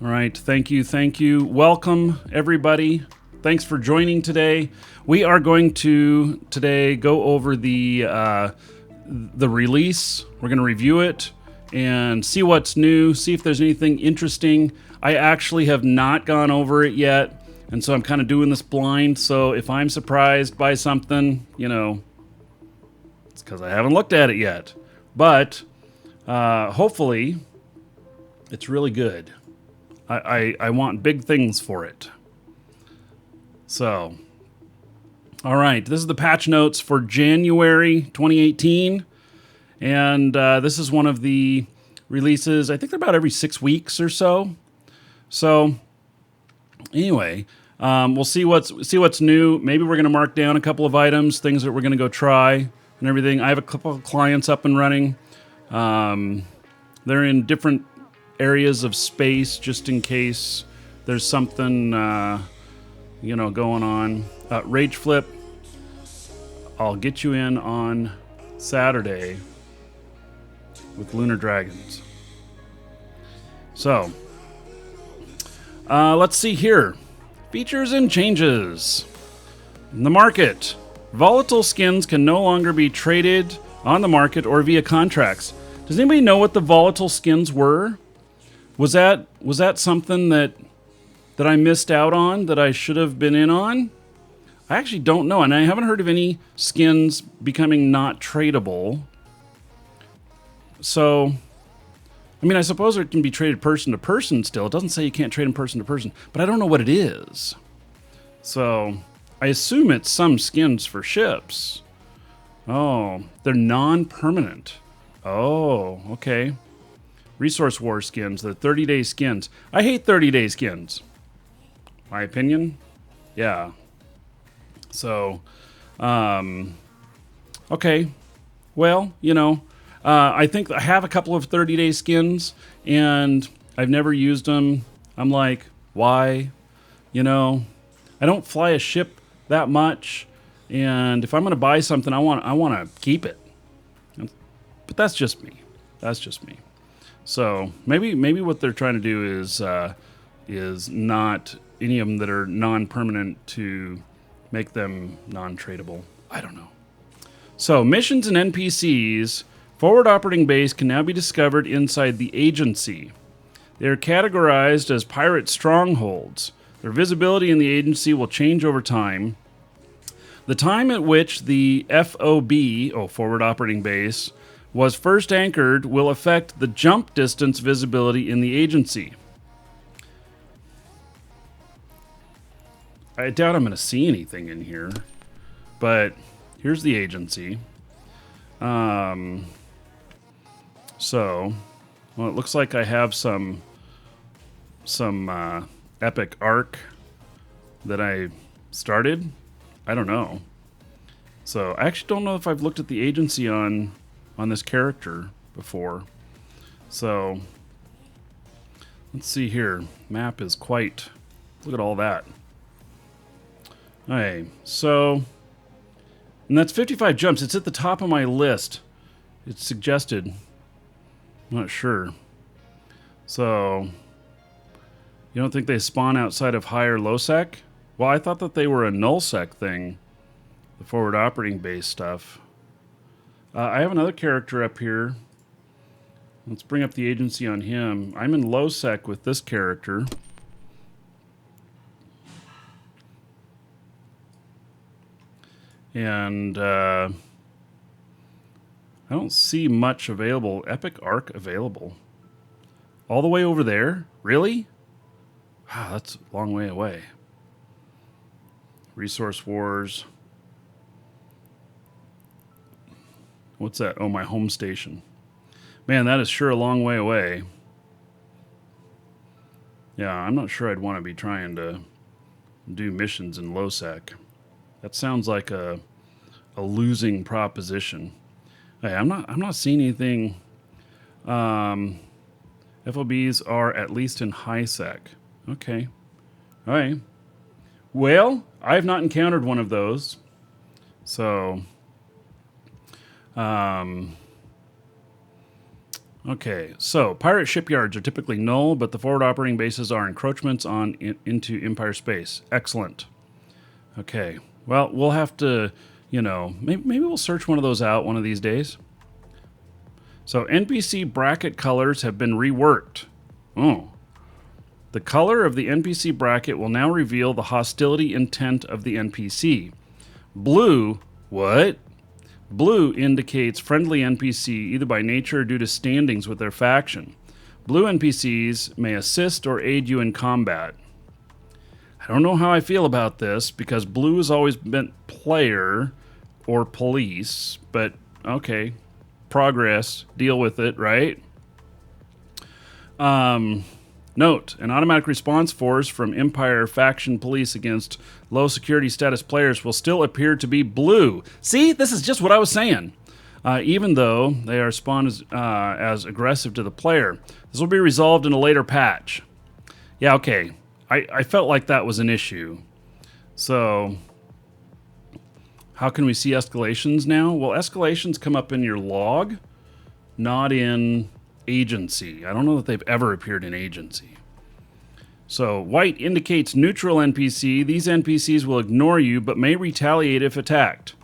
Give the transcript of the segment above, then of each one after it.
All right, thank you, thank you. Welcome, everybody. Thanks for joining today. We are going to today go over the release. We're going to review it and see what's new, see if there's anything interesting. I actually have not gone over it yet, and so I'm kind of doing this blind. So if I'm surprised by something, you know, it's because I haven't looked at it yet. But hopefully, it's really good. I want big things for it. So, all right, this is the patch notes for January 2018. And this is one of the releases. I think they're about every 6 weeks or so. So, anyway, we'll see what's new. Maybe we're going to mark down a couple of items, things that we're going to go try and everything. I have a couple of clients up and running. They're in different areas of space just in case there's something going on. Rage Flip, I'll get you in on Saturday with Lunar Dragons. So let's see here. Features and changes. In the market, volatile skins can no longer be traded on the market or via contracts. Does anybody know what the volatile skins were? Was that something that I missed out on, that I should have been in on? I actually don't know, and I haven't heard of any skins becoming not tradable. So, I mean, I suppose it can be traded person to person still. It doesn't say you can't trade them person to person, but I don't know what it is. So, I assume it's some skins for ships. Oh, they're non-permanent. Oh, okay. Resource War skins, the 30-day skins. I hate 30-day skins. My opinion? Yeah. So, okay. Well, I think I have a couple of 30-day skins, and I've never used them. I'm like, why? I don't fly a ship that much, and if I'm going to buy something, I want to keep it. But that's just me. So maybe what they're trying to do is not any of them that are non-permanent to make them non-tradable. I don't know. So missions and NPCs, forward operating base can now be discovered inside the agency. They are categorized as pirate strongholds. Their visibility in the agency will change over time. The time at which the FOB, forward operating base, was first anchored will affect the jump distance visibility in the agency. I doubt I'm going to see anything in here, but here's the agency. So, well, it looks like I have some epic arc that I started. I don't know. So I actually don't know if I've looked at the agency on this character before. So let's see here. Map is quite, look at all that. Okay, so, and that's 55 jumps. It's at the top of my list. It's suggested. I'm not sure. So, you don't think they spawn outside of high or low sec? Well, I thought that they were a null sec thing, the forward operating base stuff. I have another character up here. Let's bring up the agency on him. I'm in low sec with this character. And I don't see much available. Epic Arc available. All the way over there? Really? Wow, that's a long way away. Resource Wars. What's that? Oh, my home station. Man, that is sure a long way away. Yeah, I'm not sure I'd want to be trying to do missions in low sec. That sounds like a losing proposition. Hey, I'm not seeing anything. FOBs are at least in high sec. Okay. All right. Well, I've not encountered one of those. So, Okay, so pirate shipyards are typically null, but the forward operating bases are encroachments into Empire space. Excellent. Okay, well, we'll have to, maybe we'll search one of those out one of these days. So NPC bracket colors have been reworked. Oh. The color of the NPC bracket will now reveal the hostility intent of the NPC. Blue, what? Blue indicates friendly NPC either by nature or due to standings with their faction. Blue NPCs may assist or aid you in combat. I don't know how I feel about this because blue has always been player or police, but okay. Progress, deal with it, right? Note, an automatic response force from Empire faction police against low security status players will still appear to be blue. See, this is just what I was saying. Even though they are spawned as aggressive to the player. This will be resolved in a later patch. Yeah, okay. I felt like that was an issue. So, how can we see escalations now? Well, escalations come up in your log, not in agency. I don't know that they've ever appeared in agency. So, white indicates neutral NPC. These NPCs will ignore you, but may retaliate if attacked.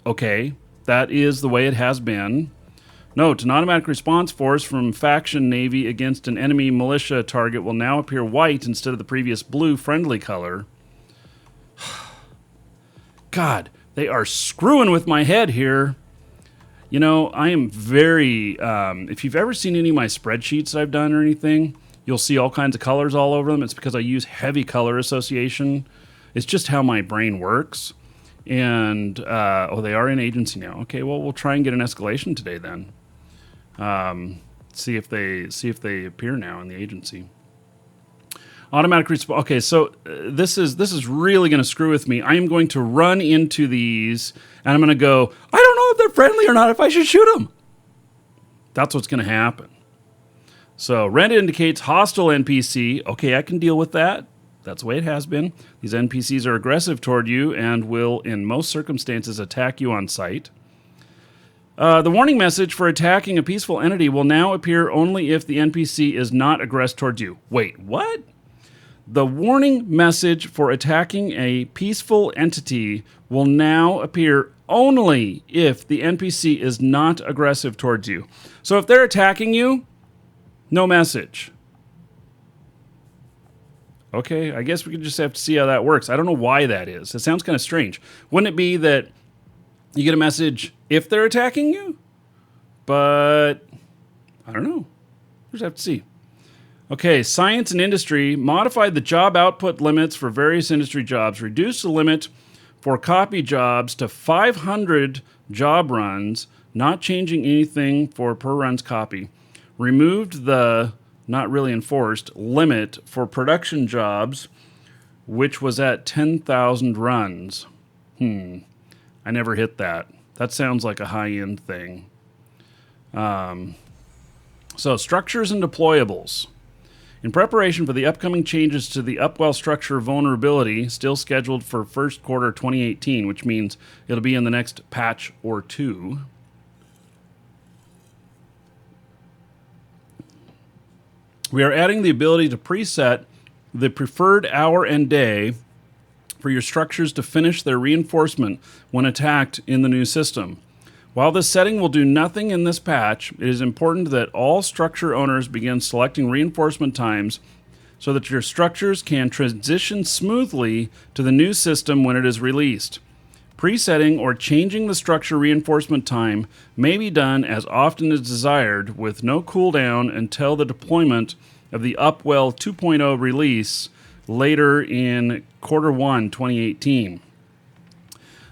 Okay, that is the way it has been. Note, an automatic response force from faction navy against an enemy militia target will now appear white instead of the previous blue friendly color. God, they are screwing with my head here. I am very, if you've ever seen any of my spreadsheets I've done or anything, you'll see all kinds of colors all over them. It's because I use heavy color association. It's just how my brain works. And, they are in agency now. Okay, well, we'll try and get an escalation today then. See if they appear now in the agency. Automatic response. Okay, so this is really going to screw with me. I am going to run into these, and I'm going to go, I don't know if they're friendly or not, if I should shoot them. That's what's going to happen. So red indicates hostile NPC. Okay, I can deal with that. That's the way it has been. These NPCs are aggressive toward you and will, in most circumstances, attack you on sight. The warning message for attacking a peaceful entity will now appear only if the NPC is not aggressed towards you. Wait, what? The warning message for attacking a peaceful entity will now appear only if the NPC is not aggressive towards you. So if they're attacking you, no message. Okay, I guess we could just have to see how that works. I don't know why that is. It sounds kind of strange. Wouldn't it be that you get a message if they're attacking you? But I don't know. We'll just have to see. Okay, science and industry modified the job output limits for various industry jobs, reduced the limit for copy jobs to 500 job runs, not changing anything for per run's copy. Removed the, not really enforced, limit for production jobs, which was at 10,000 runs. I never hit that. That sounds like a high-end thing. So, structures and deployables. In preparation for the upcoming changes to the Upwell structure vulnerability, still scheduled for first quarter 2018, which means it'll be in the next patch or two. We are adding the ability to preset the preferred hour and day for your structures to finish their reinforcement when attacked in the new system. While this setting will do nothing in this patch, it is important that all structure owners begin selecting reinforcement times so that your structures can transition smoothly to the new system when it is released. Presetting or changing the structure reinforcement time may be done as often as desired with no cooldown until the deployment of the Upwell 2.0 release later in quarter 1 2018.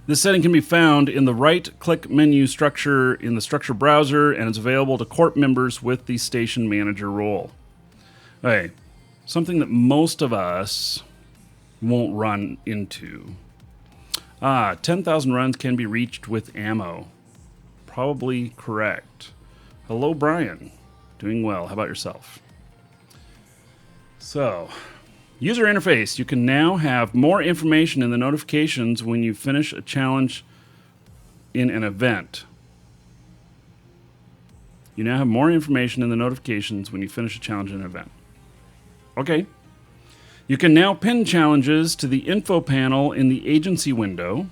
This setting can be found in the right-click menu structure in the structure browser and is available to corp members with the station manager role. Okay, something that most of us won't run into. 10,000 runs can be reached with ammo. Probably correct. Hello, Brian. Doing well. How about yourself? So, user interface. You can now have more information in the notifications when you finish a challenge in an event. You now have more information in the notifications when you finish a challenge in an event. Okay. You can now pin challenges to the info panel in the agency window.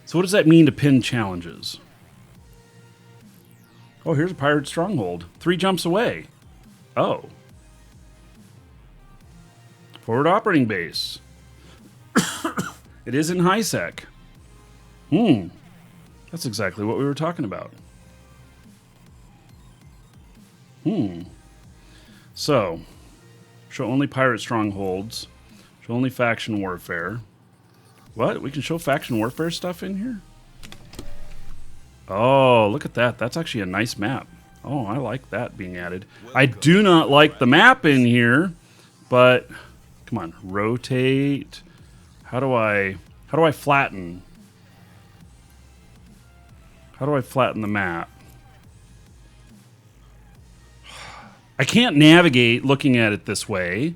So what does that mean to pin challenges? Oh, here's a pirate stronghold. 3 jumps away. Oh. Forward operating base. It is in high sec. That's exactly what we were talking about. So, show only pirate strongholds. Show only faction warfare. What? We can show faction warfare stuff in here? Oh, look at that. That's actually a nice map. Oh, I like that being added. I do not like the map in here, but come on, rotate. How do I flatten? How do I flatten the map? I can't navigate looking at it this way.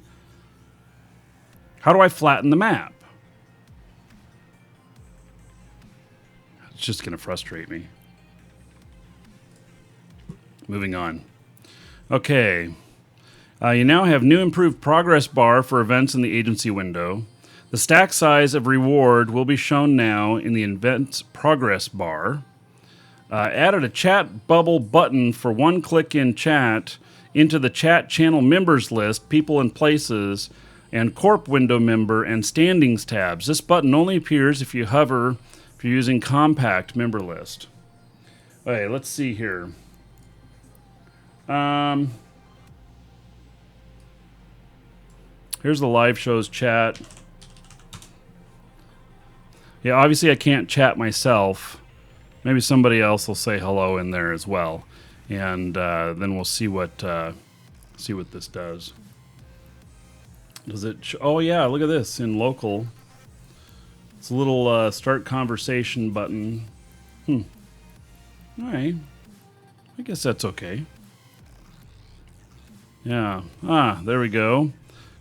How do I flatten the map? It's just going to frustrate me. Moving on. Okay. You now have new improved progress bar for events in the agency window. The stack size of reward will be shown now in the events progress bar. Added a chat bubble button for one click in chat into the chat channel members list, people and places, and corp window member and standings tabs. This button only appears if you hover if you're using compact member list. Okay, let's see here. Here's the live shows chat. Yeah, obviously I can't chat myself. Maybe somebody else will say hello in there as well, and then we'll see what this does. Does it? Oh yeah, look at this in local. It's a little start conversation button. All right. I guess that's okay. Yeah. Ah, there we go.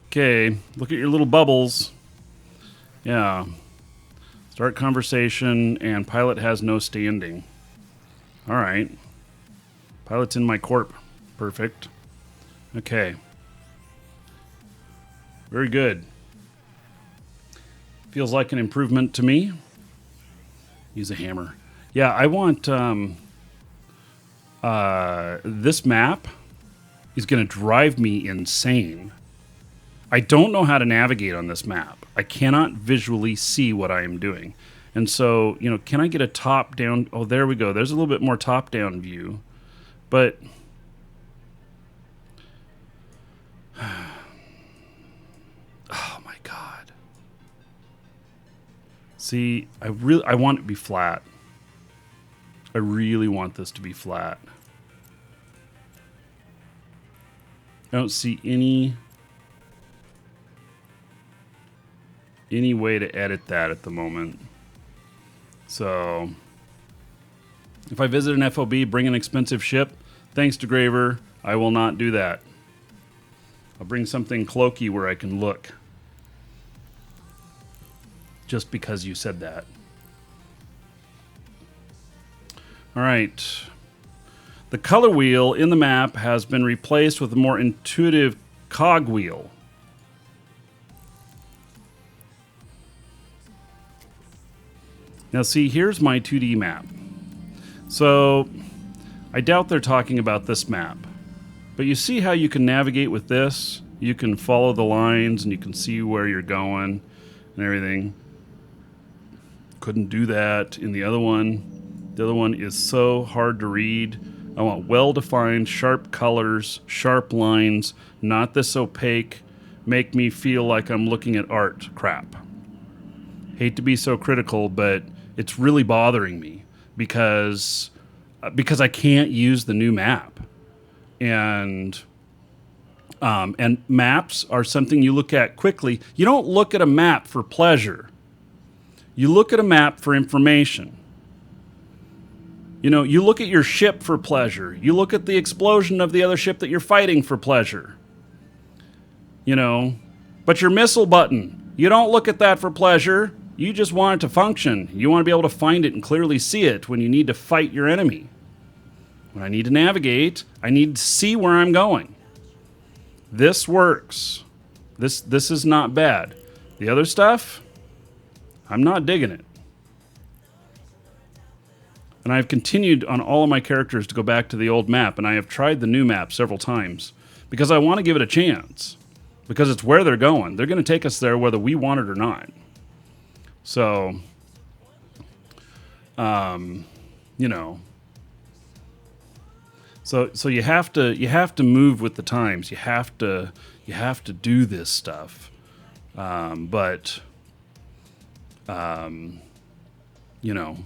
Okay, look at your little bubbles. Yeah. Start conversation, and pilot has no standing. All right. Pilot's in my corp. Perfect. Okay. Very good. Feels like an improvement to me. Use a hammer. Yeah, I want... this map is going to drive me insane. I don't know how to navigate on this map. I cannot visually see what I am doing. And so, you know, can I get a top-down... Oh, there we go. There's a little bit more top-down view. But... oh, my God. See, I want it to be flat. I really want this to be flat. I don't see any way to edit that at the moment. So if I visit an FOB, bring an expensive ship, thanks to Graver, I will not do that. I'll bring something cloaky where I can look. Just because you said that. All right. The color wheel in the map has been replaced with a more intuitive cog wheel. Now see, here's my 2D map. So I doubt they're talking about this map. But you see how you can navigate with this? You can follow the lines and you can see where you're going and everything. Couldn't do that in the other one. The other one is so hard to read. I want well-defined, sharp colors, sharp lines, not this opaque, make me feel like I'm looking at art crap. Hate to be so critical, but it's really bothering me because I can't use the new map. And maps are something you look at quickly. You don't look at a map for pleasure. You look at a map for information. You know, you look at your ship for pleasure. You look at the explosion of the other ship that you're fighting for pleasure. You know, but your missile button, you don't look at that for pleasure. You just want it to function. You want to be able to find it and clearly see it when you need to fight your enemy. When I need to navigate, I need to see where I'm going. This works. This is not bad. The other stuff, I'm not digging it. And I've continued on all of my characters to go back to the old map, and I have tried the new map several times because I want to give it a chance. Because it's where they're going. They're going to take us there whether we want it or not. So, you know. So you have to move with the times. You have to do this stuff. But you know,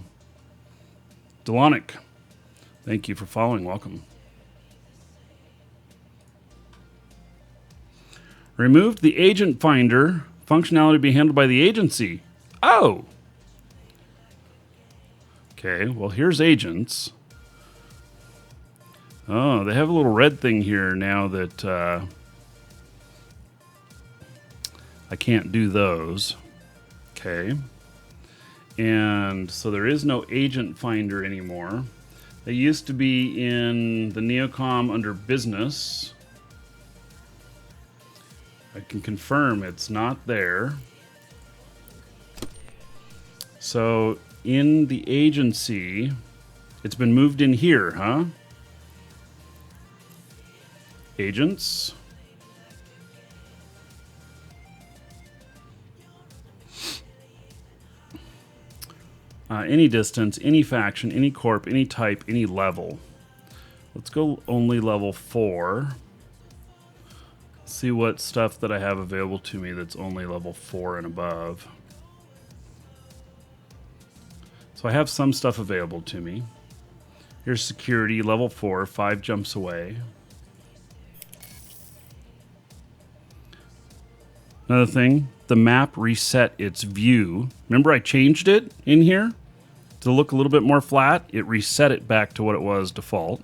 Delonic, thank you for following. Welcome. Removed the agent finder functionality to be handled by the agency. Oh. Okay, well here's agents. Oh, they have a little red thing here now that I can't do those. Okay. And so there is no agent finder anymore. They used to be in the Neocom under business. I can confirm it's not there. So in the agency, it's been moved in here, huh? Agents. Any distance, any faction, any corp, any type, any level. Let's go only level 4. See what stuff that I have available to me that's only level 4 and above. So I have some stuff available to me. Here's security, level 4, 5 jumps away. Another thing, the map reset its view. Remember I changed it in here to look a little bit more flat? It reset it back to what it was default.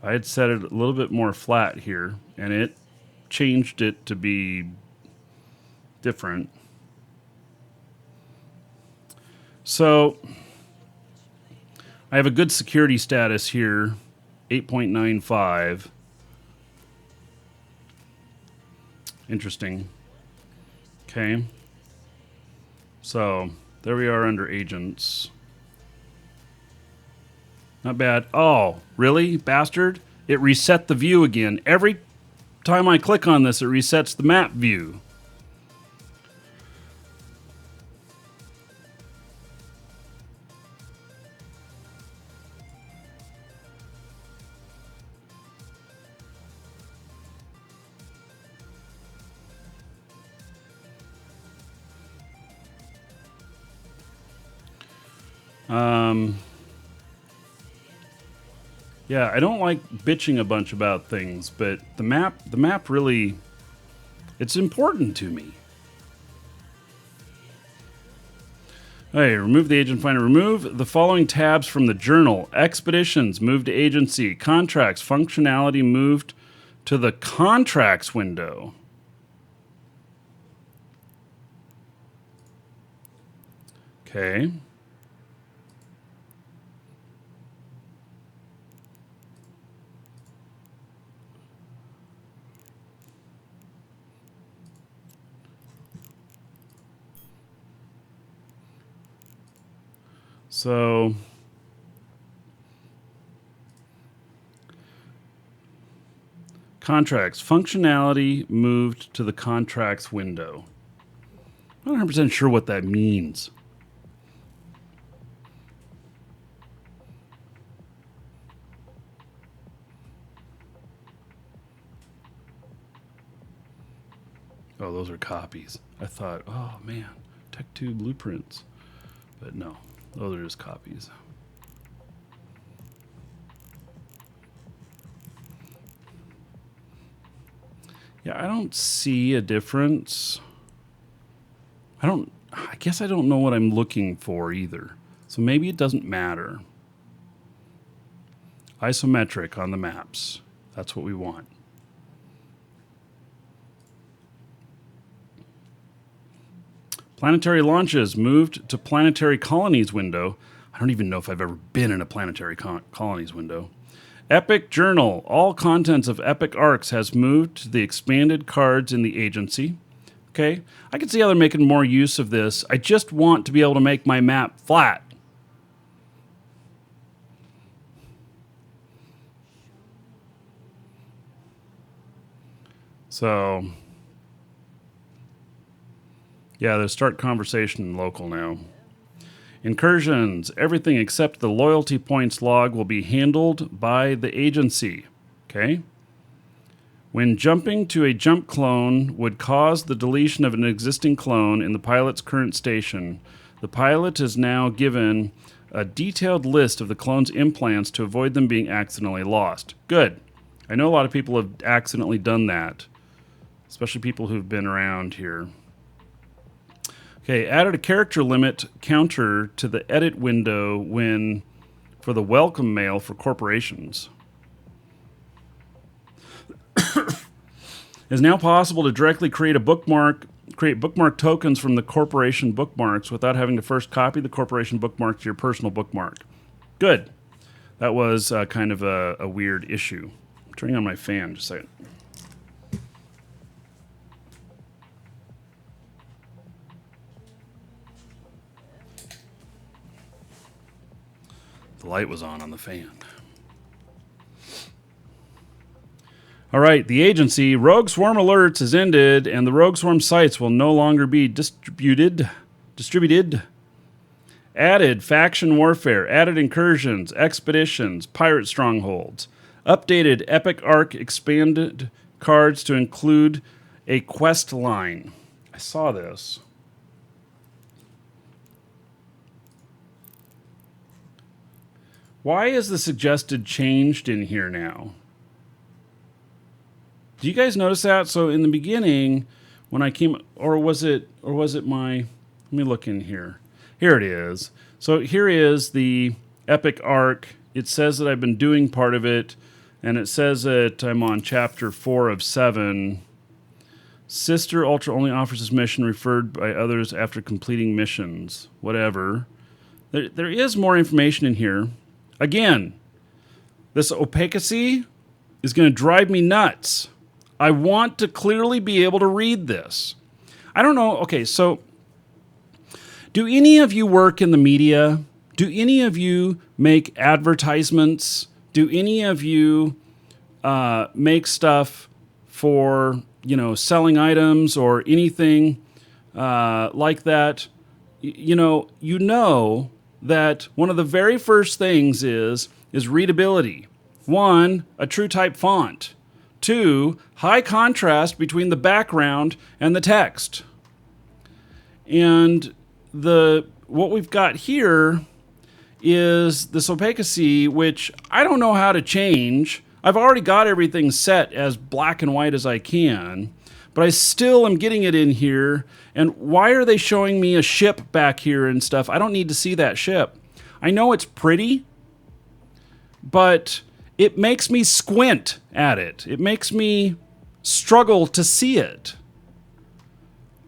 I had set it a little bit more flat here, and it changed it to be different. So I have a good security status here, 8.95. Interesting. Okay. So there we are under agents. Not bad. Oh, really, bastard? It reset the view again. Every time I click on this, it resets the map view. Yeah, I don't like bitching a bunch about things, but the map really, it's important to me. Hey, remove the agent finder. Remove the following tabs from the journal. Expeditions, move to agency. Contracts, functionality moved to the contracts window. Okay. So contracts, functionality moved to the contracts window. I'm not 100% sure what that means. Oh, those are copies. I thought, oh man, Tech 2 blueprints. But no, those are just copies. Yeah, I don't see a difference. I guess I don't know what I'm looking for either. So maybe it doesn't matter. Isometric on the maps. That's what we want. Planetary launches moved to planetary colonies window. I don't even know if I've ever been in a planetary colonies window. Epic Journal. All contents of Epic Arcs has moved to the expanded cards in the agency. Okay, I can see how they're making more use of this. I just want to be able to make my map flat. So, yeah, there's start conversation in local now. Incursions. Everything except the loyalty points log will be handled by the agency. Okay? When jumping to a jump clone would cause the deletion of an existing clone in the pilot's current station, the pilot is now given a detailed list of the clone's implants to avoid them being accidentally lost. Good. I know a lot of people have accidentally done that, especially people who've been around here. Okay, added a character limit counter to the edit window for the welcome mail for corporations. It is now possible to directly create bookmark tokens from the corporation bookmarks without having to first copy the corporation bookmark to your personal bookmark. Good. That was kind of a weird issue. I'm turning on my fan just a second. The light was on the fan. All right, the agency, Rogue Swarm Alerts has ended, and the Rogue Swarm sites will no longer be distributed. Added faction warfare, added incursions, expeditions, pirate strongholds. Updated Epic Arc expanded cards to include a quest line. I saw this. Why is the suggested changed in here now? Do you guys notice that? So in the beginning, when I came, or was it my, let me look in here. Here it is. So here is the Epic Arc. It says that I've been doing part of it, and it says that I'm on chapter 4 of 7. Sister Ultra only offers this mission referred by others after completing missions. Whatever. There is more information in here. Again, this opacacy is going to drive me nuts. I want to clearly be able to read this. I don't know. Okay, so do any of you work in the media? Do any of you make advertisements? Do any of you make stuff for, selling items or anything like that? You know that one of the very first things is readability. 1, a true type font. 2, high contrast between the background and the text. And what we've got here is this opacacy, which I don't know how to change. I've already got everything set as black and white as I can, but I still am getting it in here. And why are they showing me a ship back here and stuff? I don't need to see that ship. I know it's pretty, but it makes me squint at it. It makes me struggle to see it.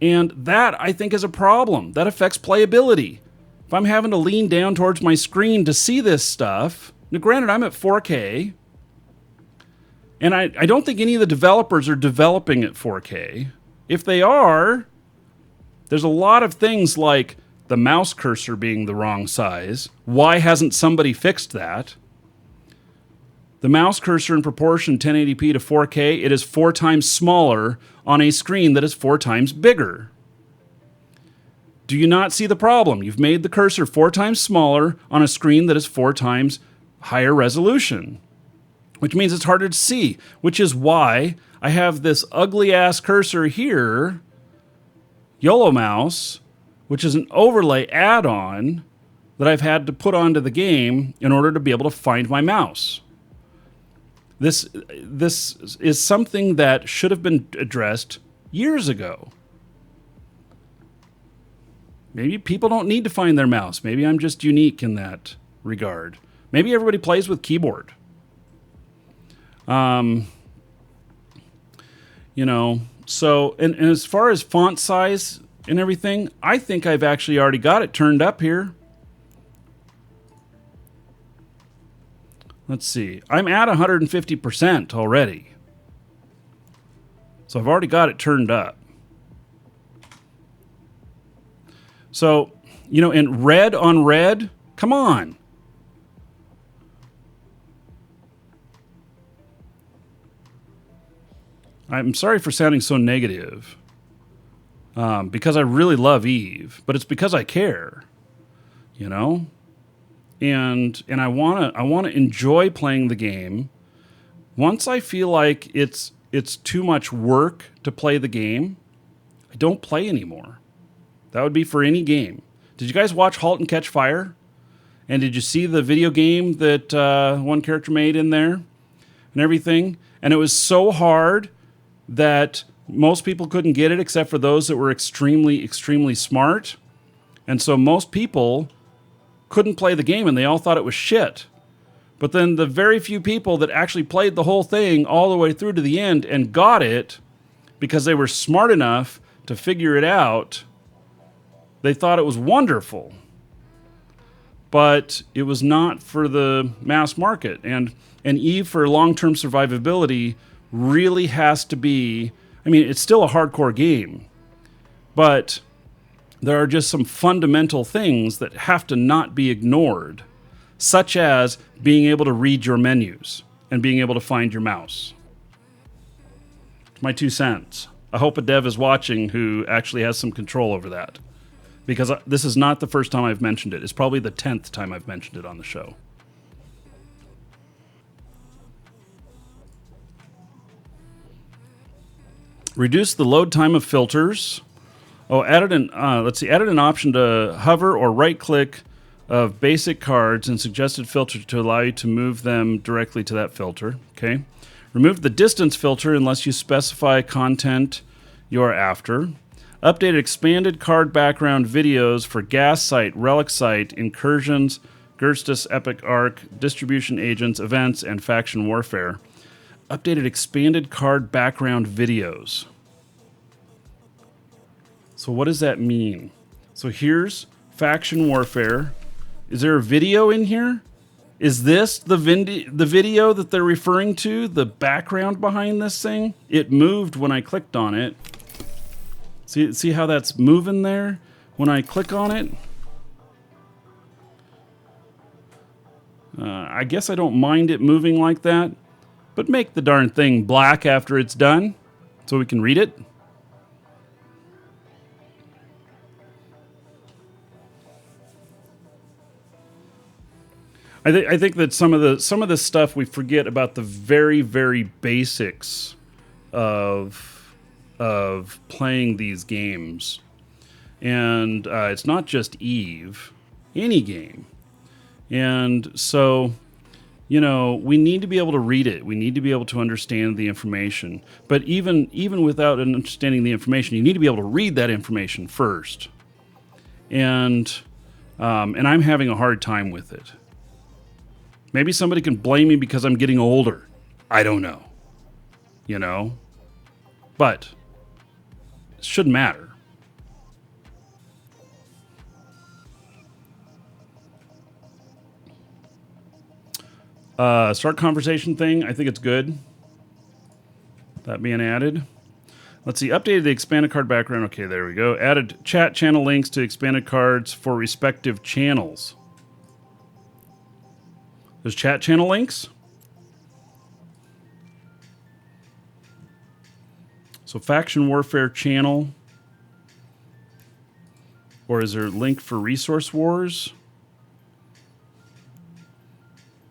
And that, I think, is a problem. That affects playability. If I'm having to lean down towards my screen to see this stuff, now granted, I'm at 4K, and I don't think any of the developers are developing at 4K. If they are, there's a lot of things like the mouse cursor being the wrong size. Why hasn't somebody fixed that? The mouse cursor in proportion 1080p to 4K, it is 4 times smaller on a screen that is 4 times bigger. Do you not see the problem? You've made the cursor 4 times smaller on a screen that is 4 times higher resolution, which means it's harder to see, which is why I have this ugly ass cursor here, YOLO Mouse, which is an overlay add-on that I've had to put onto the game in order to be able to find my mouse. This is something that should have been addressed years ago. Maybe people don't need to find their mouse. Maybe I'm just unique in that regard. Maybe everybody plays with keyboard. So, and as far as font size, and everything, I think I've actually already got it turned up here. Let's see. I'm at 150% already. So I've already got it turned up. So, you know, in red on red, come on. I'm sorry for sounding so negative, because I really love Eve, but it's because I care, you know, and I wanna enjoy playing the game. Once I feel like it's too much work to play the game, I don't play anymore. That would be for any game. Did you guys watch *Halt and Catch Fire*? And did you see the video game that one character made in there and everything? And it was so hard that most people couldn't get it except for those that were extremely, extremely smart. And so most people couldn't play the game and they all thought it was shit. But then the very few people that actually played the whole thing all the way through to the end and got it because they were smart enough to figure it out, they thought it was wonderful. But it was not for the mass market. And Eve, for long-term survivability, really has to be, I mean, it's still a hardcore game, but there are just some fundamental things that have to not be ignored, such as being able to read your menus and being able to find your mouse. It's my 2 cents. I hope a dev is watching who actually has some control over that, because this is not the first time I've mentioned it. It's probably the 10th time I've mentioned it on the show. Reduce the load time of filters. Oh, added an option to hover or right-click of basic cards and suggested filter to allow you to move them directly to that filter. Okay. Remove the distance filter unless you specify content you're after. Updated expanded card background videos for Gas Site, Relic Site, Incursions, Gerstus, Epic Arc, Distribution Agents, Events, and Faction Warfare. Updated expanded card background videos. So what does that mean? So here's Faction Warfare. Is there a video in here? Is this the video that they're referring to? The background behind this thing? It moved when I clicked on it. See how that's moving there when I click on it? I guess I don't mind it moving like that, but make the darn thing black after it's done so we can read it. I think that some of the stuff we forget about the very, very basics of playing these games, and it's not just Eve, any game. And so, you know, we need to be able to read it. We need to be able to understand the information. But even without understanding the information, you need to be able to read that information first. And I'm having a hard time with it. Maybe somebody can blame me because I'm getting older. I don't know. You know? But it shouldn't matter. Start conversation thing. I think it's good. That being added. Let's see. Updated the expanded card background. Okay, there we go. Added chat channel links to expanded cards for respective channels. There's chat channel links. So Faction Warfare channel. Or is there a link for Resource Wars?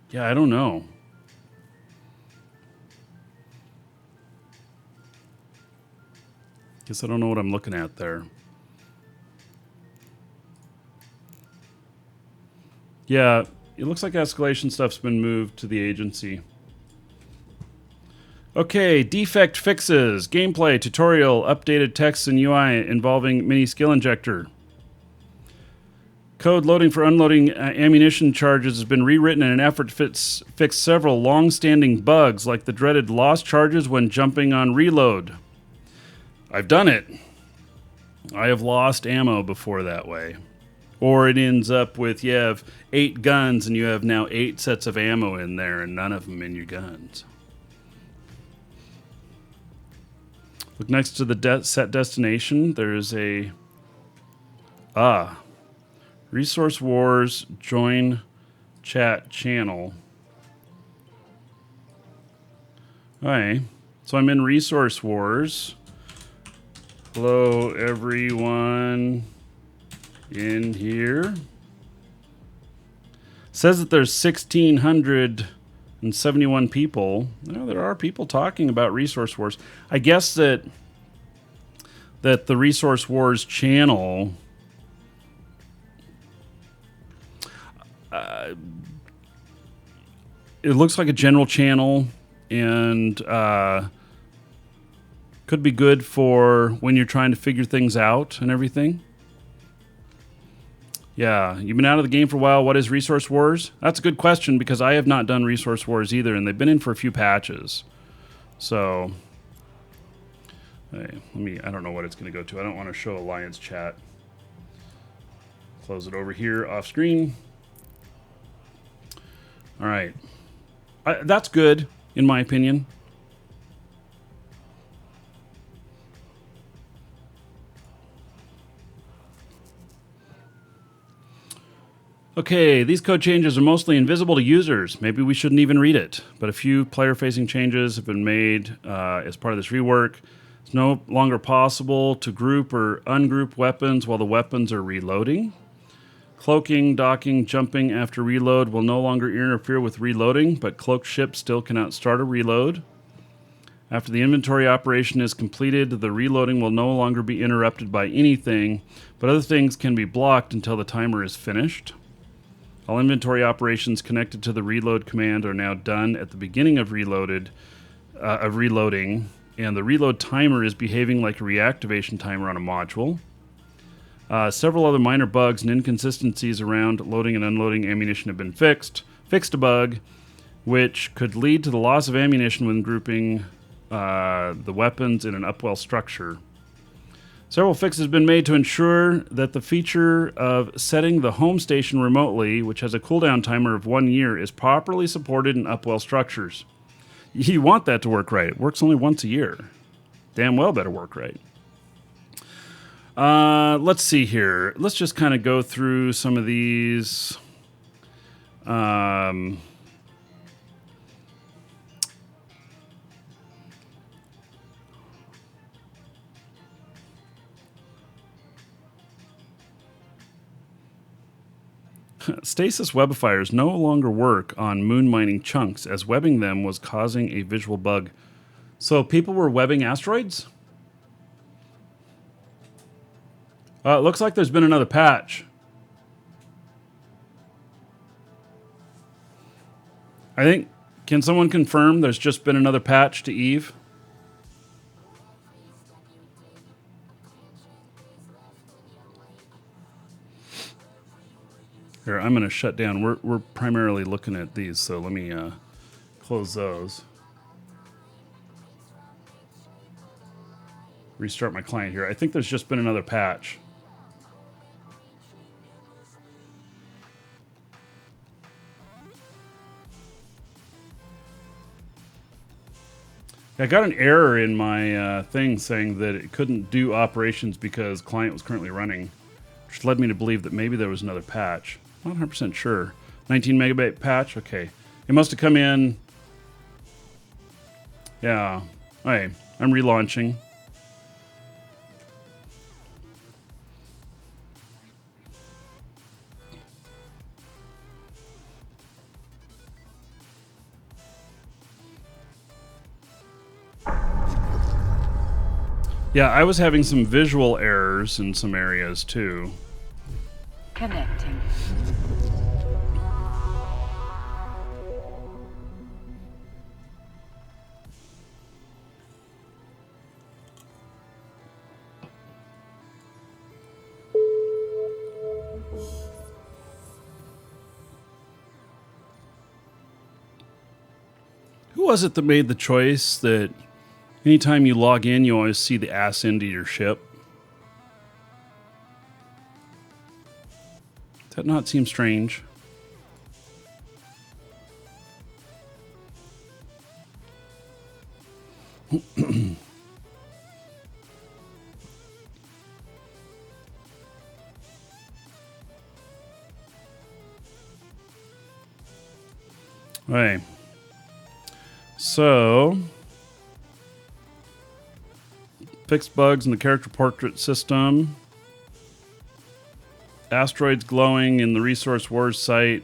Yeah, I don't know. Guess I don't know what I'm looking at there. Yeah, it looks like escalation stuff's been moved to the agency. Okay, Defect Fixes, gameplay, tutorial, updated text and UI involving mini skill injector. Code loading for unloading ammunition charges has been rewritten in an effort to fix several long-standing bugs, like the dreaded lost charges when jumping on reload. I've done it. I have lost ammo before that way. Or it ends up with you have 8 guns and you have now 8 sets of ammo in there and none of them in your guns. Look next to the set destination. There's a... Resource Wars join chat channel. Alright. So I'm in Resource Wars. Hello everyone in here. Says that there's 1,671 people. Well, there are people talking about Resource Wars. I guess that the Resource Wars channel it looks like a general channel and could be good for when you're trying to figure things out and everything. Yeah, you've been out of the game for a while. What is Resource Wars? That's a good question because I have not done Resource Wars either, and they've been in for a few patches. So, hey, I don't know what it's going to go to. I don't want to show Alliance chat. Close it over here off screen. All right. That's good, in my opinion. Okay, these code changes are mostly invisible to users. Maybe we shouldn't even read it. But a few player-facing changes have been made as part of this rework. It's no longer possible to group or ungroup weapons while the weapons are reloading. Cloaking, docking, jumping after reload will no longer interfere with reloading, but cloaked ships still cannot start a reload. After the inventory operation is completed, the reloading will no longer be interrupted by anything, but other things can be blocked until the timer is finished. All inventory operations connected to the reload command are now done at the beginning of reloading, and the reload timer is behaving like a reactivation timer on a module. Several other minor bugs and inconsistencies around loading and unloading ammunition have been fixed. Fixed a bug, which could lead to the loss of ammunition when grouping the weapons in an upwell structure. Several fixes have been made to ensure that the feature of setting the home station remotely, which has a cooldown timer of 1 year, is properly supported in upwell structures. You want that to work right. It works only once a year. Damn well better work right. Let's see here. Let's just kind of go through some of these. Stasis webifiers no longer work on moon mining chunks, as webbing them was causing a visual bug. So people were webbing asteroids? It looks like there's been another patch. I think, can someone confirm there's just been another patch to Eve? Here, I'm going to shut down. We're primarily looking at these, so let me close those. Restart my client here. I think there's just been another patch. I got an error in my thing saying that it couldn't do operations because client was currently running, which led me to believe that maybe there was another patch. Not 100% sure. 19 megabyte patch? Okay. It must have come in. Yeah. Alright. I'm relaunching. Yeah, I was having some visual errors in some areas too. Connecting. Who was it that made the choice that anytime you log in, you always see the ass end of your ship? that not seem strange? Right. So, fixed bugs in the character portrait system. Asteroids glowing in the Resource Wars site.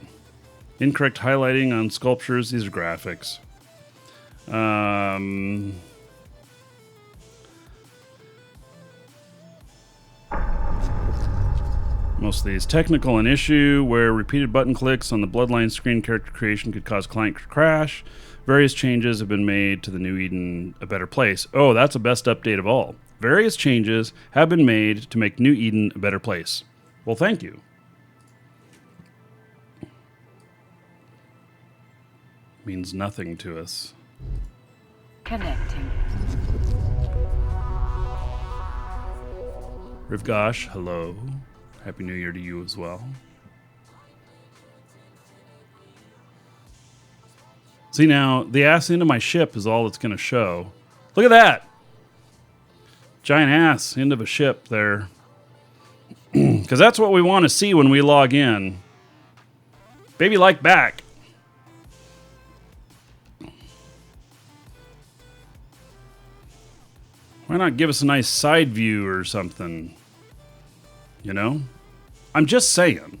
Incorrect highlighting on sculptures. These are graphics. Most of these. Technical, an issue where repeated button clicks on the Bloodline screen character creation could cause client crash. Various changes have been made to the New Eden a better place. Oh, that's the best update of all. Various changes have been made to make New Eden a better place. Well, thank you. Means nothing to us. Connecting. Rivgosh, hello. Happy New Year to you as well. See now, the ass end of my ship is all it's going to show. Look at that! Giant ass end of a ship there. Because that's what we want to see when we log in. Baby like back. Why not give us a nice side view or something? You know? I'm just saying.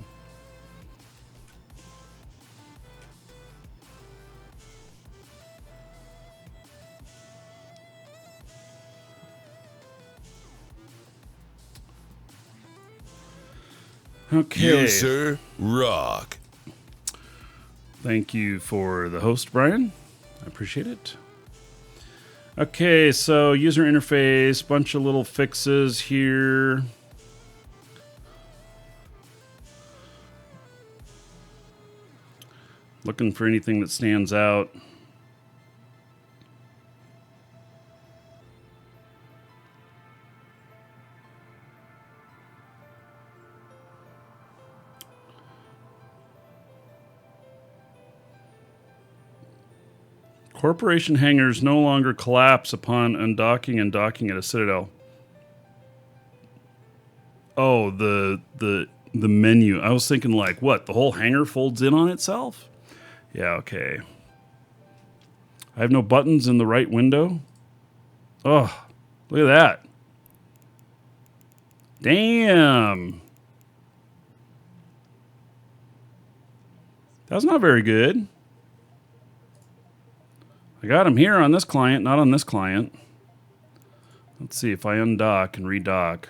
Okay. You, sir, rock. Thank you for the host, Brian. I appreciate it. Okay, so user interface, bunch of little fixes here. Looking for anything that stands out. Corporation hangars no longer collapse upon undocking and docking at a Citadel. Oh, the menu. I was thinking like, what? The whole hangar folds in on itself? Yeah, okay. I have no buttons in the right window. Oh, look at that. Damn. That's not very good. I got them here on this client, not on this client. Let's see if I undock and redock.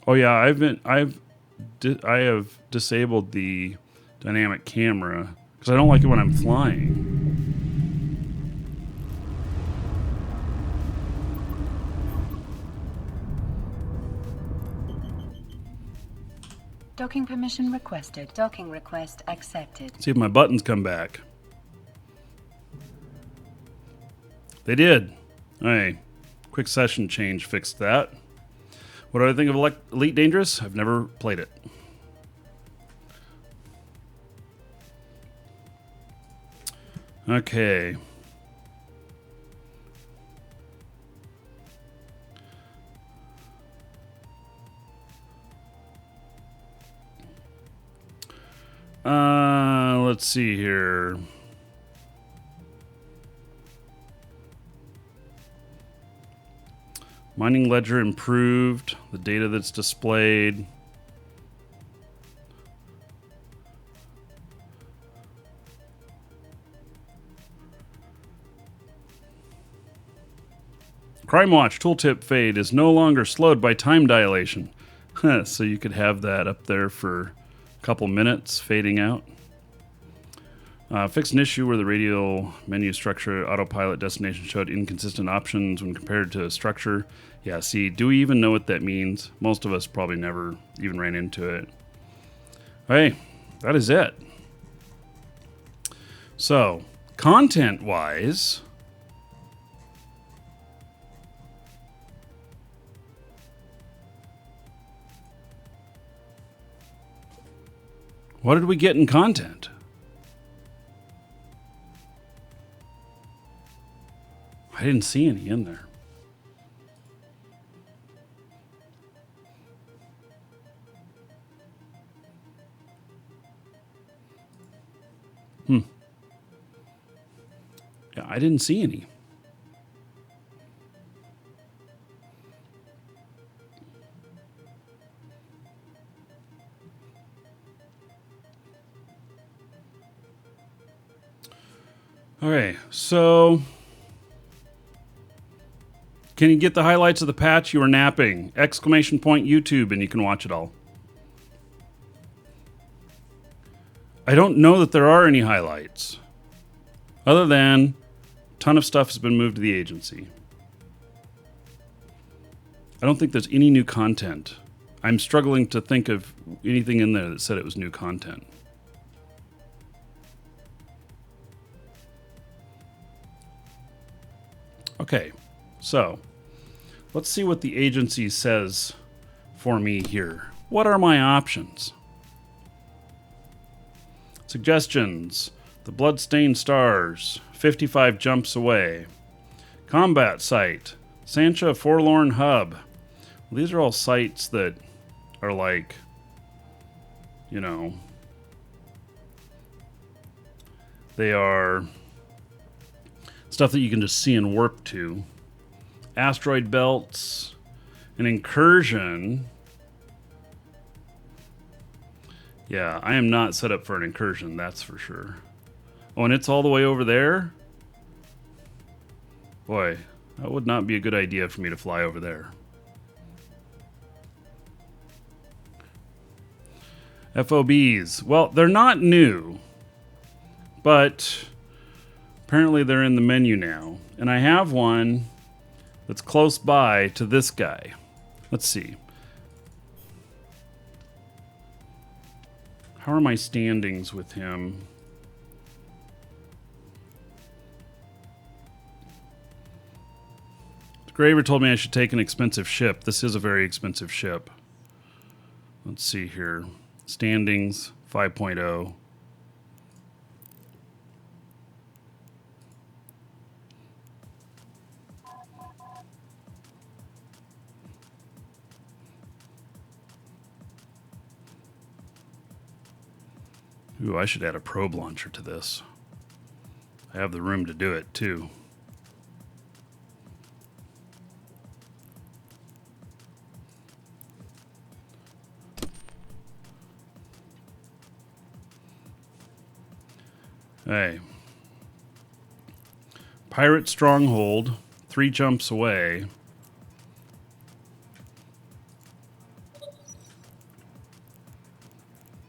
Oh yeah, I have disabled the dynamic camera because I don't like it when I'm flying. Docking permission requested. Docking request accepted. See if my buttons come back. They did. All right. Quick session change fixed that. What do I think of Elite Dangerous? I've never played it. Okay. Let's see here. Mining ledger improved. The data that's displayed. Crime Watch tooltip fade is no longer slowed by time dilation. So you could have that up there for a couple minutes fading out. Fixed an issue where the radial menu structure autopilot destination showed inconsistent options when compared to structure. Yeah, see, do we even know what that means? Most of us probably never even ran into it. Hey, that is it. So, content-wise, What did we get in content? I didn't see any in there. Yeah, I didn't see any. Okay, so can you get the highlights of the patch? You were napping! Exclamation point YouTube, and you can watch it all. I don't know that there are any highlights, other than a ton of stuff has been moved to the agency. I don't think there's any new content. I'm struggling to think of anything in there that said it was new content. Okay, so let's see what the agency says for me here. What are my options? Suggestions: the Bloodstained Stars, 55 jumps away. Combat site, Sancha Forlorn Hub. Well, these are all sites that are like, you know, they are stuff that you can just see and warp to. Asteroid belts, an incursion. Yeah, I am not set up for an incursion, that's for sure. Oh, and it's all the way over there? Boy, that would not be a good idea for me to fly over there. FOBs. Well, they're not new, but apparently they're in the menu now. And I have one that's close by to this guy. Let's see. How are my standings with him? Graver told me I should take an expensive ship. This is a very expensive ship. Let's see here. Standings 5.0. Ooh, I should add a probe launcher to this. I have the room to do it, too. Hey. Pirate Stronghold, 3 jumps away.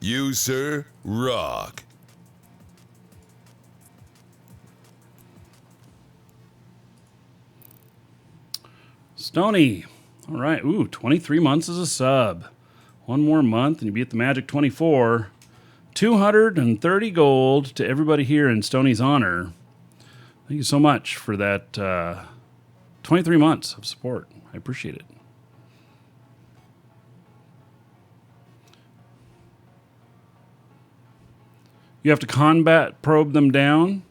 You, sir, rock. Stony. All right. Ooh, 23 months as a sub. One more month and you beat the magic 24. 230 gold to everybody here in Stony's honor. Thank you so much for that 23 months of support. I appreciate it. You have to combat probe them down.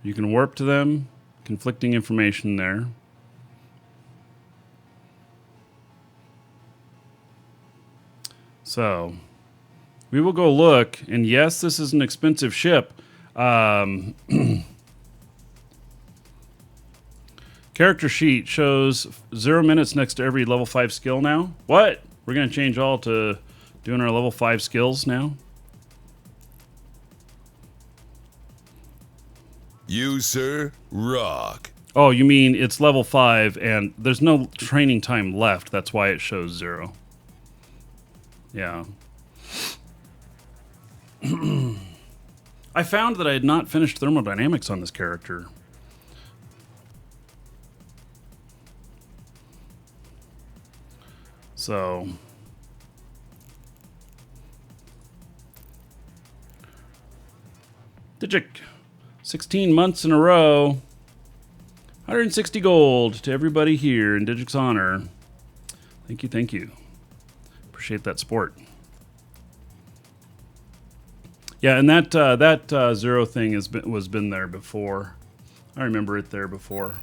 You can warp to them. Conflicting information there. So, we will go look. And yes, this is an expensive ship. Character sheet shows 0 minutes next to every level 5 skill now. What? We're going to change all to doing our level 5 skills now? You, sir, rock. Oh, you mean it's level 5 and there's no training time left. That's why it shows 0. Yeah. I found that I had not finished thermodynamics on this character. So... Digic. 16 months in a row. 160 gold to everybody here in Digic's honor. Thank you, thank you. Appreciate that support. Yeah, and that zero thing was been there before. I remember it there before.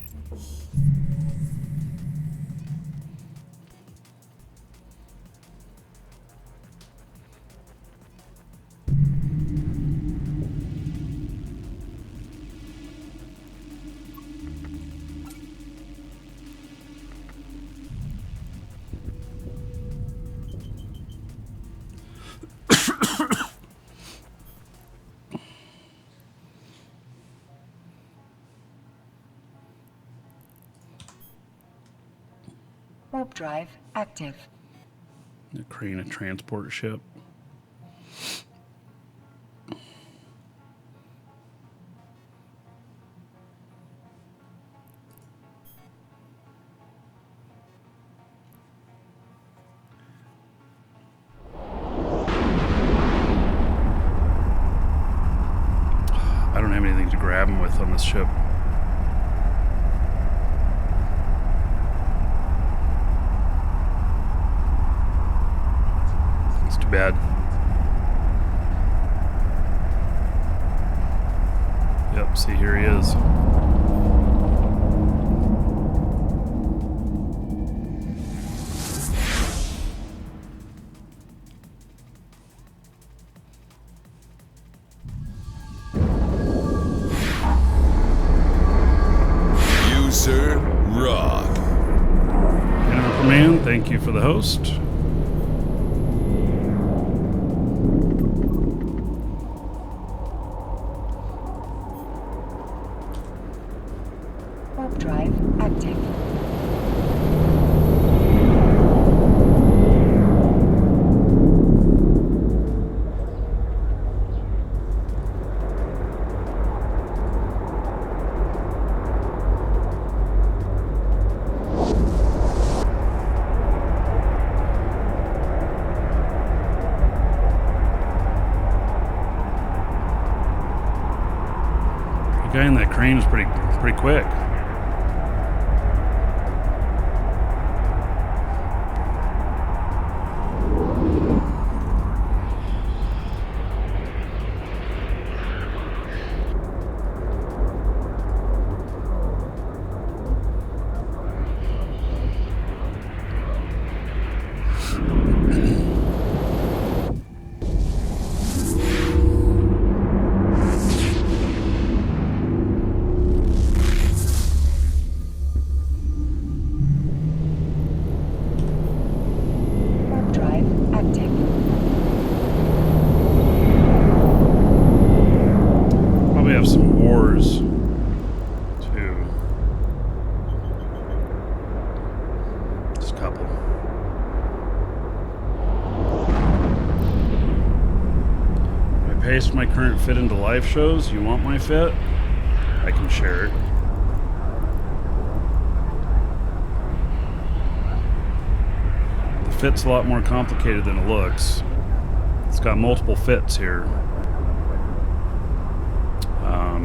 Warp drive active. A crane, a transport ship. I don't have anything to grab him with on this ship. It's too bad. Yep, see, here he is. User rock. Man, thank you for the host. Warp drive active. The guy in that crane is pretty quick. Warp drive active. Probably have some wars too. Just a couple. I paste my current fit into live shows. You want my fit? I can share it. The fit's a lot more complicated than it looks. It's got multiple fits here.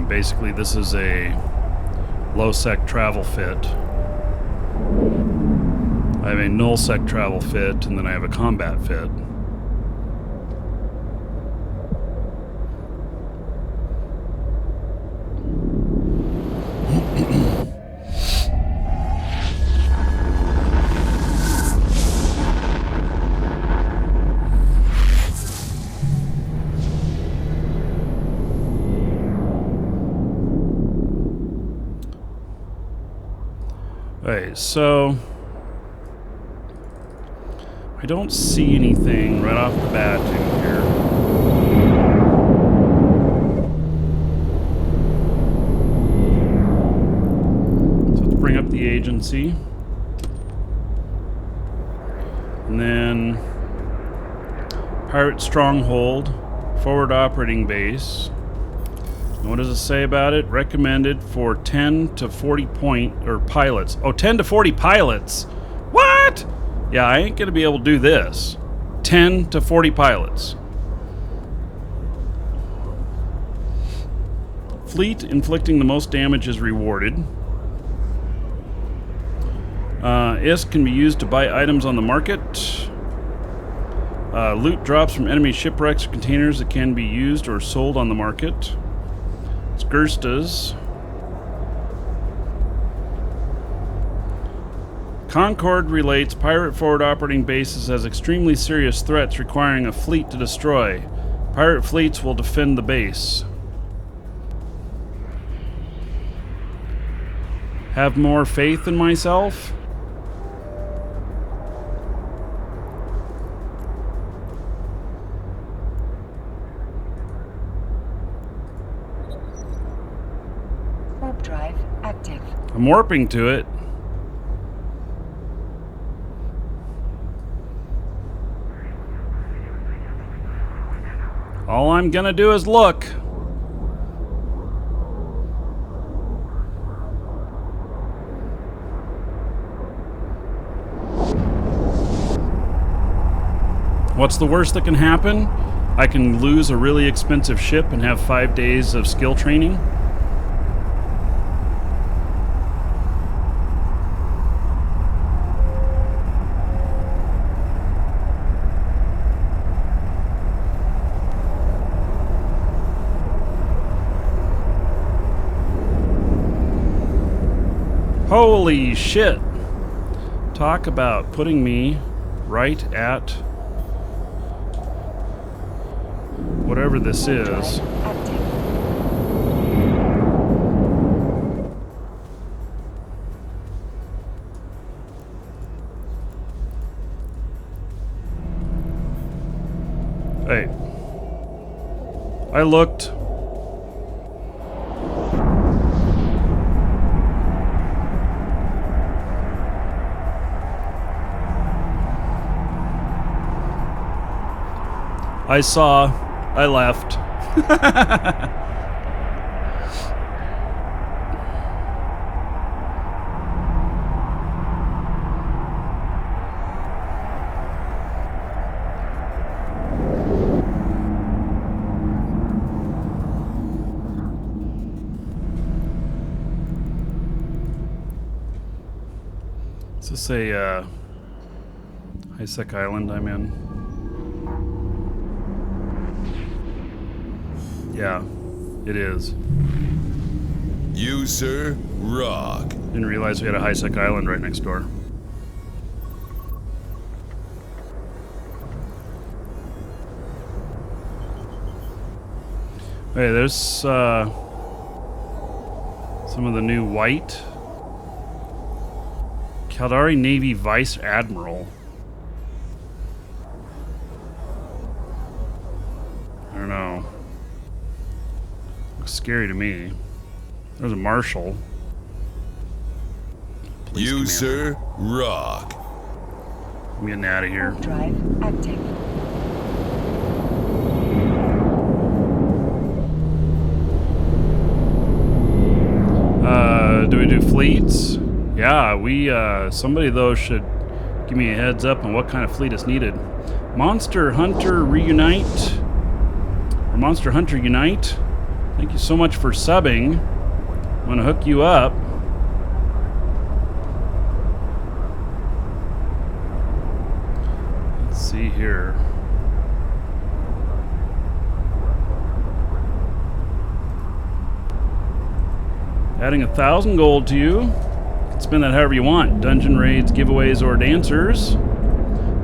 Basically, this is a low-sec travel fit. I have a null-sec travel fit, and then I have a combat fit. Alright, so I don't see anything right off the bat in here. So let's bring up the agency. And then Pirate Stronghold, forward operating base. And what does it say about it? Recommended for 10 to 40 pilots. Oh, 10 to 40 pilots. What? Yeah, I ain't going to be able to do this. 10 to 40 pilots. Fleet inflicting the most damage is rewarded. ISK can be used to buy items on the market. Loot drops from enemy shipwrecks or containers that can be used or sold on the market. It's Gersta's. Concord relates pirate forward operating bases as extremely serious threats requiring a fleet to destroy. Pirate fleets will defend the base. Have more faith in myself? Warp drive active. I'm warping to it. All I'm gonna do is look. What's the worst that can happen? I can lose a really expensive ship and have 5 days of skill training. Holy shit. Talk about putting me right at whatever this is. Active. Hey. I looked. I saw. I left. Is this a high-sec island I'm in? Yeah, it is. User rock. Didn't realize we had a high-sec island right next door. Hey, there's some of the new white. Caldari Navy Vice Admiral. I don't know. Looks scary to me. There's a marshal. Police User rock. I'm getting out of here. Warp drive active. Do we do fleets? Yeah, we, somebody though should give me a heads up on what kind of fleet is needed. Monster Hunter Reunite. Or Monster Hunter Unite. Thank you so much for subbing. I'm gonna hook you up. Let's see here. Adding 1,000 gold to you. You can spend that however you want. Dungeon raids, giveaways, or dancers.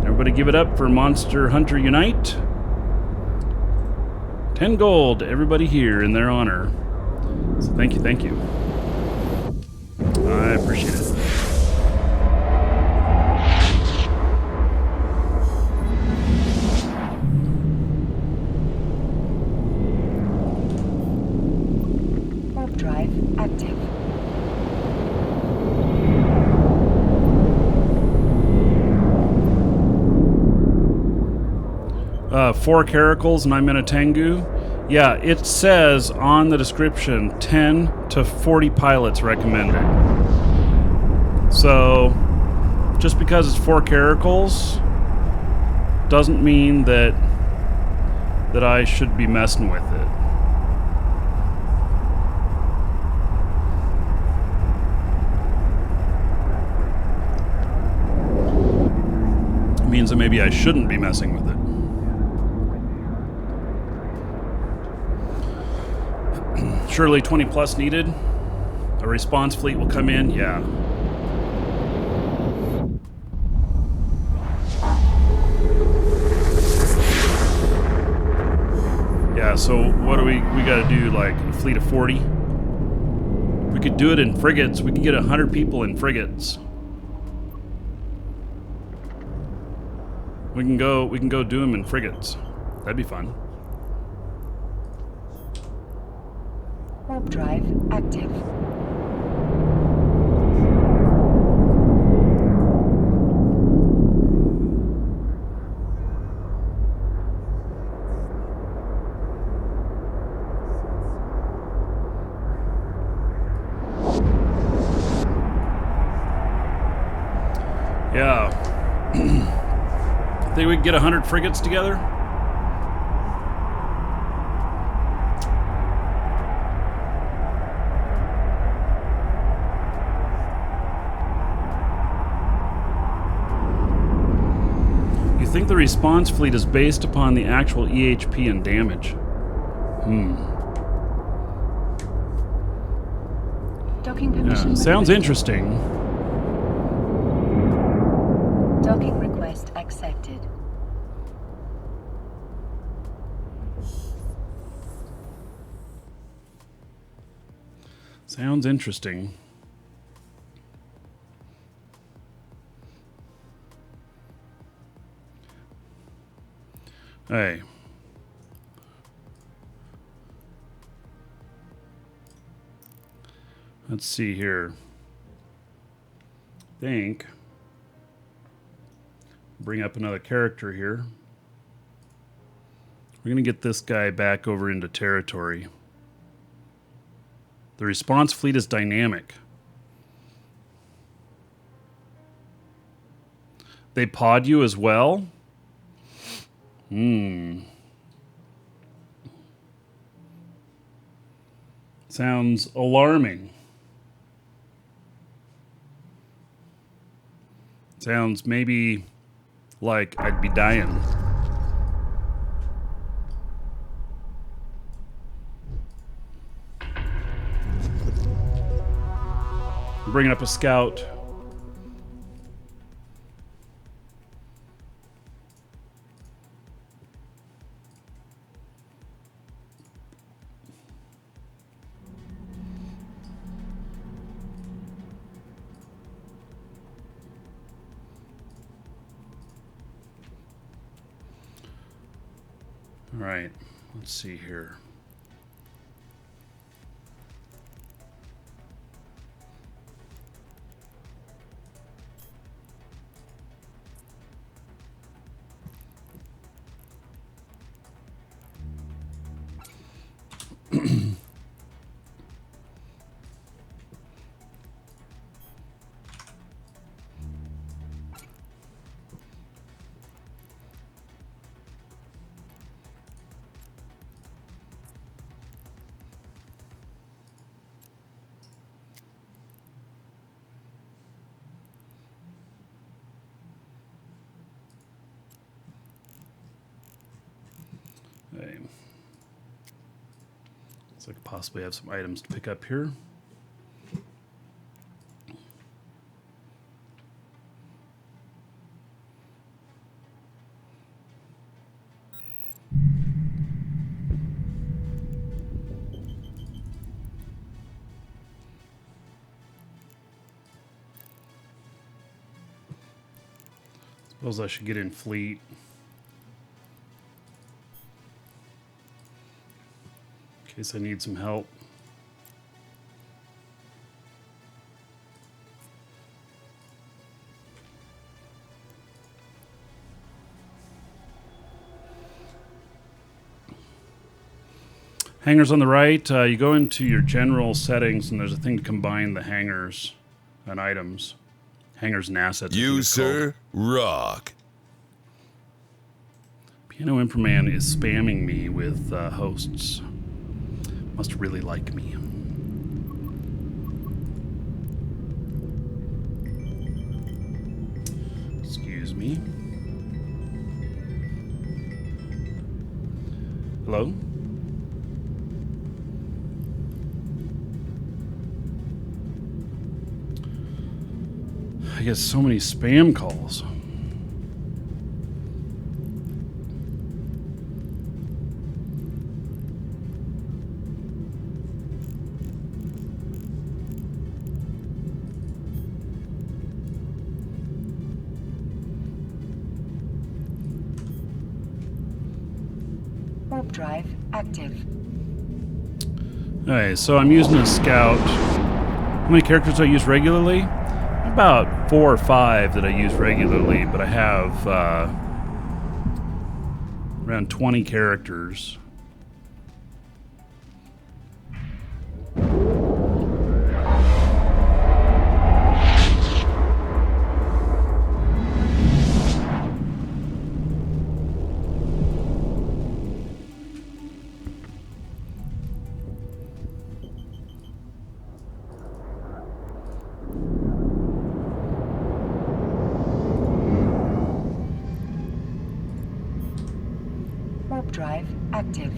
Everybody give it up for Monster Hunter Unite. 10 gold to everybody here in their honor. So thank you, thank you. I appreciate it. Warp drive active. Four caracals and I'm in a Tengu. Yeah, it says on the description 10 to 40 pilots recommended. So, just because it's 4 caracals doesn't mean that I should be messing with it. It means that maybe I shouldn't be messing with it. Surely 20 plus needed. A response fleet will come in. Yeah. Yeah, so what do we got to do, like a fleet of 40? We could do it in frigates. We can get 100 people in frigates. We can go do them in frigates. That'd be fun. Warp drive active. Yeah. Think we can get 100 frigates together? You think the response fleet is based upon the actual EHP and damage? Docking permission. Sounds requested. interesting. Docking request accepted. Sounds interesting. Hey. Let's see here. Think. Bring up another character here. We're going to get this guy back over into territory. The response fleet is dynamic. They pod you as well? Sounds alarming. Sounds maybe like I'd be dying. I'm bringing up a scout. All right, let's see here. Okay. Looks like I possibly have some items to pick up here. Suppose I should get in fleet. In case I need some help. Hangars on the right, you go into your general settings and there's a thing to combine the hangars and items. Hangars and assets. You, sir, rock. Piano Imperman is spamming me with hosts. Must really like me. Excuse me. Hello? I get so many spam calls. Warp drive active. Alright, so I'm using a scout. How many characters do I use regularly? About 4 or 5 that I use regularly, but I have around 20 characters. Warp drive active.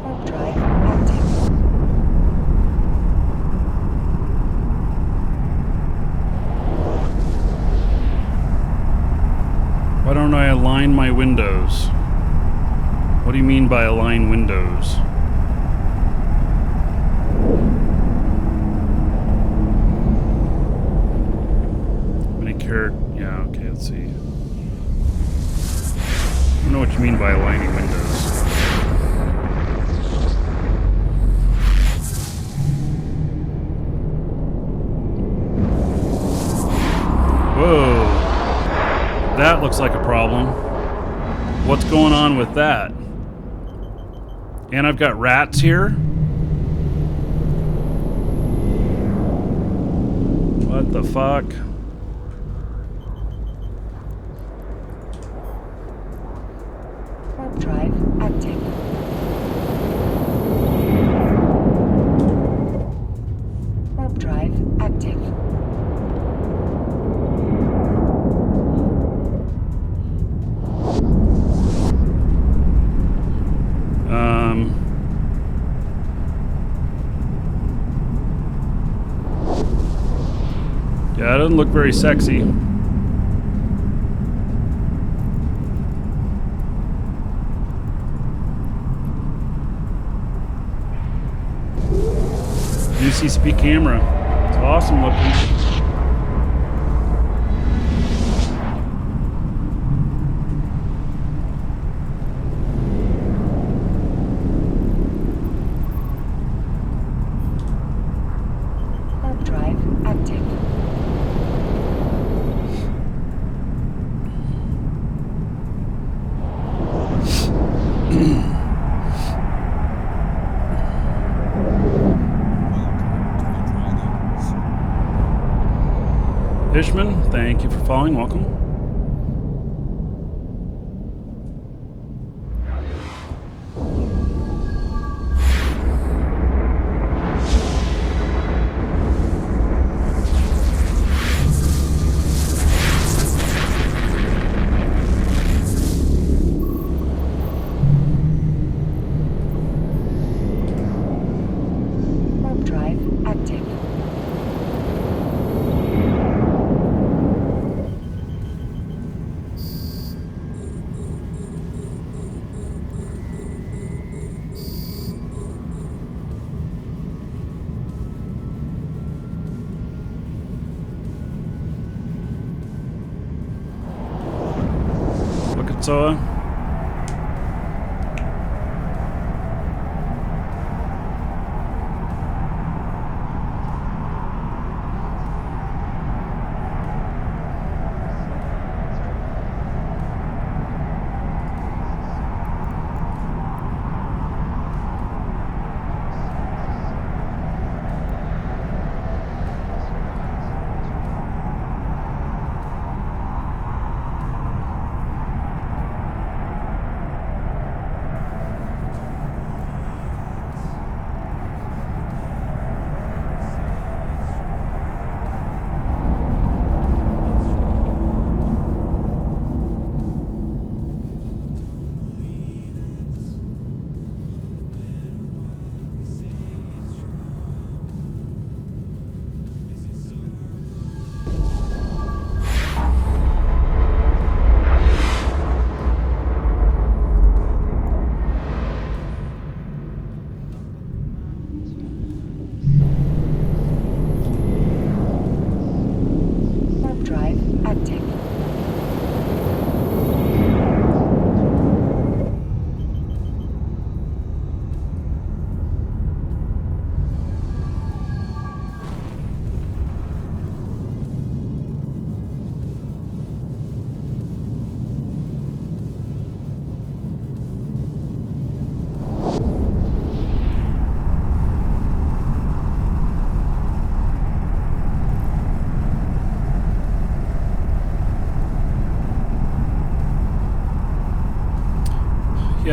Warp drive active. Why don't I align my windows? What do you mean by align windows? Yeah, okay, let's see. I don't know what you mean by aligning windows. Whoa. That looks like a problem. What's going on with that? And I've got rats here. What the fuck? Warp drive active. Warp drive active. Yeah, it doesn't look very sexy. New CCP camera. It's awesome looking. Warp drive active. Fishman, thank you for following. Welcome. Warp drive active. Look at Soa.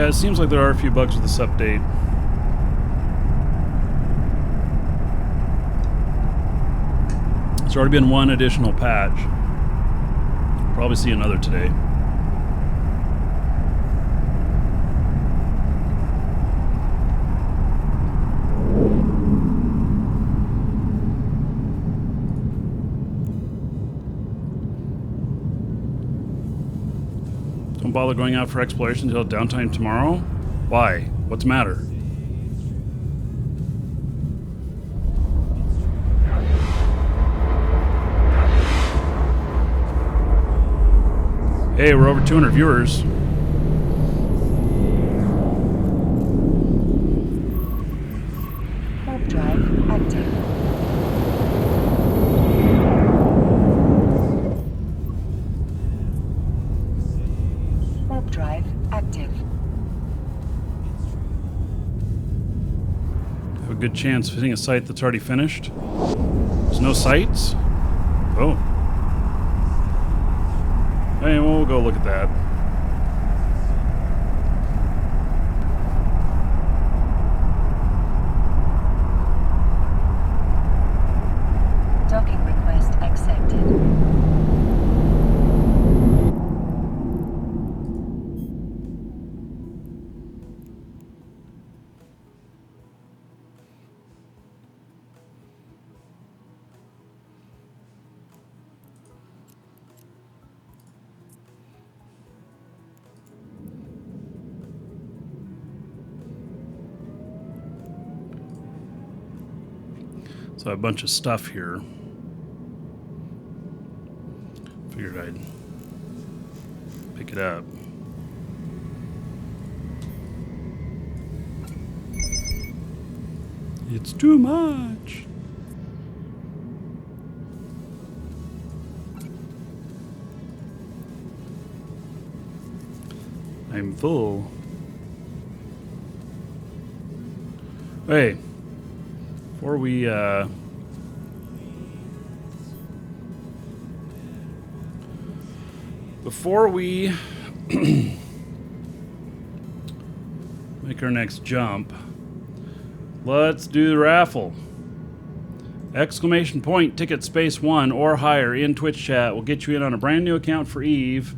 Yeah, it seems like there are a few bugs with this update. There's already been one additional patch. Probably see another today. Don't bother going out for exploration until downtime tomorrow? Why? What's the matter? Hey, we're over 200 viewers. Warp drive active. Warp drive active. Have a good chance of hitting a site that's already finished. There's no sites? Oh. Hey, well, we'll go look at that. Docking request accepted. So a bunch of stuff here. Figured I'd pick it up. It's too much. I'm full. Hey, before we make our next jump, let's do the raffle. Exclamation point ticket space 1 or higher in Twitch chat will get you in on a brand new account for Eve.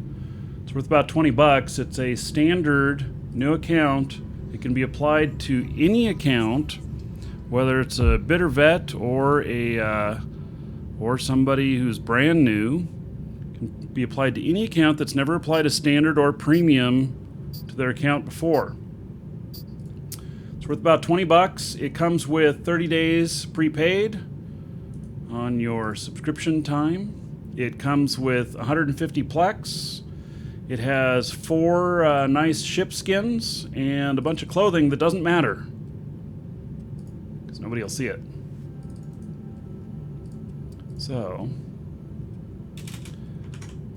It's worth about $20. It's a standard new account. It can be applied to any account, whether it's a bidder vet or a or somebody who's brand new. It can be applied to any account that's never applied a standard or premium to their account before. It's worth about $20. It comes with 30 days prepaid on your subscription time. It comes with 150 Plex. It has 4 nice ship skins and a bunch of clothing that doesn't matter, because nobody will see it. So,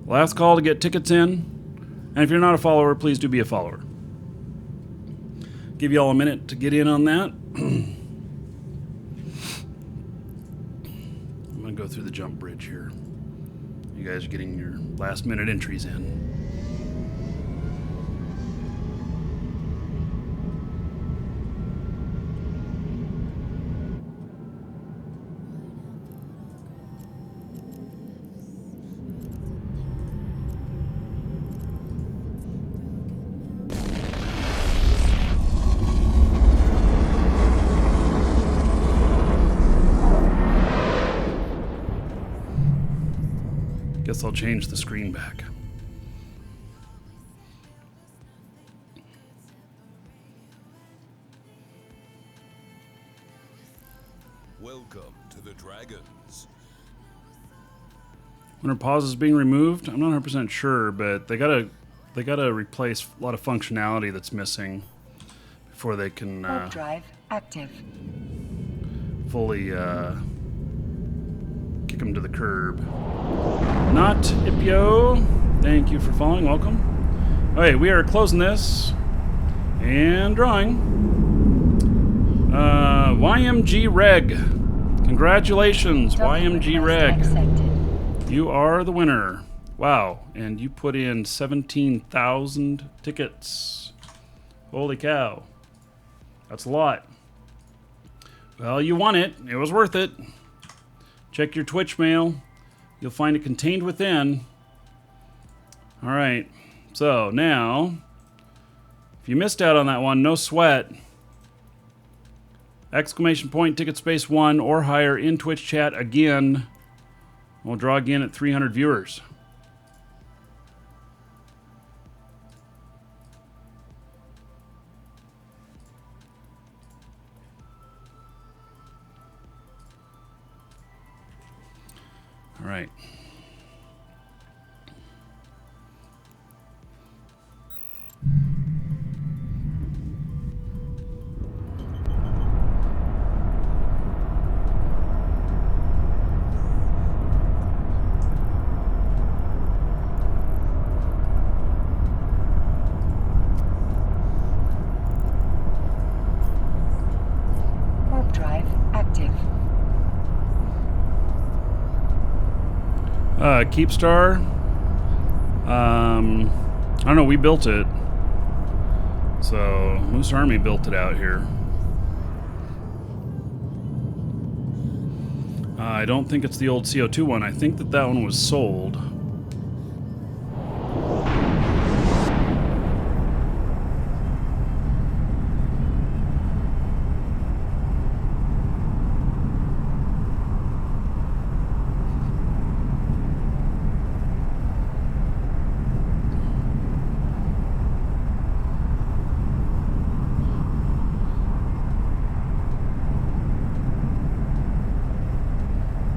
last call to get tickets in. And if you're not a follower, please do be a follower. Give you all a minute to get in on that. I'm going to go through the jump bridge here. You guys are getting your last minute entries in. Guess I'll change the screen back. Welcome to the Dragons. When her pause is being removed, I'm not 100% sure, but they gotta replace a lot of functionality that's missing before they can Warp drive active. fully kick them to the curb. Not Ipio, thank you for following. Welcome. Okay, we are closing this and drawing. YMG Reg. Congratulations, Docking YMG request Reg. accepted. You are the winner. Wow, and you put in 17,000 tickets. Holy cow. That's a lot. Well, you won it. It was worth it. Check your Twitch mail. You'll find it contained within. All right. So now, if you missed out on that one, no sweat. Exclamation point, ticket space 1 or higher in Twitch chat again. We'll draw again at 300 viewers. All right. Warp drive active. Keepstar. I don't know. We built it. So Moose Army built it out here. I don't think it's the old CO2 one. I think that one was sold.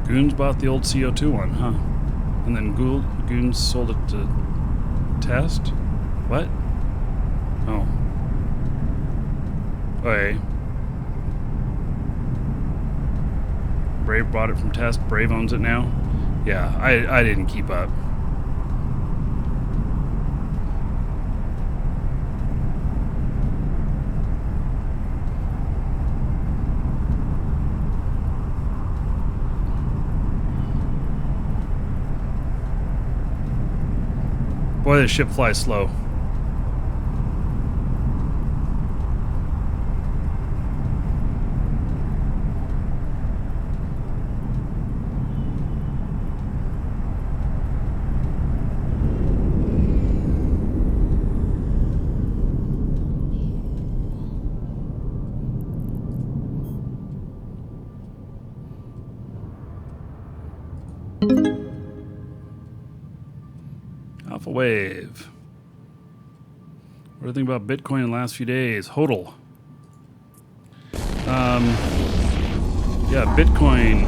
Goons bought the old CO2 one, huh? And then Goons sold it to Test? What? Oh. Okay. Brave bought it from Test. Brave owns it now? Yeah, I didn't keep up. Boy, this ship flies slow. Alpha Wave. What do you think about Bitcoin in the last few days? HODL. Yeah, Bitcoin.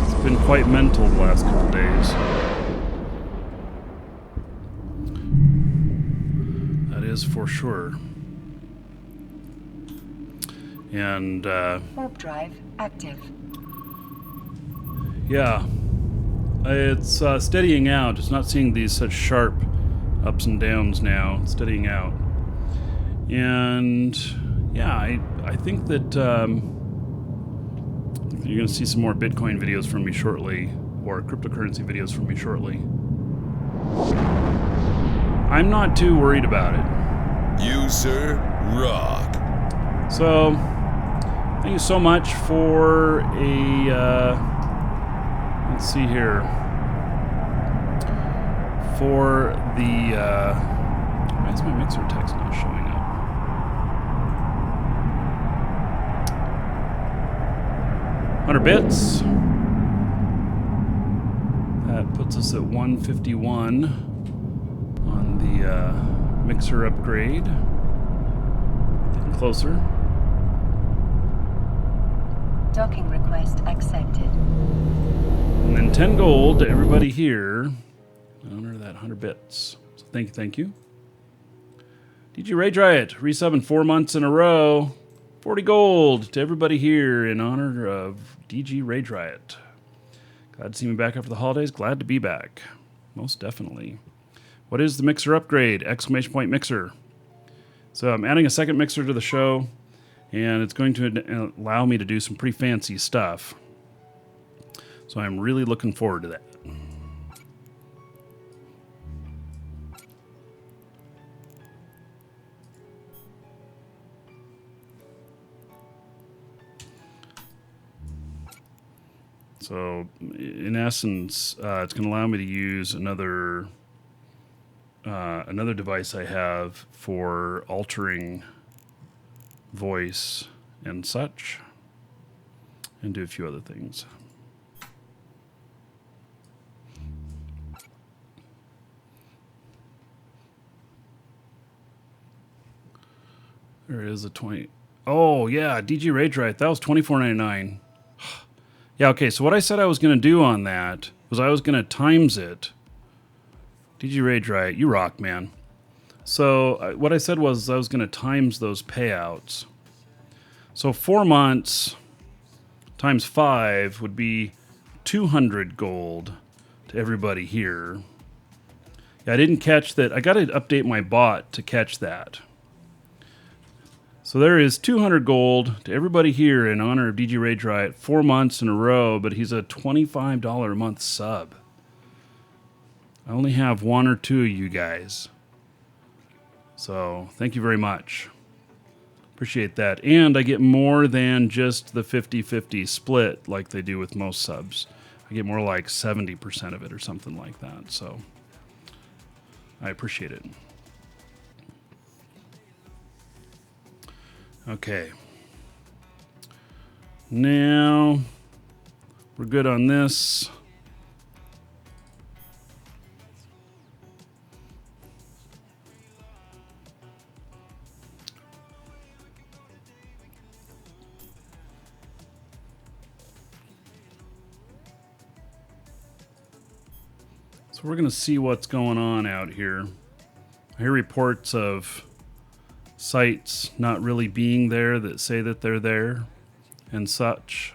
It's been quite mental the last couple days. That is for sure. And Warp drive active. yeah, it's steadying out. It's not seeing these such sharp ups and downs now. It's steadying out. And yeah, I think that you're going to see some more Bitcoin videos from me shortly, or cryptocurrency videos from me shortly. I'm not too worried about it. You, sir, rock. So, thank you so much for let's see here. For the, why is my mixer text not showing up? $100 bits. That puts us at 151 on the mixer upgrade. Getting closer. Docking request accepted. And then 10 gold to everybody here. In honor of that 100 bits. So thank you. DJ Rage Riot, resubbing 4 months in a row. 40 gold to everybody here in honor of DG Rage Riot. Glad to see me back after the holidays. Glad to be back. Most definitely. What is the mixer upgrade? Exclamation point mixer. So I'm adding a second mixer to the show, and it's going to allow me to do some pretty fancy stuff. So I'm really looking forward to that. So in essence, it's going to allow me to use another device I have for altering voice and such, and do a few other things. There is a 20. Oh yeah, DG Rage Right. That was $24.99. Yeah, okay. So what I said I was going to do on that was I was going to times it. DG Rage Right, you rock, man. So what I said was I was going to times those payouts. So 4 months times 5 would be 200 gold to everybody here. Yeah, I didn't catch that. I got to update my bot to catch that. So there is 200 gold to everybody here in honor of DG Rage Riot 4 months in a row, but he's a $25 a month sub. I only have 1 or 2 of you guys. So thank you very much. Appreciate that. And I get more than just the 50-50 split like they do with most subs. I get more like 70% of it or something like that. So I appreciate it. Okay. Now we're good on this. So we're going to see what's going on out here. I hear reports of sites not really being there that say that they're there and such.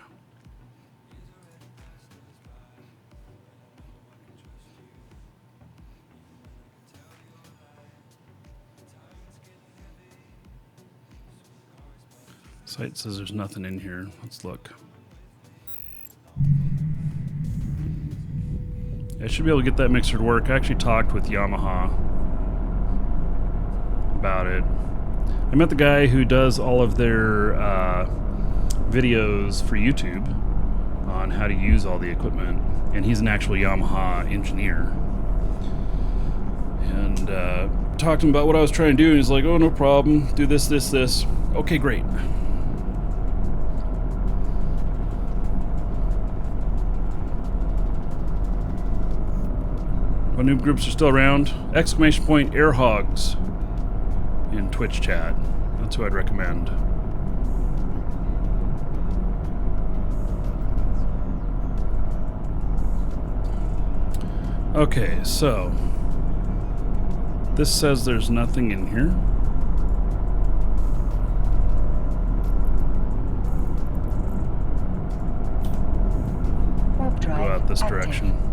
Site says there's nothing in here. Let's look. I should be able to get that mixer to work. I actually talked with Yamaha about it. I met the guy who does all of their videos for YouTube on how to use all the equipment, and he's an actual Yamaha engineer. And talked to him about what I was trying to do, and he's like, oh, no problem. Do this, this, this. Okay, great. What noob groups are still around? Exclamation point air hogs in Twitch chat. That's who I'd recommend. Okay, so this says there's nothing in here. Warp drive Go out this active. direction.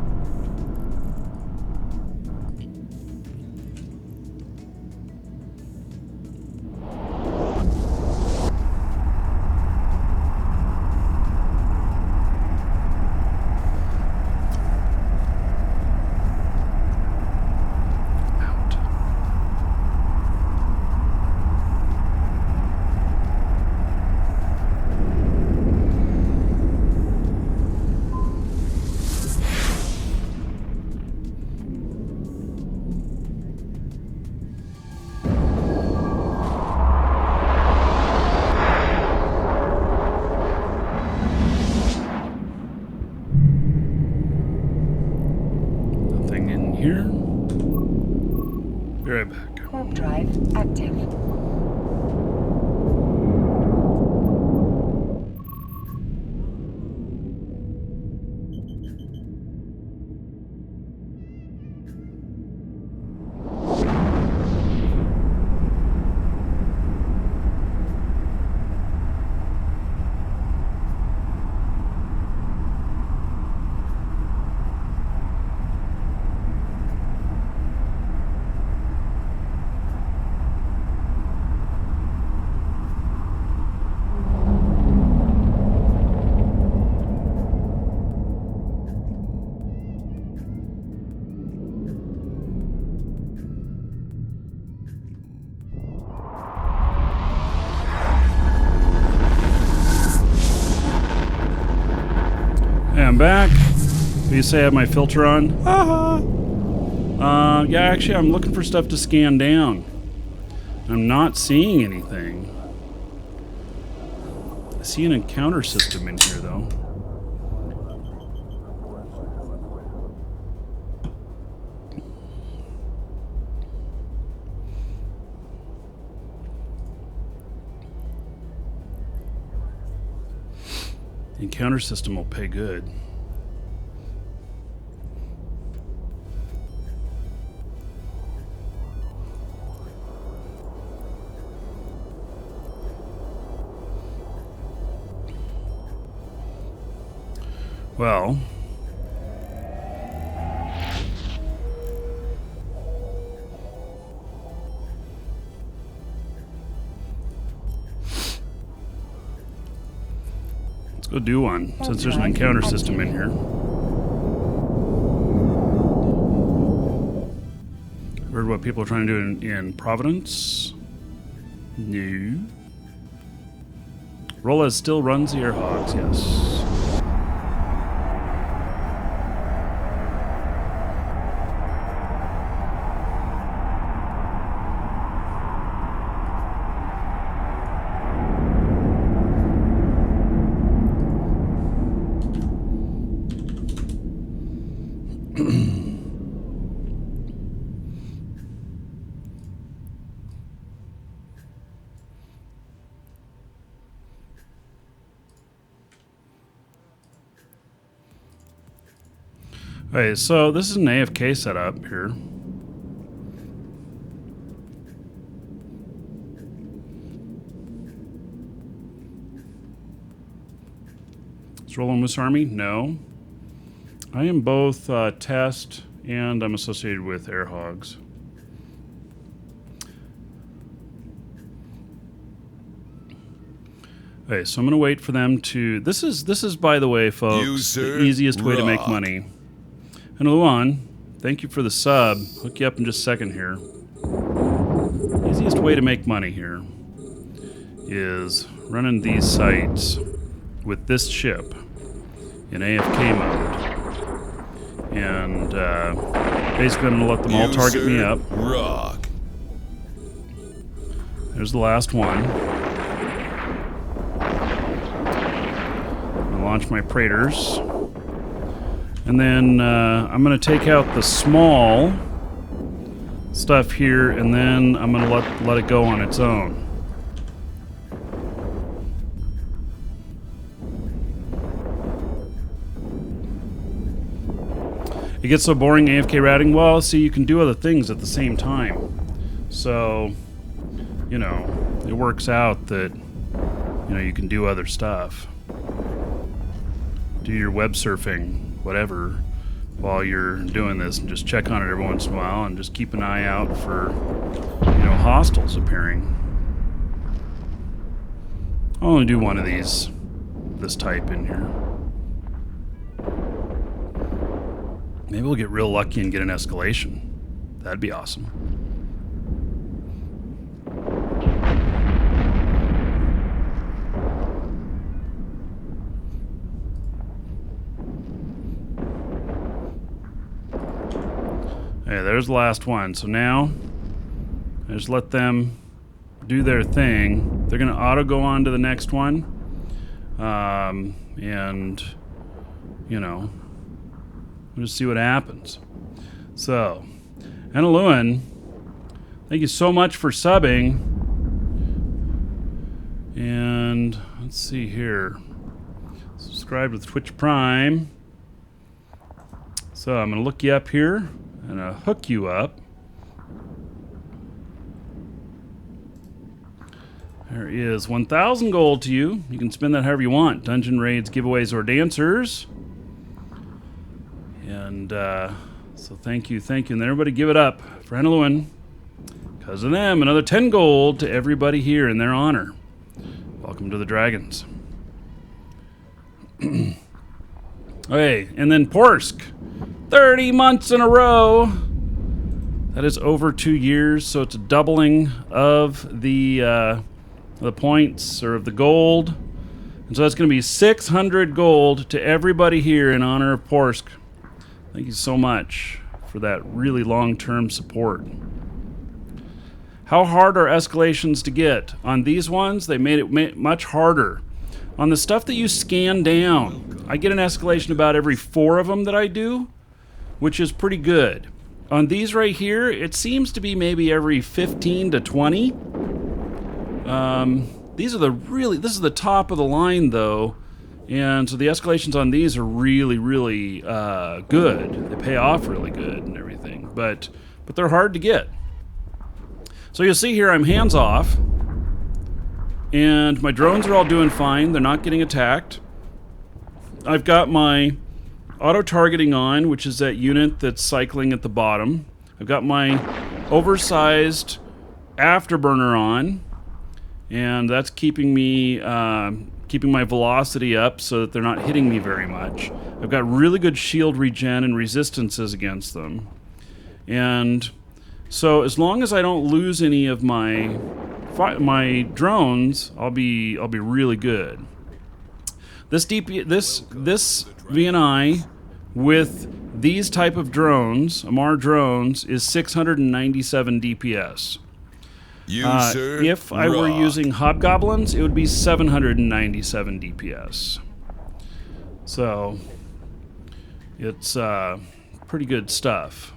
I'm back. What do you say I have my filter on? Yeah, actually, I'm looking for stuff to scan down. I'm not seeing anything. I see an encounter system in here, though. The encounter system will pay good. Well, let's go do one, since there's an encounter system in here. Heard what people are trying to do in Providence? No. Rolla still runs the Airhogs, yes. Okay, so this is an AFK setup here. Is Roland Moose Army? No. I am both test and I'm associated with Airhogs. Okay, so I'm gonna wait for them to. This is by the way, folks, the easiest way to make money. And Luan, thank you for the sub. Hook you up in just a second here. Easiest way to make money here is running these sites with this ship in AFK mode. And basically I'm going to let them all target me up. Rock. There's the last one. I'm going to launch my Praetors. And then I'm going to take out the small stuff here, and then I'm going to let it go on its own. It gets so boring AFK routing. Well, see, you can do other things at the same time. So, you know, it works out that, you know, you can do other stuff. Do your web surfing, whatever, while you're doing this, and just check on it every once in a while and just keep an eye out for, you know, hostiles appearing. I'll only do one of these, this type in here. Maybe we'll get real lucky and get an escalation. That'd be awesome. Okay, there's the last one. So now, I just let them do their thing. They're going to auto go on to the next one. And, you know, we'll just see what happens. So, Analuan, thank you so much for subbing. And let's see here. Subscribe with Twitch Prime. So I'm going to look you up here and hook you up. There is 1,000 gold to you. You can spend that however you want. Dungeon raids, giveaways, or dancers. And so thank you. And then everybody give it up for Analuan. Because of them, another 10 gold to everybody here in their honor. Welcome to the Dragons. Okay, and then Porsk. 30 months in a row. That is over 2 years, so it's a doubling of the points or of the gold. And so that's going to be 600 gold to everybody here in honor of Porsk. Thank you so much for that really long-term support. How hard are escalations to get? On these ones, they made it much harder. On the stuff that you scan down, I get an escalation about every 4 of them that I do, which is pretty good. On these right here, it seems to be maybe every 15 to 20. This is the top of the line though, and so the escalations on these are really, really good. They pay off really good and everything, but they're hard to get. So you'll see here I'm hands off, and my drones are all doing fine. They're not getting attacked. I've got my auto-targeting on, which is that unit that's cycling at the bottom. I've got my oversized afterburner on, and that's keeping me keeping my velocity up so that they're not hitting me very much. I've got really good shield regen and resistances against them, and so as long as I don't lose any of my drones, I'll be really good. This VNI with these type of drones, Amar drones, is 697 DPS. If I were using hobgoblins, it would be 797 DPS. So it's pretty good stuff.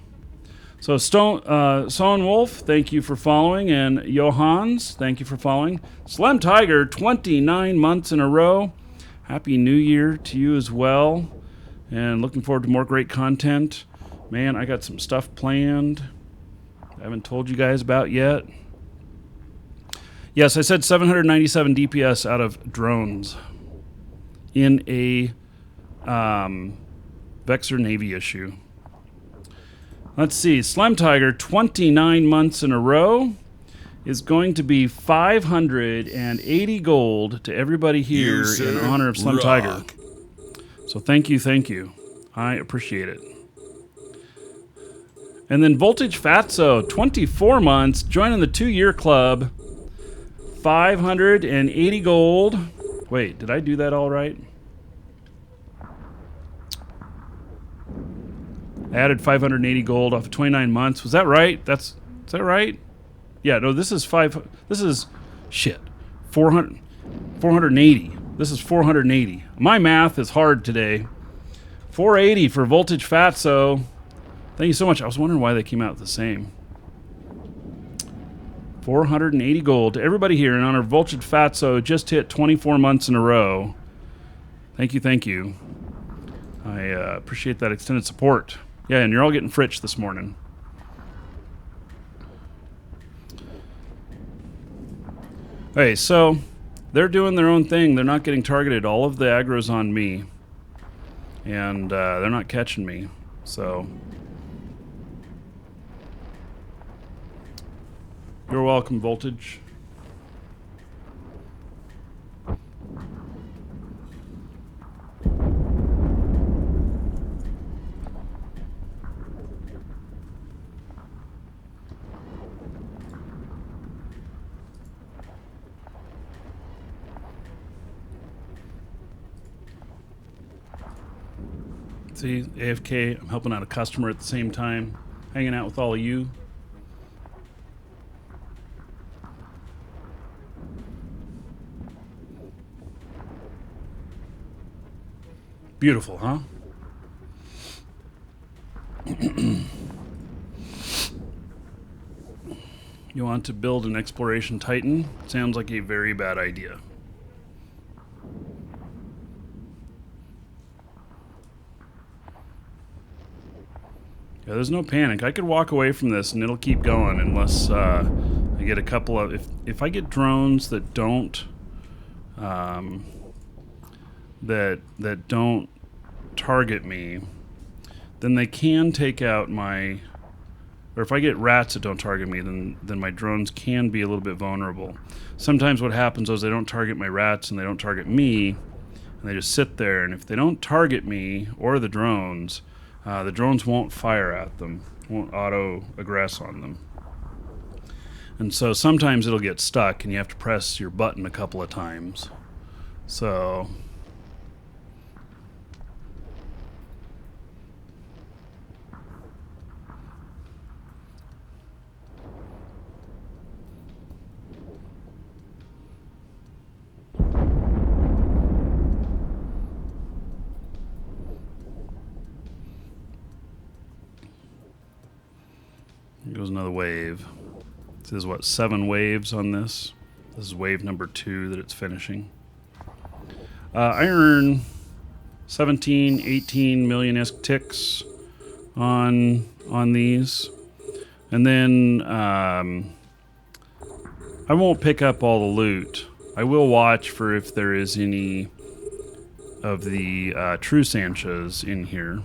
So Stone Wolf, thank you for following, and Johans, thank you for following. Slim Tiger, 29 months in a row. Happy New Year to you as well, and looking forward to more great content. Man, I got some stuff planned I haven't told you guys about yet. Yes, I said 797 DPS out of drones in a Vexor Navy issue. Let's see, Slime Tiger, 29 months in a row, is going to be 580 gold to everybody here in honor of Slime Tiger. So thank you. I appreciate it. And then Voltage Fatso, 24 months, joining the 2-year club. 580 gold. Wait, did I do that all right? I added 580 gold off of 29 months. Was that right? Is that right? Yeah, no, this is 480. This is 480. My math is hard today. 480 for Voltage Fatso. Thank you so much. I was wondering why they came out the same. 480 gold to everybody here in honor of Voltage Fatso. Just hit 24 months in a row. Thank you. I appreciate that extended support. Yeah, and you're all getting Fritch this morning. Okay, so they're doing their own thing. They're not getting targeted. All of the aggro's on me. And they're not catching me. So you're welcome, Voltage. See, AFK, I'm helping out a customer at the same time, hanging out with all of you. Beautiful, huh? You want to build an exploration titan? Sounds like a very bad idea. Yeah, there's no panic. I could walk away from this and it'll keep going unless I get a couple of... If I get drones that don't... that don't target me, then they can take out my... Or if I get rats that don't target me, then my drones can be a little bit vulnerable. Sometimes what happens is they don't target my rats and they don't target me, and they just sit there, and if they don't target me or the drones won't fire at them, won't auto-aggress on them. And so sometimes it'll get stuck and you have to press your button a couple of times. So here goes another wave. This is what, 7 waves on this. This is wave number 2 that it's finishing. I earn 17, 18 million-esque ticks on these. And then I won't pick up all the loot. I will watch for if there is any of the true Sanchas in here.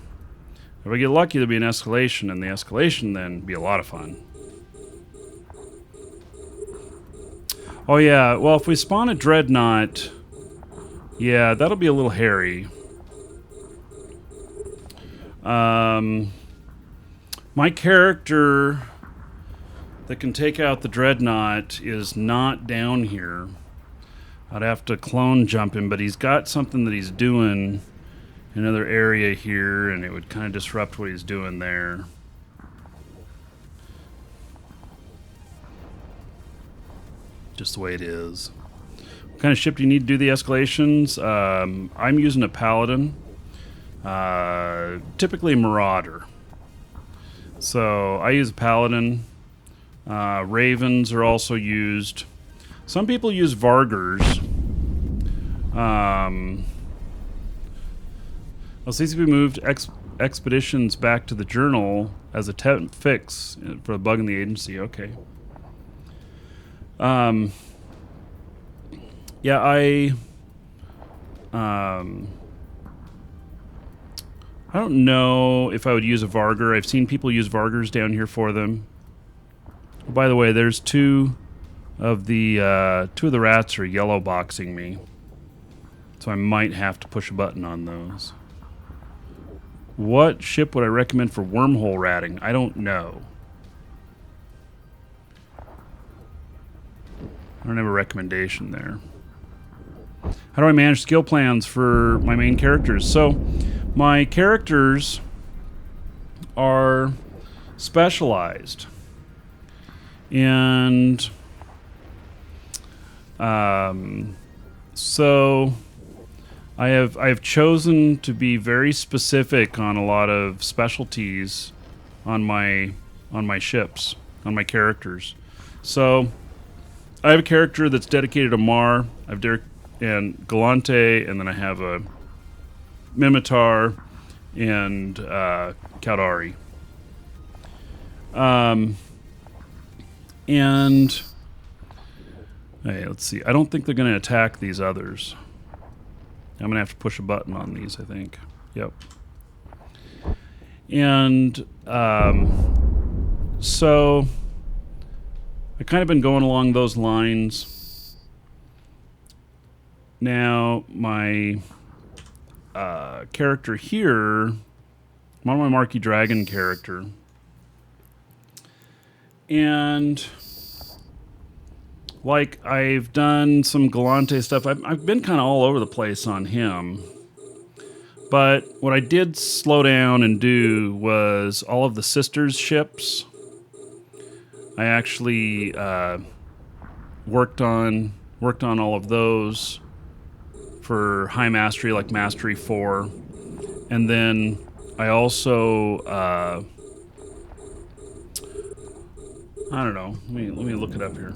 If I get lucky, there'll be an escalation, and the escalation then be a lot of fun. Oh yeah, well, if we spawn a dreadnought, yeah, that'll be a little hairy. My character that can take out the dreadnought is not down here. I'd have to clone jump him, but he's got something that he's doing in another area here, and it would kind of disrupt what he's doing there. Just the way it is. What kind of ship do you need to do the escalations? I'm using a Paladin, typically Marauder. So I use a Paladin. Ravens are also used. Some people use Vargers. CCP moved expeditions back to the journal as a temp fix for a bug in the agency. Okay. Yeah, I don't know if I would use a Varger. I've seen people use Vargers down here for them. Oh, by the way, there's two of the rats are yellow boxing me, so I might have to push a button on those. What ship would I recommend for wormhole ratting? I don't know. I don't have a recommendation there. How do I manage skill plans for my main characters? So, my characters are specialized. And so I have chosen to be very specific on a lot of specialties on my ships, on my characters. So I have a character that's dedicated to Mar. I have Derek and Galante, and then I have a Mimitar and Caldari. And hey, let's see. I don't think they're going to attack these others. I'm going to have to push a button on these, I think. Yep. And so I've kind of been going along those lines. Now, my character here, I'm on my Markee Dragon character. And like, I've done some Galante stuff. I've been kind of all over the place on him. But what I did slow down and do was all of the sisters ships. I actually worked on all of those for high mastery, like Mastery 4. And then I also I don't know. Let me look it up here.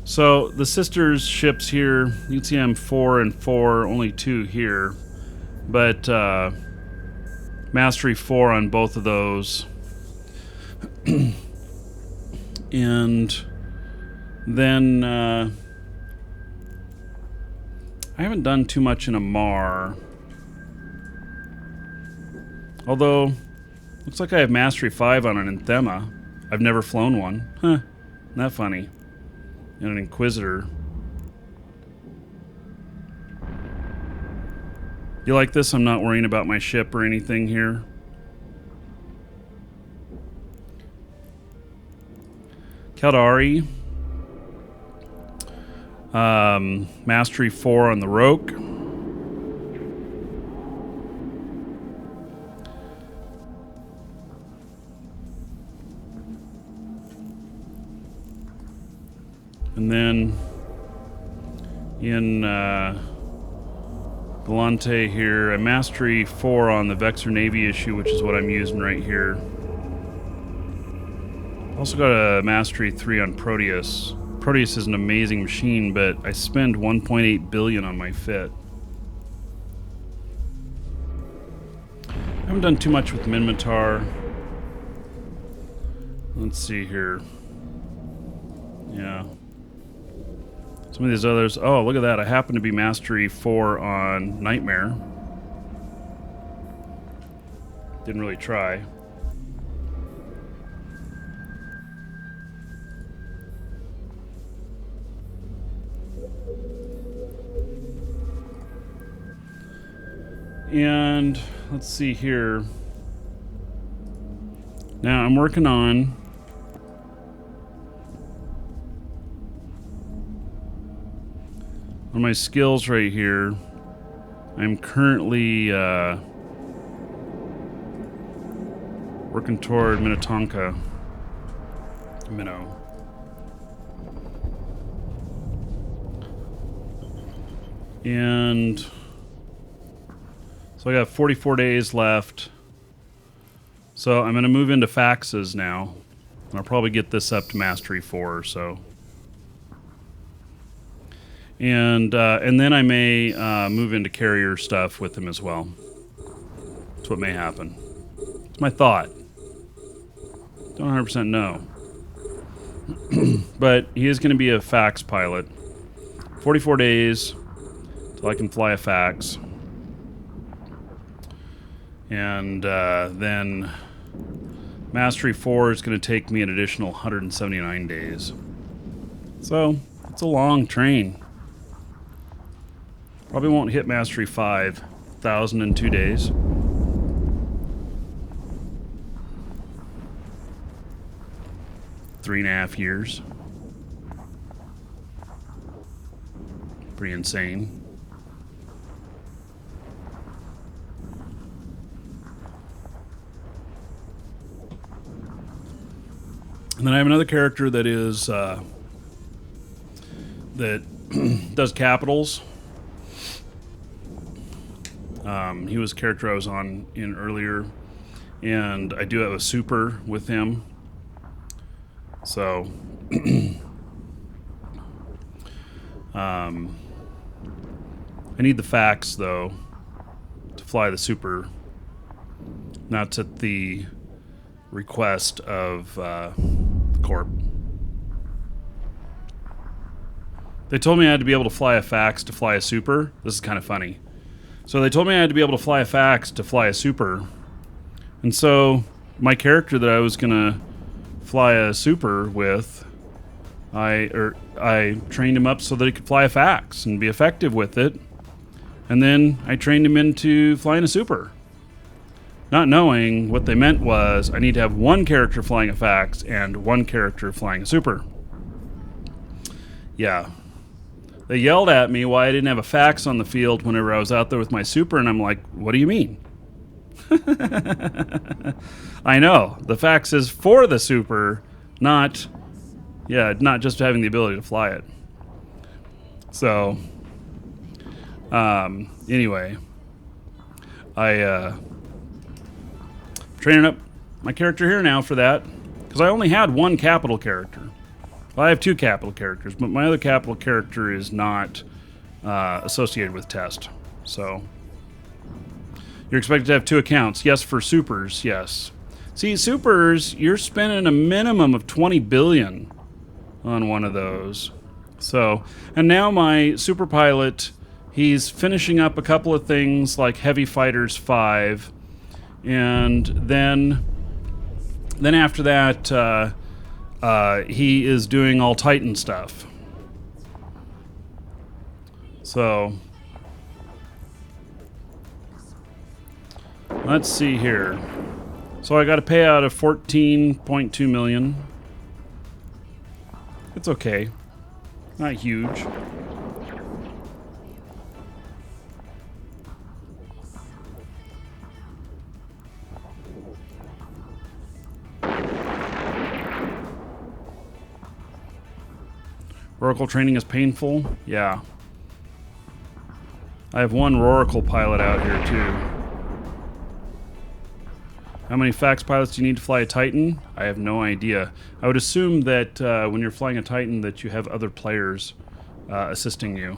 So the sisters ships here, you can see I'm 4 and 4, only 2 here, but Mastery 4 on both of those. And then I haven't done too much in a Mar. Although, looks like I have Mastery 5 on an Anthema. I've never flown one. Huh, isn't that funny? And an Inquisitor. You like this? I'm not worrying about my ship or anything here. Caldari. Mastery 4 on the Rogue. And then in Galante here, a Mastery 4 on the Vexor Navy issue, which is what I'm using right here. Also got a Mastery 3 on Proteus. Proteus is an amazing machine, but I spend 1.8 billion on my fit. I haven't done too much with Minmatar. Let's see here. Yeah. Some of these others. Oh, look at that. I happen to be Mastery 4 on Nightmare. Didn't really try. And let's see here. Now I'm working on my skills right here. I'm currently working toward Minnetonka. Minnow. And so I got 44 days left. So I'm going to move into faxes now. I'll probably get this up to Mastery 4 or so. And then I may move into carrier stuff with him as well. That's what may happen. It's my thought. Don't 100% know. But he is going to be a fax pilot. 44 days till I can fly a fax. And then Mastery 4 is going to take me an additional 179 days. So it's a long train. Probably won't hit Mastery 5. 1,002 days. Three and a half years. Pretty insane. And then I have another character that is that does capitals. He was a character I was on in earlier, and I do have a super with him. So I need the fax though to fly the super. That's at the request of the Corp. They told me I had to be able to fly a fax to fly a super. This is kind of funny. So they told me I had to be able to fly a fax to fly a super. And so my character that I was going to fly a super with, I trained him up so that he could fly a fax and be effective with it. And then I trained him into flying a super. Not knowing what they meant was I need to have one character flying a fax and one character flying a super. Yeah. They yelled at me why I didn't have a fax on the field whenever I was out there with my super, and I'm like, what do you mean? I know. The fax is for the super, not just having the ability to fly it. So, anyway, training up my character here now for that, because I only had one capital character. Well, I have two capital characters, but my other capital character is not associated with test. So you're expected to have two accounts. Yes, for supers, yes. See, supers, you're spending a minimum of 20 billion on one of those. So, and now my super pilot, he's finishing up a couple of things like Heavy Fighters 5, and then after that, he is doing all Titan stuff. So let's see here. So I got a payout of 14.2 million. It's okay. Not huge. Oracle training is painful? Yeah. I have one Oracle pilot out here too. How many fax pilots do you need to fly a Titan? I have no idea. I would assume that when you're flying a Titan that you have other players assisting you.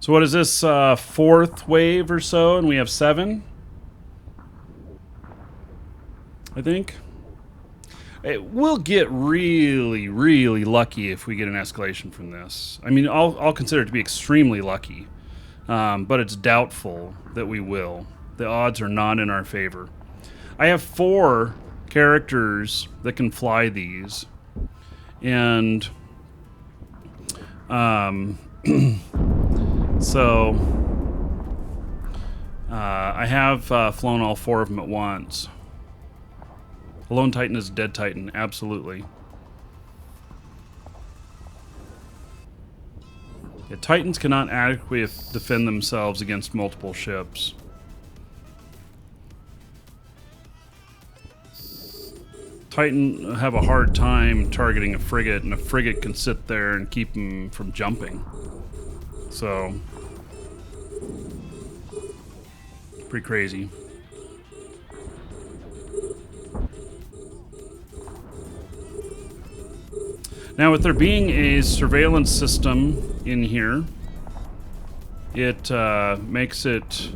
So what is this, fourth wave or so, and we have 7? I think. We'll get really, really lucky if we get an escalation from this. I mean, I'll consider it to be extremely lucky, but it's doubtful that we will. The odds are not in our favor. I have 4 characters that can fly these, and so I have flown all 4 of them at once. A lone Titan is a dead Titan, absolutely. Yeah, Titans cannot adequately defend themselves against multiple ships. Titan have a hard time targeting a frigate, and a frigate can sit there and keep them from jumping. So, pretty crazy. Now, with there being a surveillance system in here, it makes it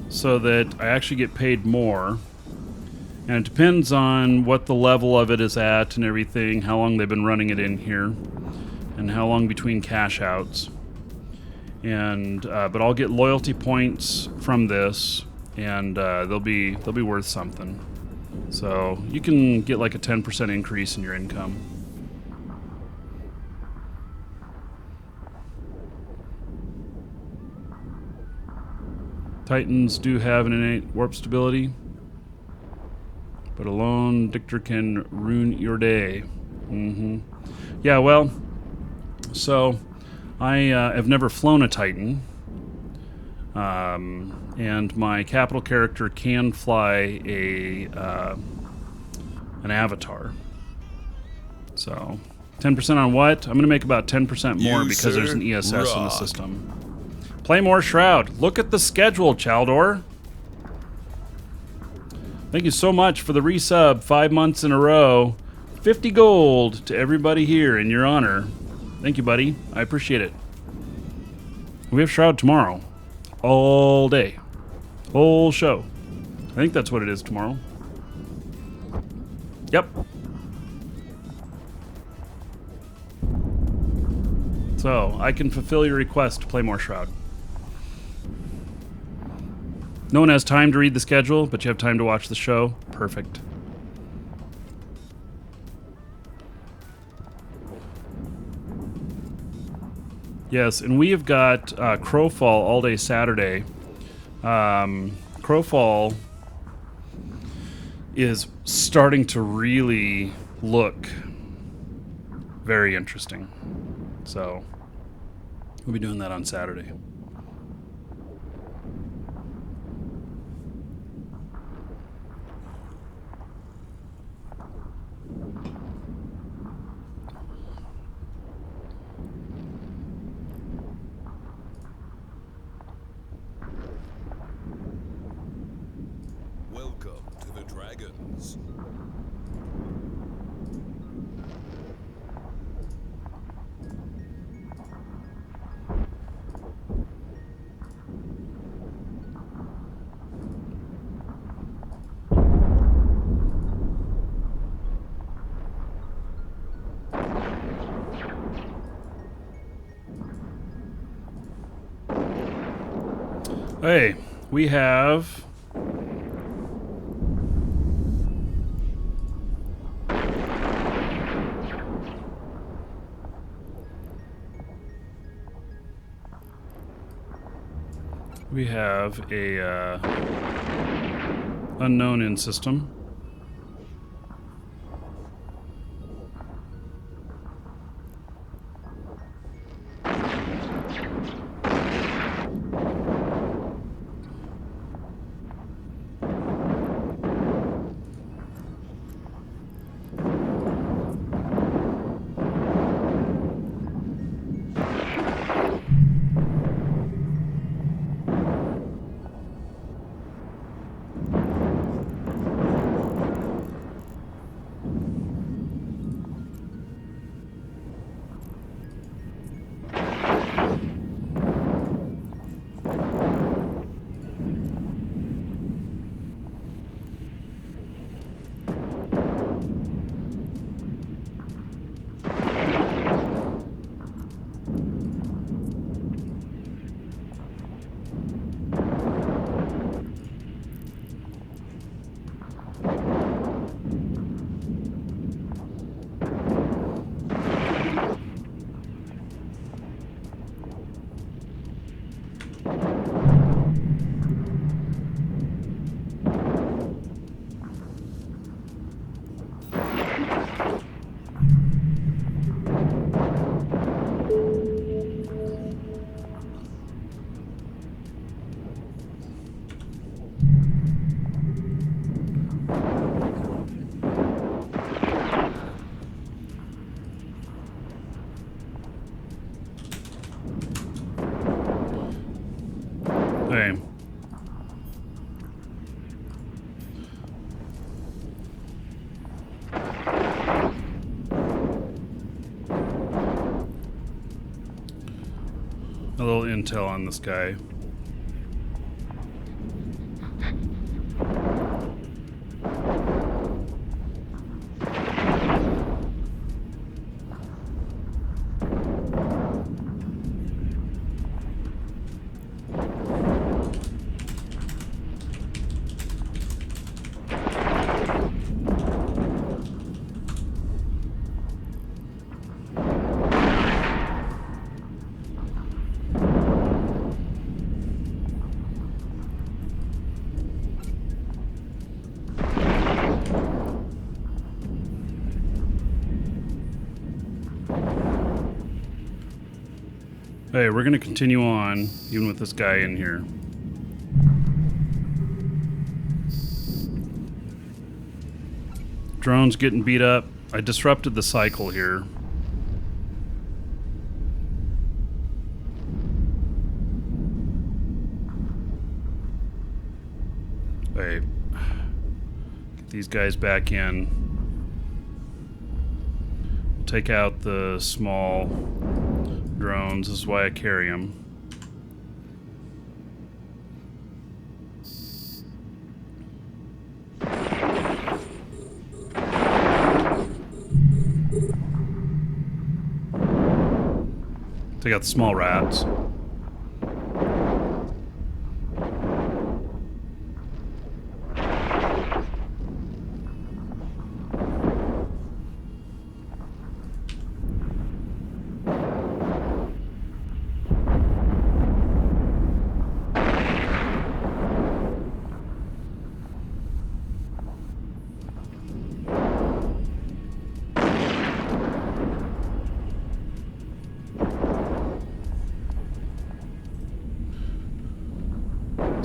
so that I actually get paid more. And it depends on what the level of it is at and everything, how long they've been running it in here, and how long between cash outs. And but I'll get loyalty points from this, and they'll be worth something. So you can get like a 10% increase in your income. Titans do have an innate warp stability, but a lone dictator can ruin your day. Yeah, well, so I have never flown a Titan, and my capital character can fly an avatar. So 10% on what? I'm going to make about 10% more because there's an ESS in the system. Play more Shroud. Look at the schedule, Chaldor. Thank you so much for the resub 5 months in a row. 50 gold to everybody here in your honor. Thank you, buddy. I appreciate it. We have Shroud tomorrow. All day. Whole show. I think that's what it is tomorrow. Yep. So, I can fulfill your request to play more Shroud. No one has time to read the schedule, but you have time to watch the show. Perfect. Yes, and we have got Crowfall all day Saturday. Crowfall is starting to really look very interesting. So, we'll be doing that on Saturday. Welcome to the Dragons. Hey, we have We have a unknown in system. Okay. A little intel on this guy. Hey, we're gonna continue on, even with this guy in here. Drone's getting beat up. I disrupted the cycle here. Hey, get these guys back in. Take out the small drones. This is why I carry them. Take out the small rats.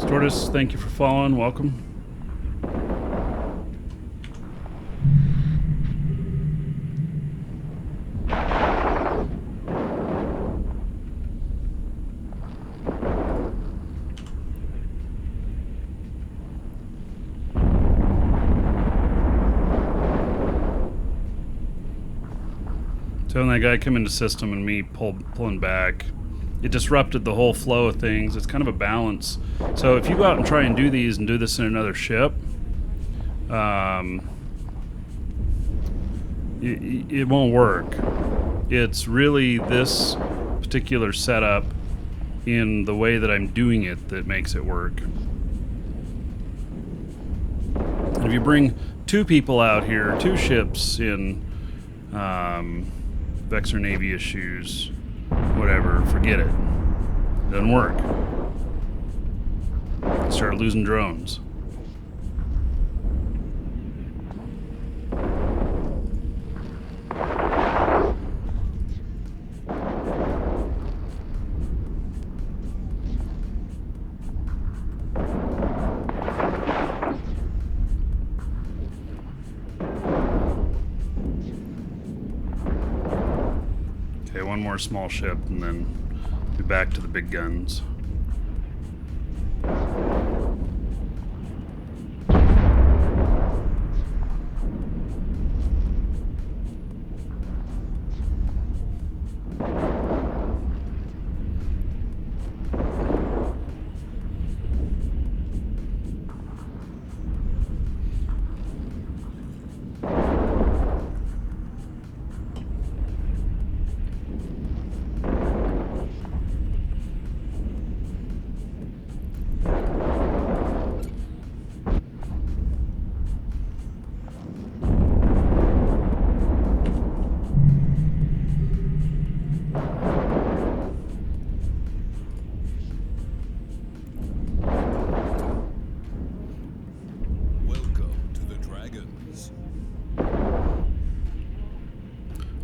Tortoise, thank you for following. Welcome. So when that guy come into system and me pulling back, it disrupted the whole flow of things. It's kind of a balance. So if you go out and try and do these and do this in another ship, it won't work. It's really this particular setup in the way that I'm doing it that makes it work. And if you bring two people out here, two ships in Vexor Navy issues, whatever, forget it. Doesn't work. start losing drones. Okay, one more small ship and then be back to the big guns.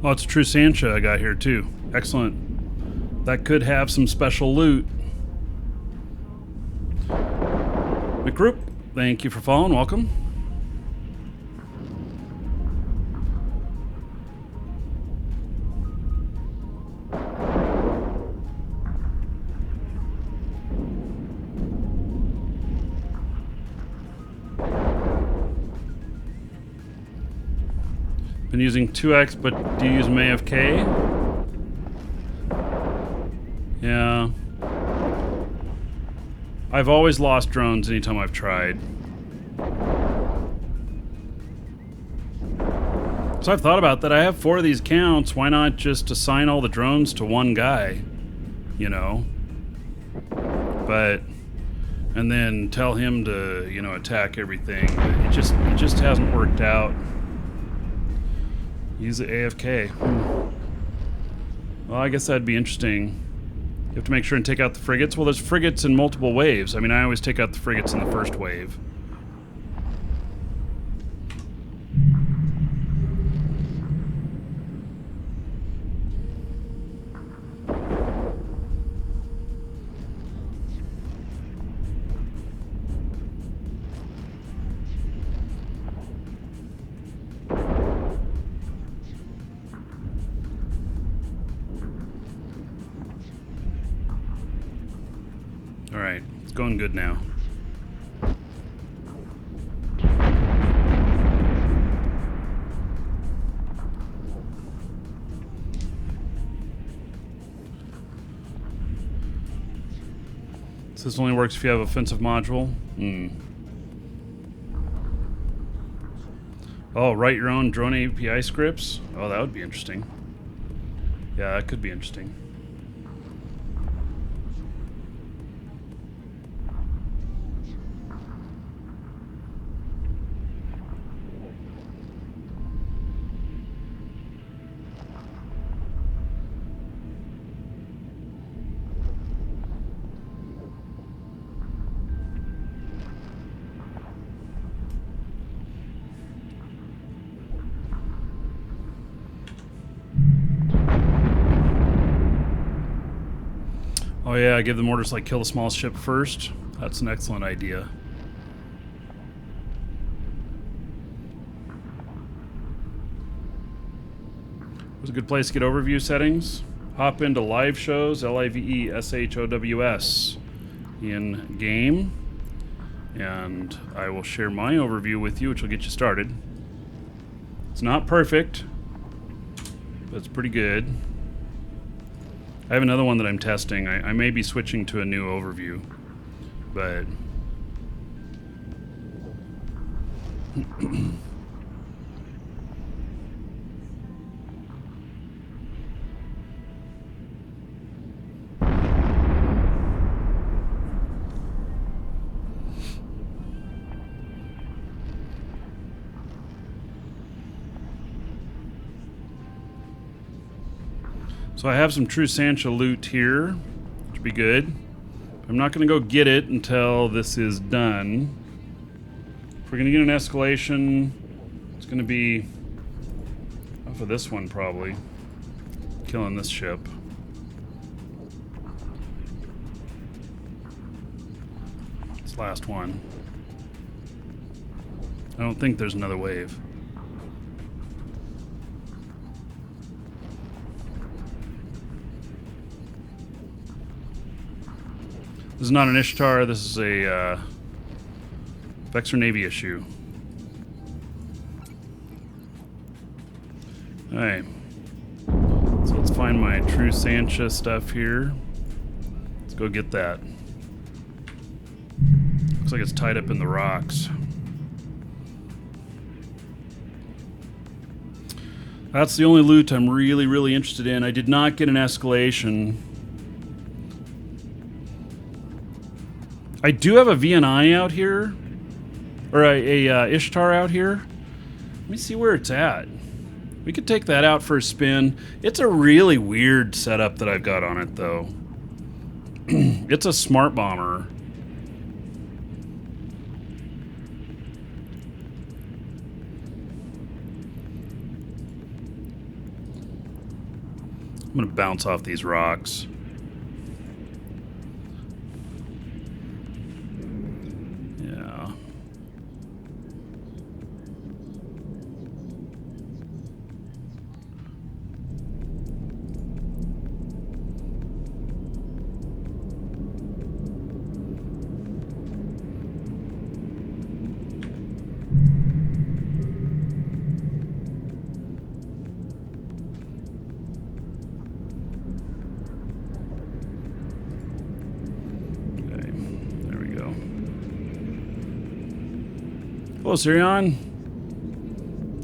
Oh, it's a true Sancha I got here too. Excellent. That could have some special loot. McGroup, thank you for following. Welcome. Been using 2x, but do you use them AFK? Yeah. I've always lost drones anytime I've tried. So I've thought about that. I have 4 of these accounts. Why not just assign all the drones to one guy? You know? But... and then tell him to, you know, attack everything. It just hasn't worked out. Use the AFK. Well, I guess that'd be interesting. You have to make sure and take out the frigates. Well, there's frigates in multiple waves. I mean, I always take out the frigates in the first wave. Alright, it's going good now. So this only works if you have offensive module? Oh, write your own drone API scripts? Oh, that would be interesting. Yeah, that could be interesting. Oh yeah, give them orders like kill the smallest ship first. That's an excellent idea. It was a good place to get overview settings. Hop into live shows, LIVESHOWS in game. And I will share my overview with you, which will get you started. It's not perfect, but it's pretty good. I have another one that I'm testing. I may be switching to a new overview, but... So I have some true Sancha loot here, which would be good. I'm not going to go get it until this is done. If we're going to get an escalation, it's going to be off of this one probably. Killing this ship. It's the last one. I don't think there's another wave. This is not an Ishtar, this is a Vexor Navy issue. Alright. So let's find my True Sancha stuff here. Let's go get that. Looks like it's tied up in the rocks. That's the only loot I'm really interested in. I did not get an escalation. I do have a VNI out here, or a Ishtar out here. Let me see where it's at. We could take that out for a spin. It's a really weird setup that I've got on it, though. It's a smart bomber. I'm gonna bounce off these rocks. Yeah. Hello, Sirion.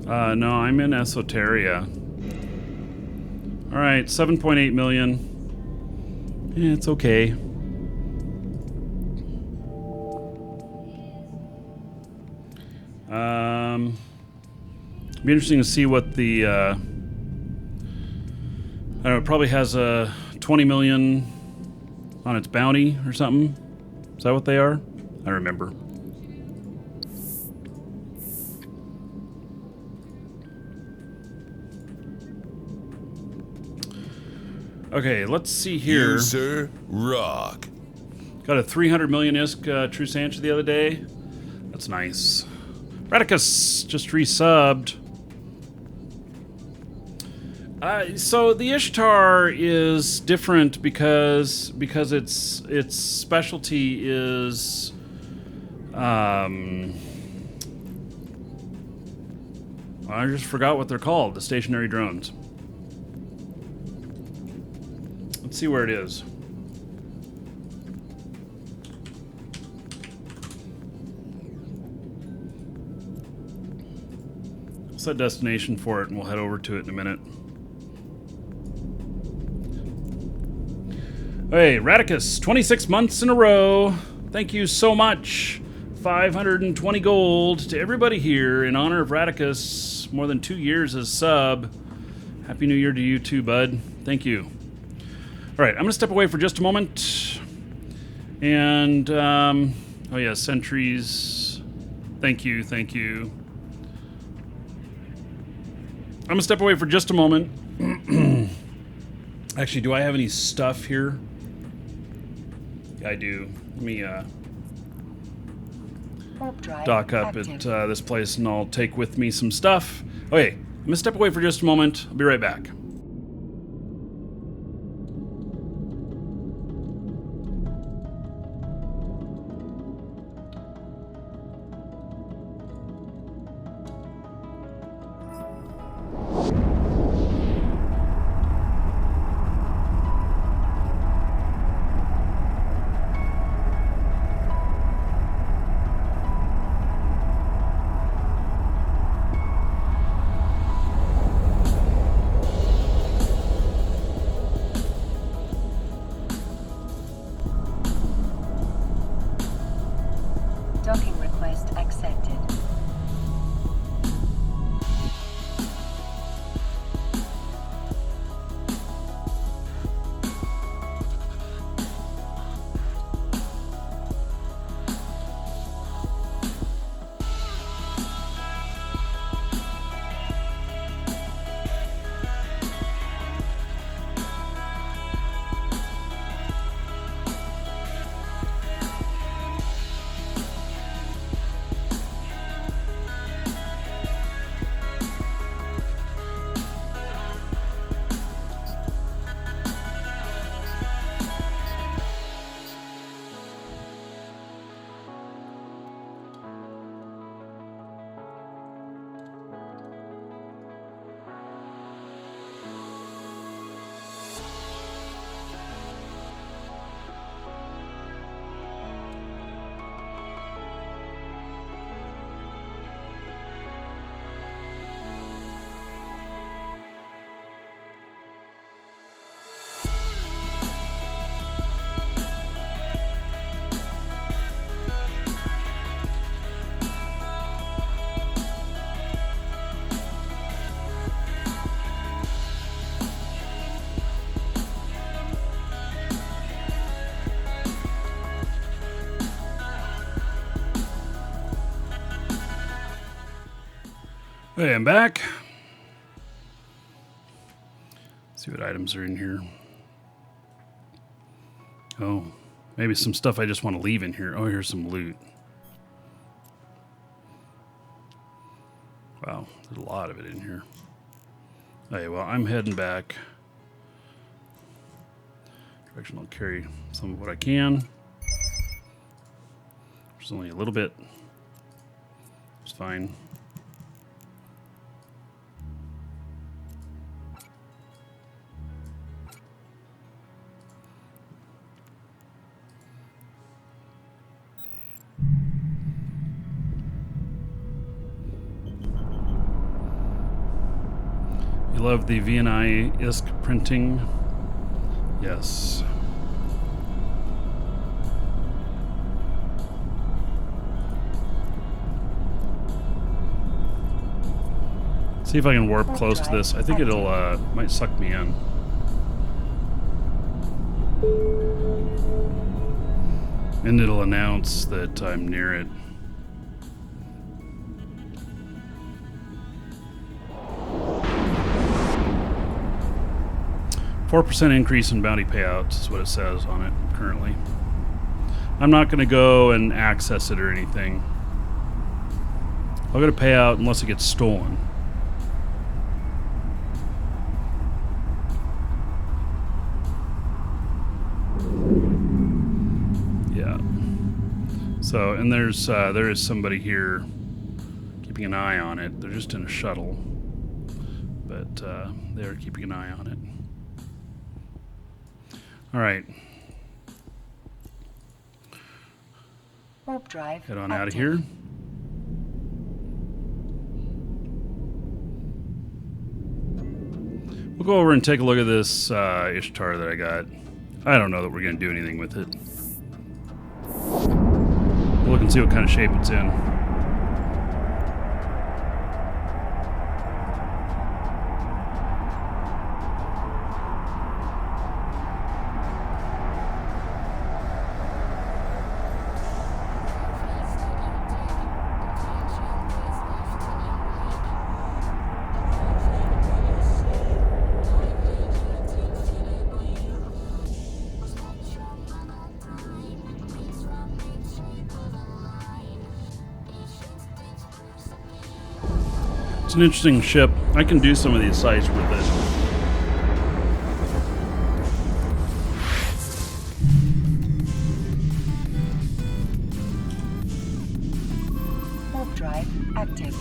No, I'm in Esoteria. Alright, 7.8 million. Yeah, it's okay. It'd be interesting to see what the, I don't know, it probably has a 20 million on its bounty or something. Is that what they are? I remember. Okay, let's see here. User rock. Got a 300 million ISK True Sancha the other day. That's nice. Radicus just resubbed. So the Ishtar is different because its specialty is I just forgot what they're called, the stationary drones. Let's see where it is. Set destination for it and we'll head over to it in a minute. Hey, Radicus, 26 months in a row. Thank you so much. 520 gold to everybody here in honor of Radicus. More than 2 years as sub. Happy New Year to you too, bud. Thank you. All right, I'm going to step away for just a moment. And, oh yeah, sentries. Thank you, thank you. I'm going to step away for just a moment. Actually, do I have any stuff here? Yeah, I do. Let me dock up at this place and I'll take with me some stuff. Okay, I'm going to step away for just a moment. I'll be right back. Hey, I'm back. See what items are in here. Oh, maybe some stuff I just want to leave in here. Oh, here's some loot. Wow, there's a lot of it in here. Okay, well, I'm heading back. Direction, I'll carry some of what I can. There's only a little bit. It's fine. You love the VNI ISK printing? Yes. See if I can warp close to this. I think it'll might suck me in. And it'll announce that I'm near it. %4 increase in bounty payouts is what it says on it currently. I'm not going to go and access it or anything. I'll get a payout unless it gets stolen. Yeah. So, and there is somebody here keeping an eye on it. They're just in a shuttle, but they're keeping an eye on it. All right. Warp drive. Head on out of here. We'll go over and take a look at this Ishtar that I got. I don't know that we're going to do anything with it. We'll look and see what kind of shape it's in. It's an interesting ship. I can do some of these sites with it. Warp drive active.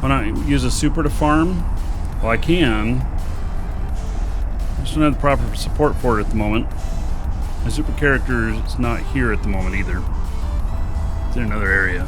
Why not use a super to farm? Well, I can. I just don't have the proper support for it at the moment. My super character is not here at the moment either. It's in another area.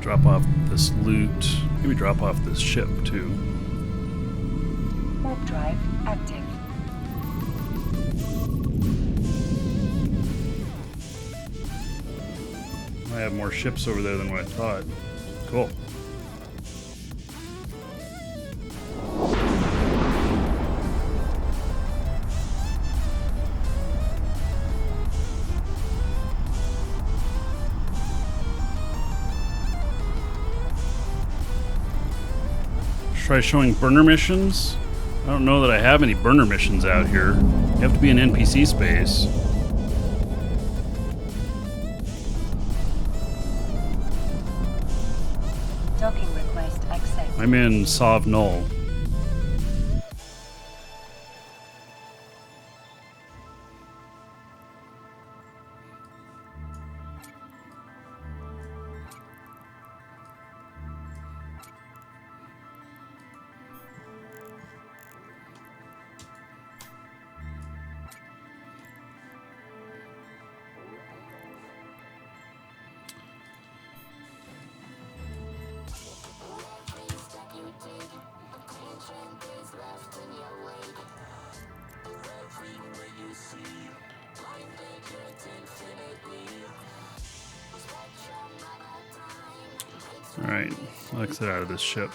Drop off this loot. Maybe drop off this ship too. Warp drive active. I have more ships over there than what I thought. Cool. Try showing burner missions. I don't know that I have any burner missions out here. You have to be in NPC space. Docking request accepted. I'm in Sov Null. Alright, I'll exit out of this ship.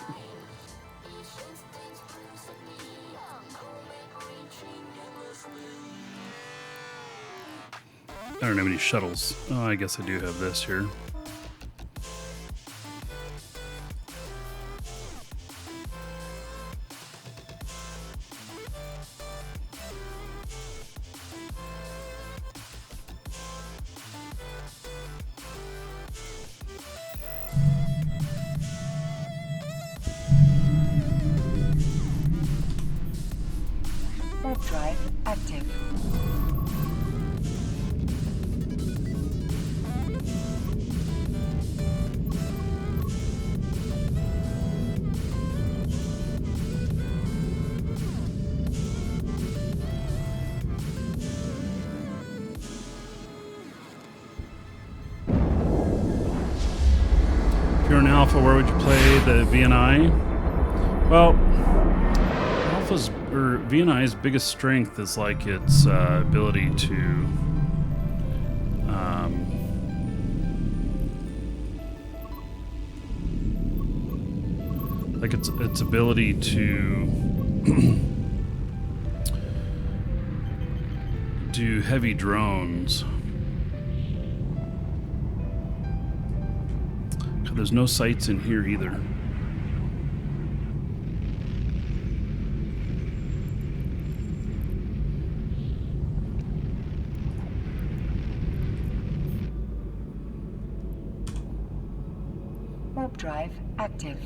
I don't have any shuttles. Oh, I guess I do have this here. Warp drive active. If you're an alpha, where would you play the VNI? Well, alpha's or VNI's biggest strength is like its ability to its ability to do heavy drones. There's no sights in here either. Warp drive active.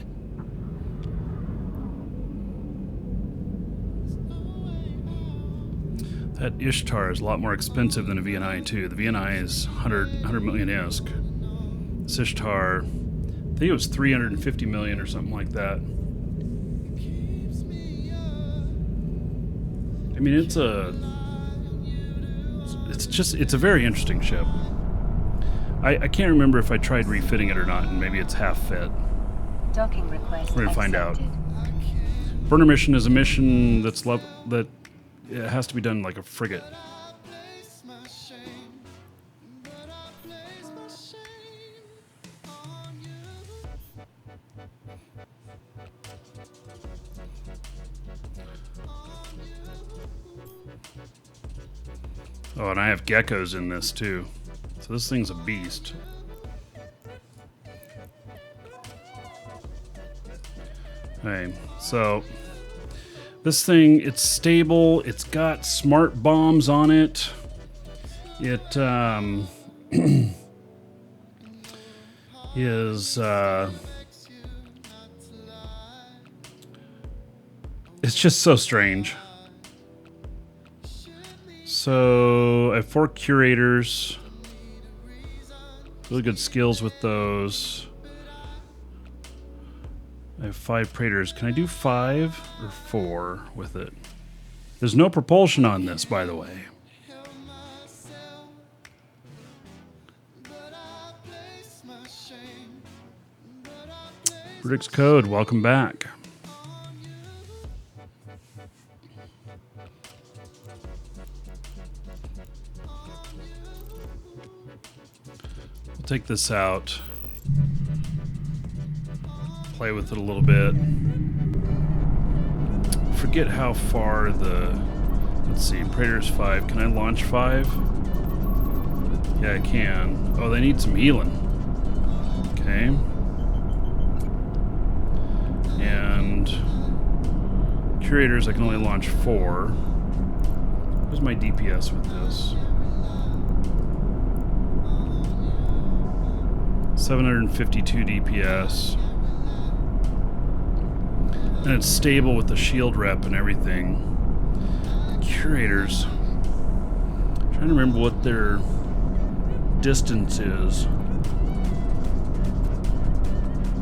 That Ishtar is a lot more expensive than a VNI too. The VNI is 100 million ISK. This Ishtar, I think it was 350 million or something like that. I mean, it's a very interesting ship. I can't remember if I tried refitting it or not, and maybe it's half fit. Docking request We're gonna find out. accepted. Burner mission is a mission that it has to be done like a frigate. Oh, and I have geckos in this too. So this thing's a beast. Okay, so this thing, it's stable. It's got smart bombs on it. It is it's just so strange. So I have 4 curators. Really good skills with those. I have 5 Praetors. Can I do 5 or 4 with it? There's no propulsion on this, by the way. British Code, welcome back. We'll take this out. Play with it a little bit. Forget how far the... Let's see, Praetor's 5. Can I launch 5? Yeah, I can. Oh, they need some healing. Okay. And... Curators, I can only launch 4. Where's my DPS with this? 752 DPS. And it's stable with the shield rep and everything. The curators, I'm trying to remember what their distance is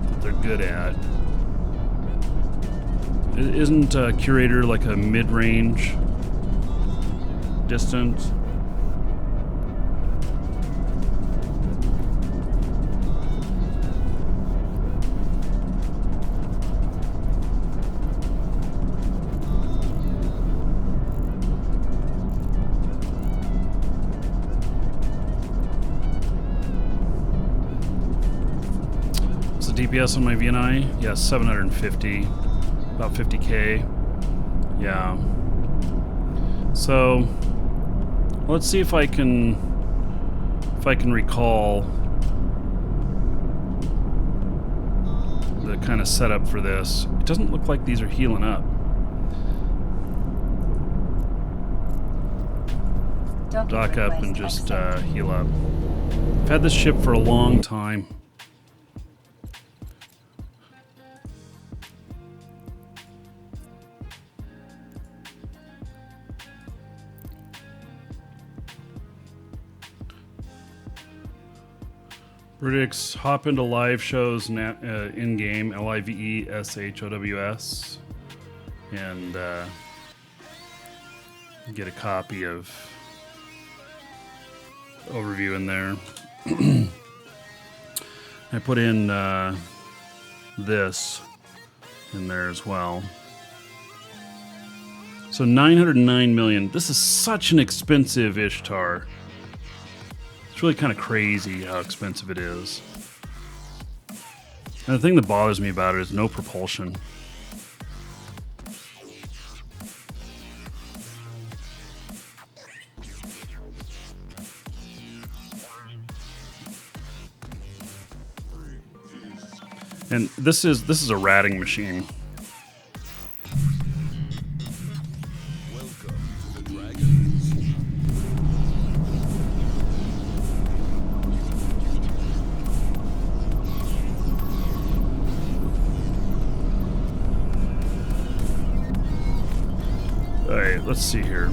that they're good at. Isn't a curator like a mid-range distance? FPS on my VNI? Yeah, 750. About 50K. Yeah. So let's see if I can recall the kind of setup for this. It doesn't look like these are healing up. Dock up and just heal up. I've had this ship for a long time. Brutix, hop into live shows in-game, LIVESHOWS, and get a copy of overview in there. I put in this in there as well. So 909 million. This is such an expensive Ishtar. It's really kind of crazy how expensive it is. And the thing that bothers me about it is no propulsion. And this is a ratting machine. Welcome to the Dragons. All right, let's see here.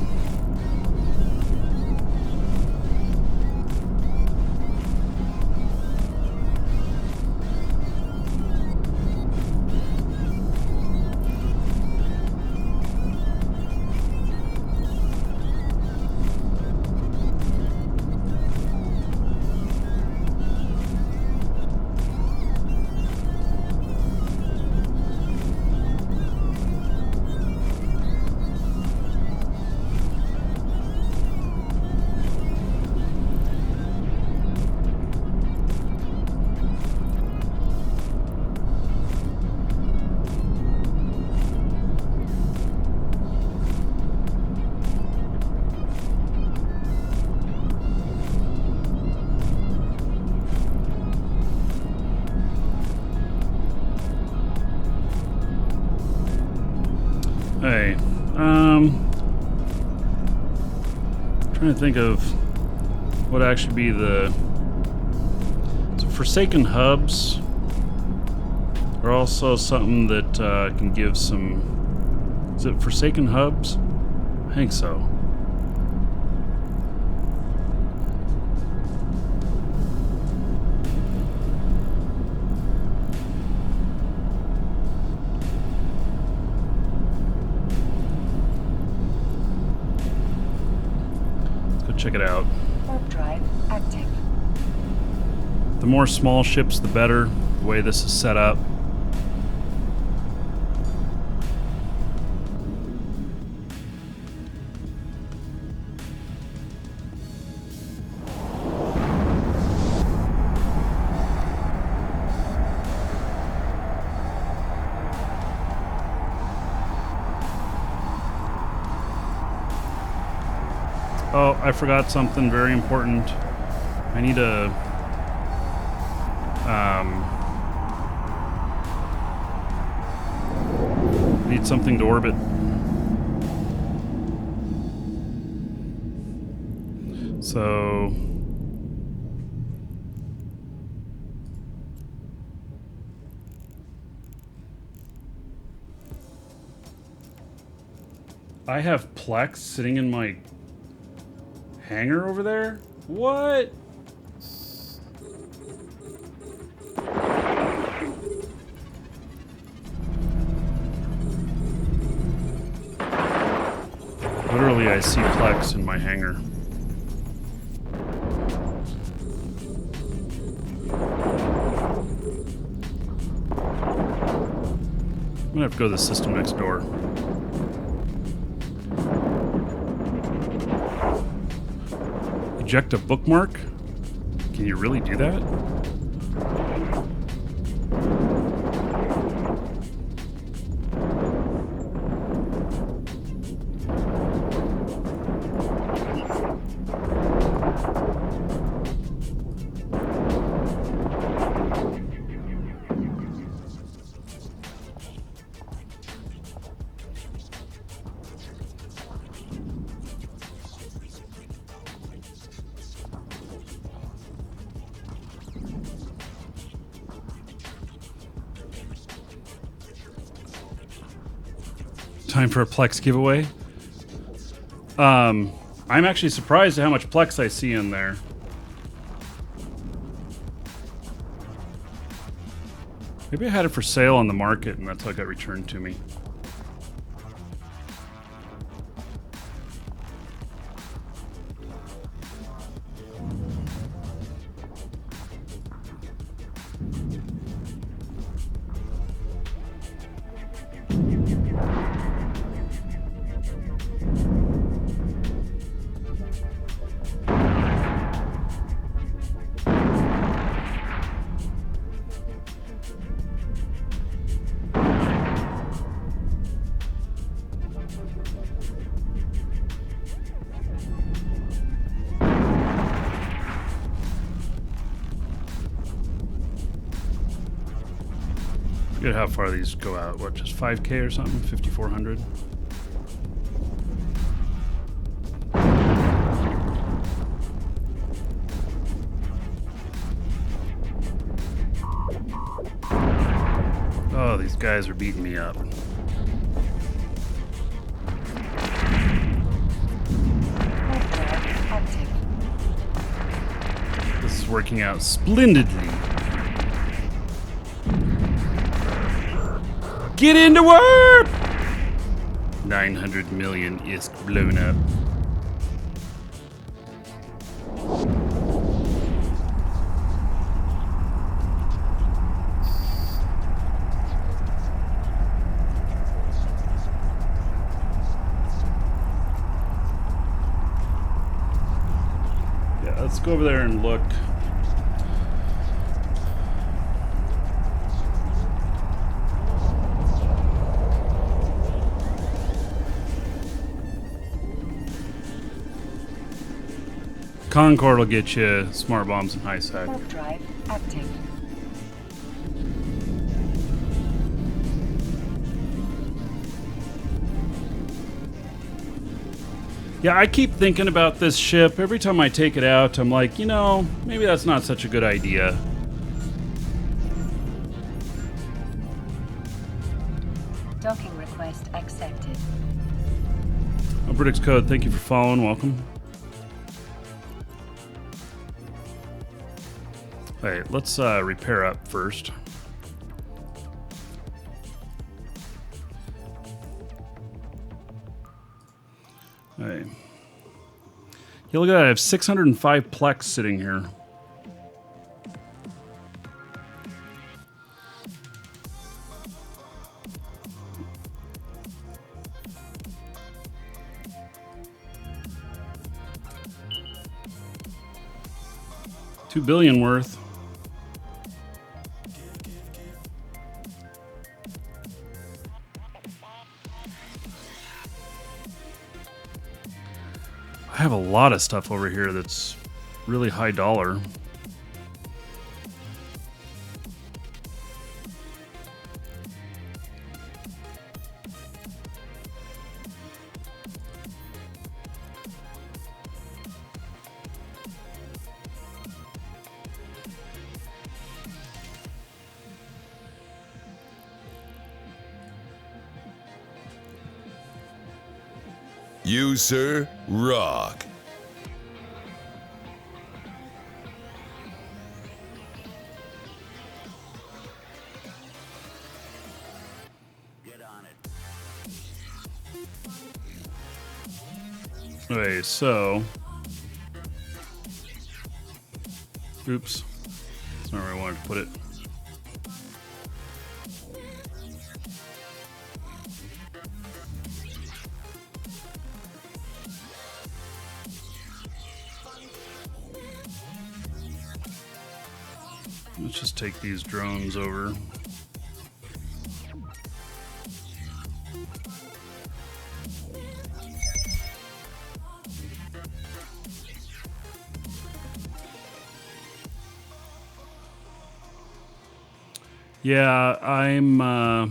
Hey, trying to think of what actually be the Forsaken hubs are also something that can give some. Is it Forsaken hubs? I think so. Check it out. Warp drive active. The more small ships, the better, the way this is set up. Oh, I forgot something very important. I need a need something to orbit. So I have Plex sitting in my hangar over there? What? Literally, I see Plex in my hangar. I'm gonna have to go to the system next door. Eject a bookmark? Can you really do that? Time for a Plex giveaway. I'm actually surprised at how much Plex I see in there. Maybe I had it for sale on the market and that's how it got returned to me. Forget how far these go out. What, just 5K or something? 5,400? Oh, these guys are beating me up. This is working out splendidly. Get into warp! 900 million is blown up. Yeah, let's go over there and look. Concord will get you smart bombs and high sec. Warp drive active. Yeah, I keep thinking about this ship. Every time I take it out, I'm like, you know, maybe that's not such a good idea. Docking request accepted. Britics Code, thank you for following. Welcome. All right, let's repair up first. All right. Yeah, look at that. I have 605 Plex sitting here. $2 billion worth. I have a lot of stuff over here that's really high dollar. You, sir, rock. Get on it. Okay, so... Oops. That's not where I wanted to put it. Let's just take these drones over. Yeah, I'm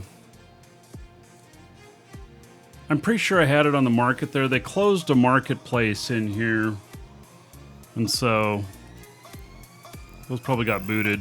pretty sure I had it on the market there. They closed a marketplace in here, and so those probably got booted.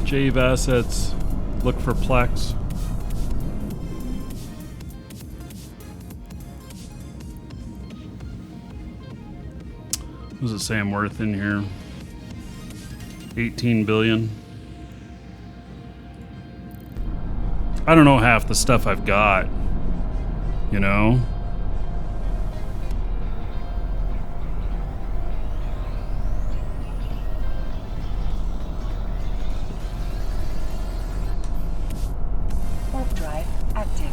Jave assets. Look for Plex. What does it say I'm worth in here? 18 billion. I don't know half the stuff I've got, you know? Warp drive active.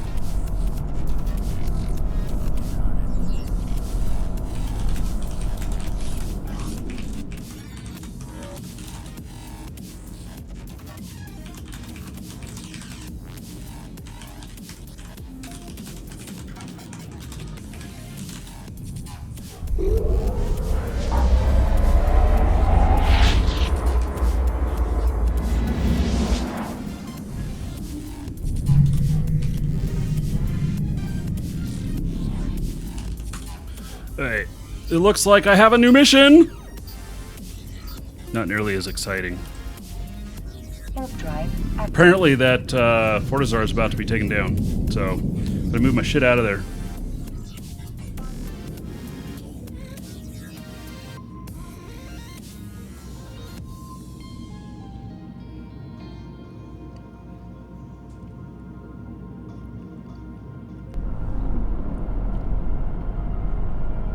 Alright, it looks like I have a new mission! Not nearly as exciting. Warp drive active. Apparently that Fortizar is about to be taken down, so I'm gonna move my shit out of there.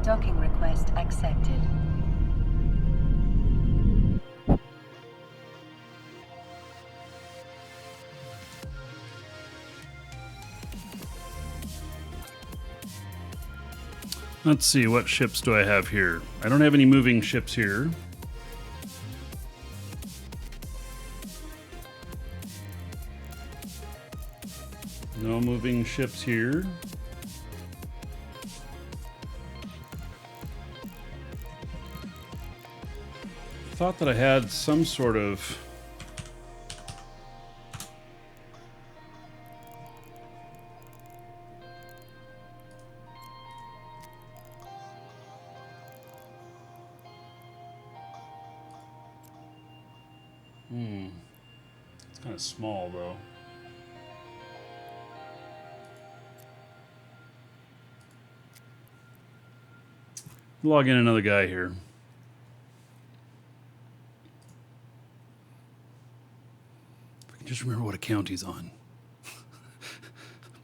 Docking request accepted. Let's see, what ships do I have here? I don't have any moving ships here. No moving ships here. Thought that I had some sort of it's kind of small though. Log in another guy here. Just remember what account he's on.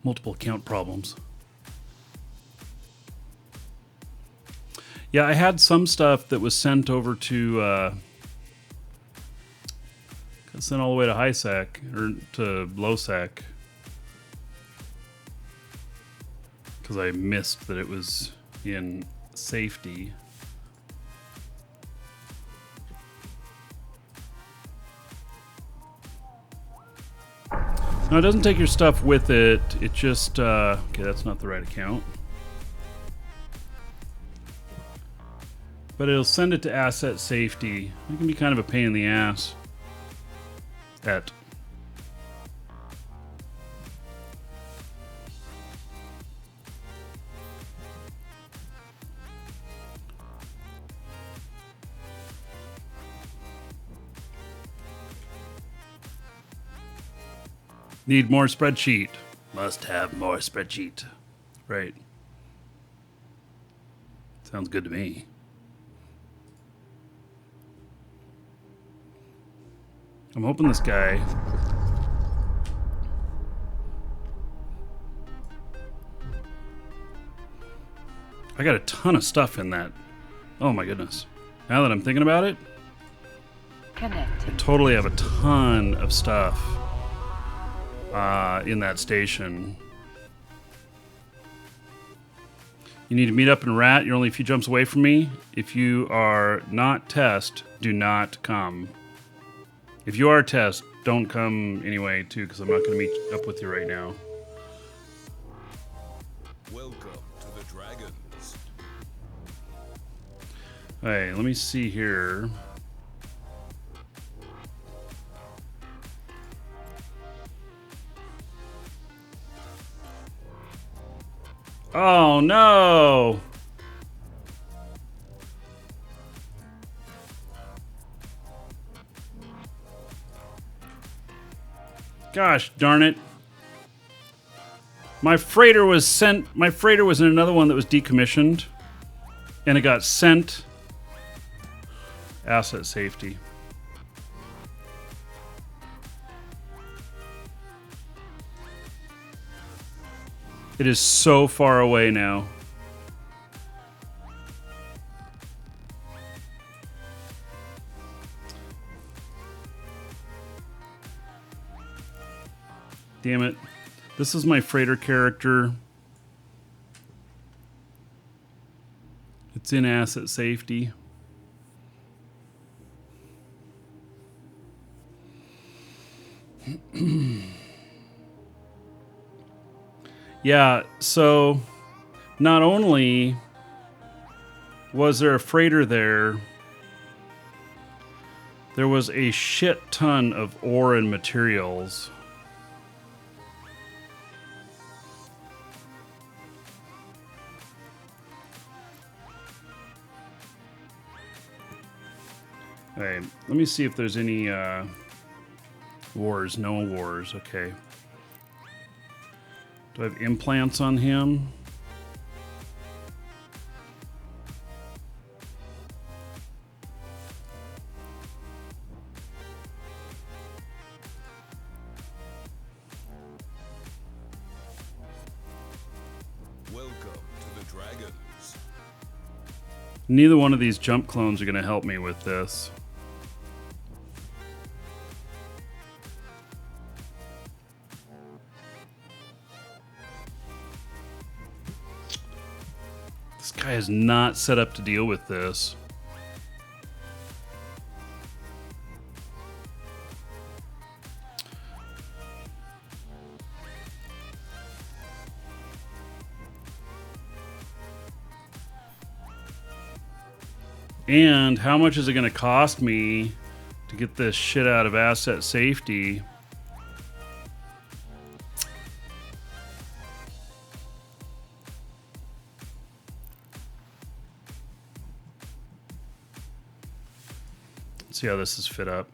Multiple account problems. Yeah, I had some stuff that was sent over to got sent all the way to high sec or to low sec because I missed that it was in safety. No, it doesn't take your stuff with it. It just, okay, that's not the right account. But it'll send it to asset safety. It can be kind of a pain in the ass. Need more spreadsheet. Must have more spreadsheet. Right. Sounds good to me. I'm hoping this guy... I got a ton of stuff in that. Oh my goodness. Now that I'm thinking about it, Connecting. I totally have a ton of stuff in that station. You need to meet up in Rat. You're only a few jumps away from me. If you are not test, do not come. If you are test, don't come anyway, too, because I'm not going to meet up with you right now. Welcome to the Dragons. Alright, let me see here. Oh no! Gosh darn it. My freighter was in another one that was decommissioned. And it got sent. Asset safety. It is so far away now. Damn it. This is my freighter character. It's in asset safety. Yeah, so not only was there a freighter there, there was a shit ton of ore and materials. All right, let me see if there's any wars. No wars, okay. Do I have implants on him? Welcome to the Dragons. Neither one of these jump clones are going to help me with this. This guy is not set up to deal with this. And how much is it going to cost me to get this shit out of asset safety? Let's see how this is fit up.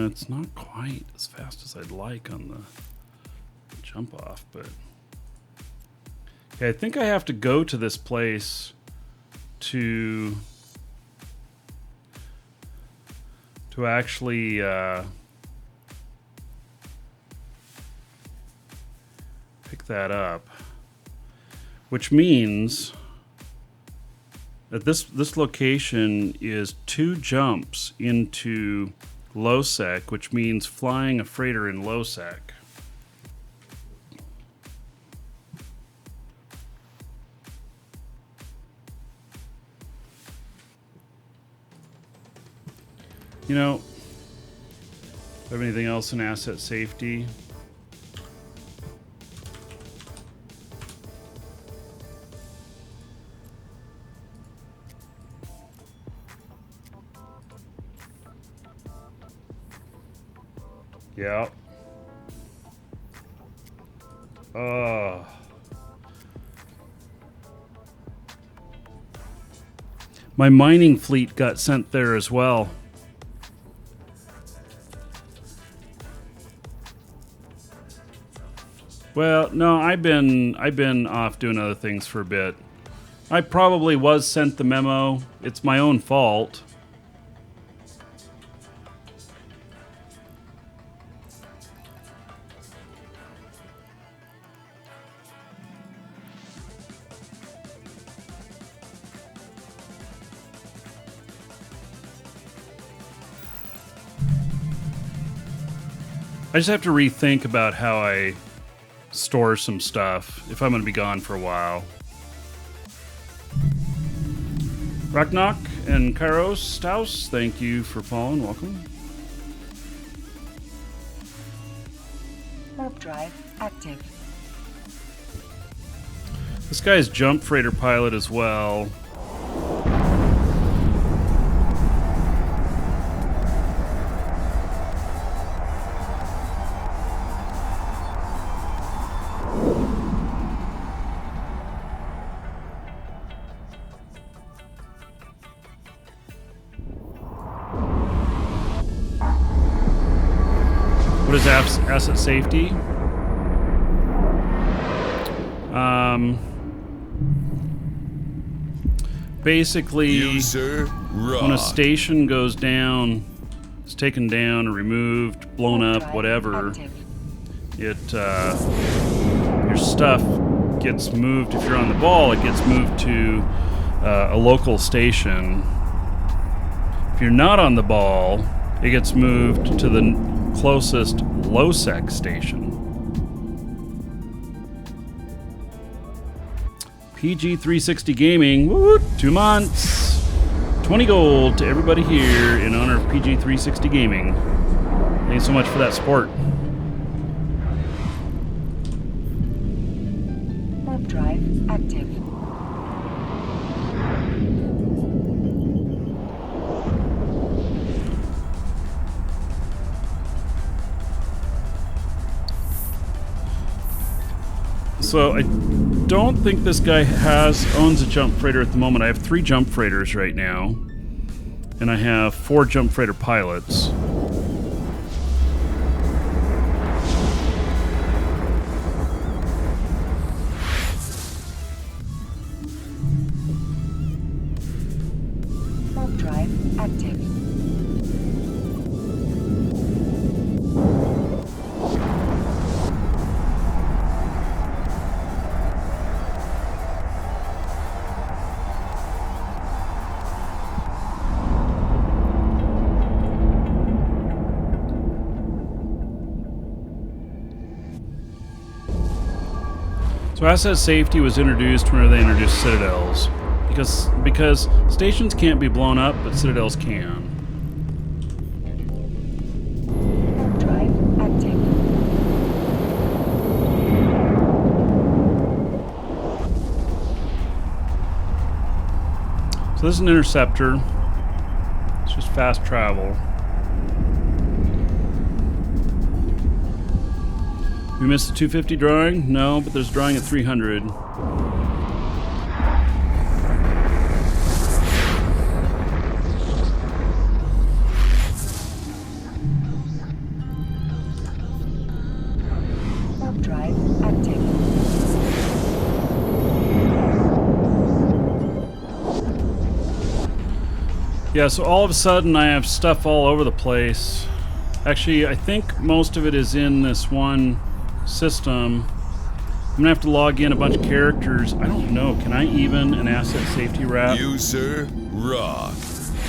It's not quite as fast as I'd like on the jump off, but okay, I think I have to go to this place to actually pick that up, which means that this location is 2 jumps into low sec, which means flying a freighter in low sec. You know, do I have anything else in asset safety? Yeah. My mining fleet got sent there as well. Well, no, I've been off doing other things for a bit. I probably was sent the memo. It's my own fault. I just have to rethink about how I store some stuff if I'm going to be gone for a while. Rocknock and Kairos Staus, thank you for following. Welcome. Warp drive active. This guy's jump freighter pilot as well. What is asset safety? Basically, User when a rock. station goes down, it's taken down or removed, blown Warp up, drive whatever, active. it your stuff gets moved. If you're on the ball, it gets moved to a local station. If you're not on the ball, it gets moved to the closest low-sec station. PG360 Gaming, woo, 2 months. 20 gold to everybody here in honor of PG360 Gaming. Thanks so much for that support. Warp drive active. So I don't think this guy owns a jump freighter at the moment. I have 3 jump freighters right now, and I have 4 jump freighter pilots. Warp drive active. So asset safety was introduced whenever they introduced citadels, because stations can't be blown up, but citadels can. Warp drive active. So this is an interceptor. It's just fast travel. We missed the 250 drawing? No, but there's a drawing at 300. Warp drive active. Yeah, so all of a sudden I have stuff all over the place. Actually, I think most of it is in this one system. I'm gonna have to log in a bunch of characters. I don't know, can I even an asset safety wrap? User rock.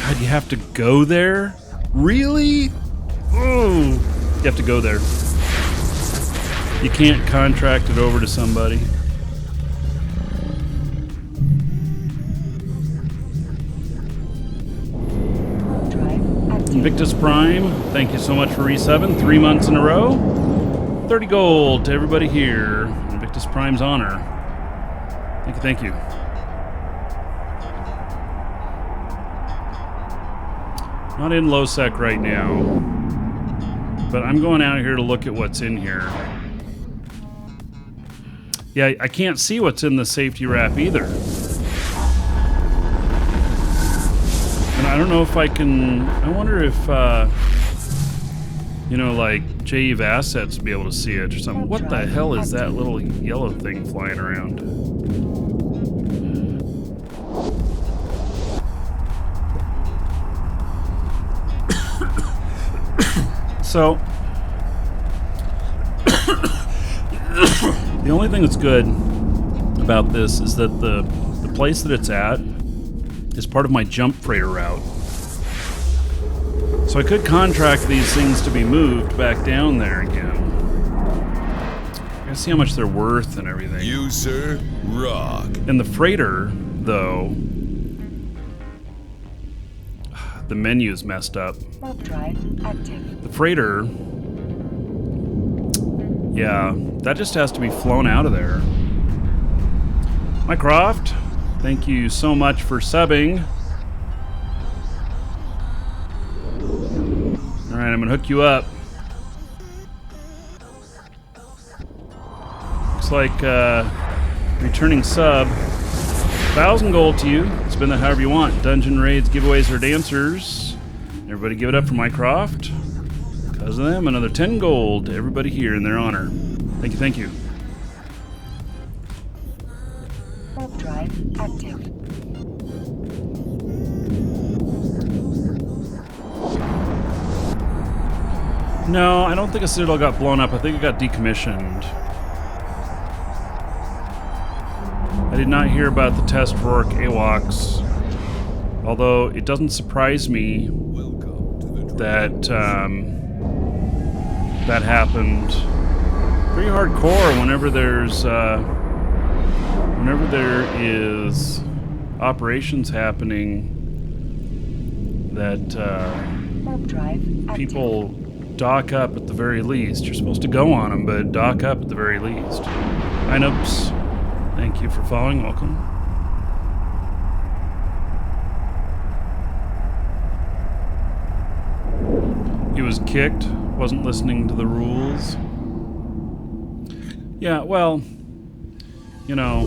God, you have to go there? Really? Oh, you have to go there. You can't contract it over to somebody. Warp drive active. Invictus Prime, thank you so much for resubbing 3 months in a row. 30 gold to everybody here. Invictus Prime's honor. Thank you, thank you. Not in low sec right now, but I'm going out here to look at what's in here. Yeah, I can't see what's in the safety wrap either. And I don't know if I can, I wonder if, you know, like JEV assets be able to see it or something. What the hell is that little yellow thing flying around? So, the only thing that's good about this is that the place that it's at is part of my jump freighter route. So I could contract these things to be moved back down there again. I gotta see how much they're worth and everything. User rock. And the freighter, though, the menu is messed up. Warp drive active. The freighter, yeah, that just has to be flown out of there. Mycroft, thank you so much for subbing. All right, I'm gonna hook you up. Looks like returning sub. 1,000 gold to you. Spend that however you want. Dungeon raids, giveaways, or dancers. Everybody give it up for Mycroft. Because of them, another 10 gold to everybody here in their honor. Thank you, thank you. Warp drive active. No, I don't think a Citadel got blown up. I think it got decommissioned. I did not hear about the test Rourke AWACS, although it doesn't surprise me that that happened pretty hardcore whenever there is operations happening that Warp drive active. people dock up at the very least. You're supposed to go on them, but dock up at the very least. Inops, thank you for following. Welcome. He was kicked, wasn't listening to the rules. Yeah, well, you know,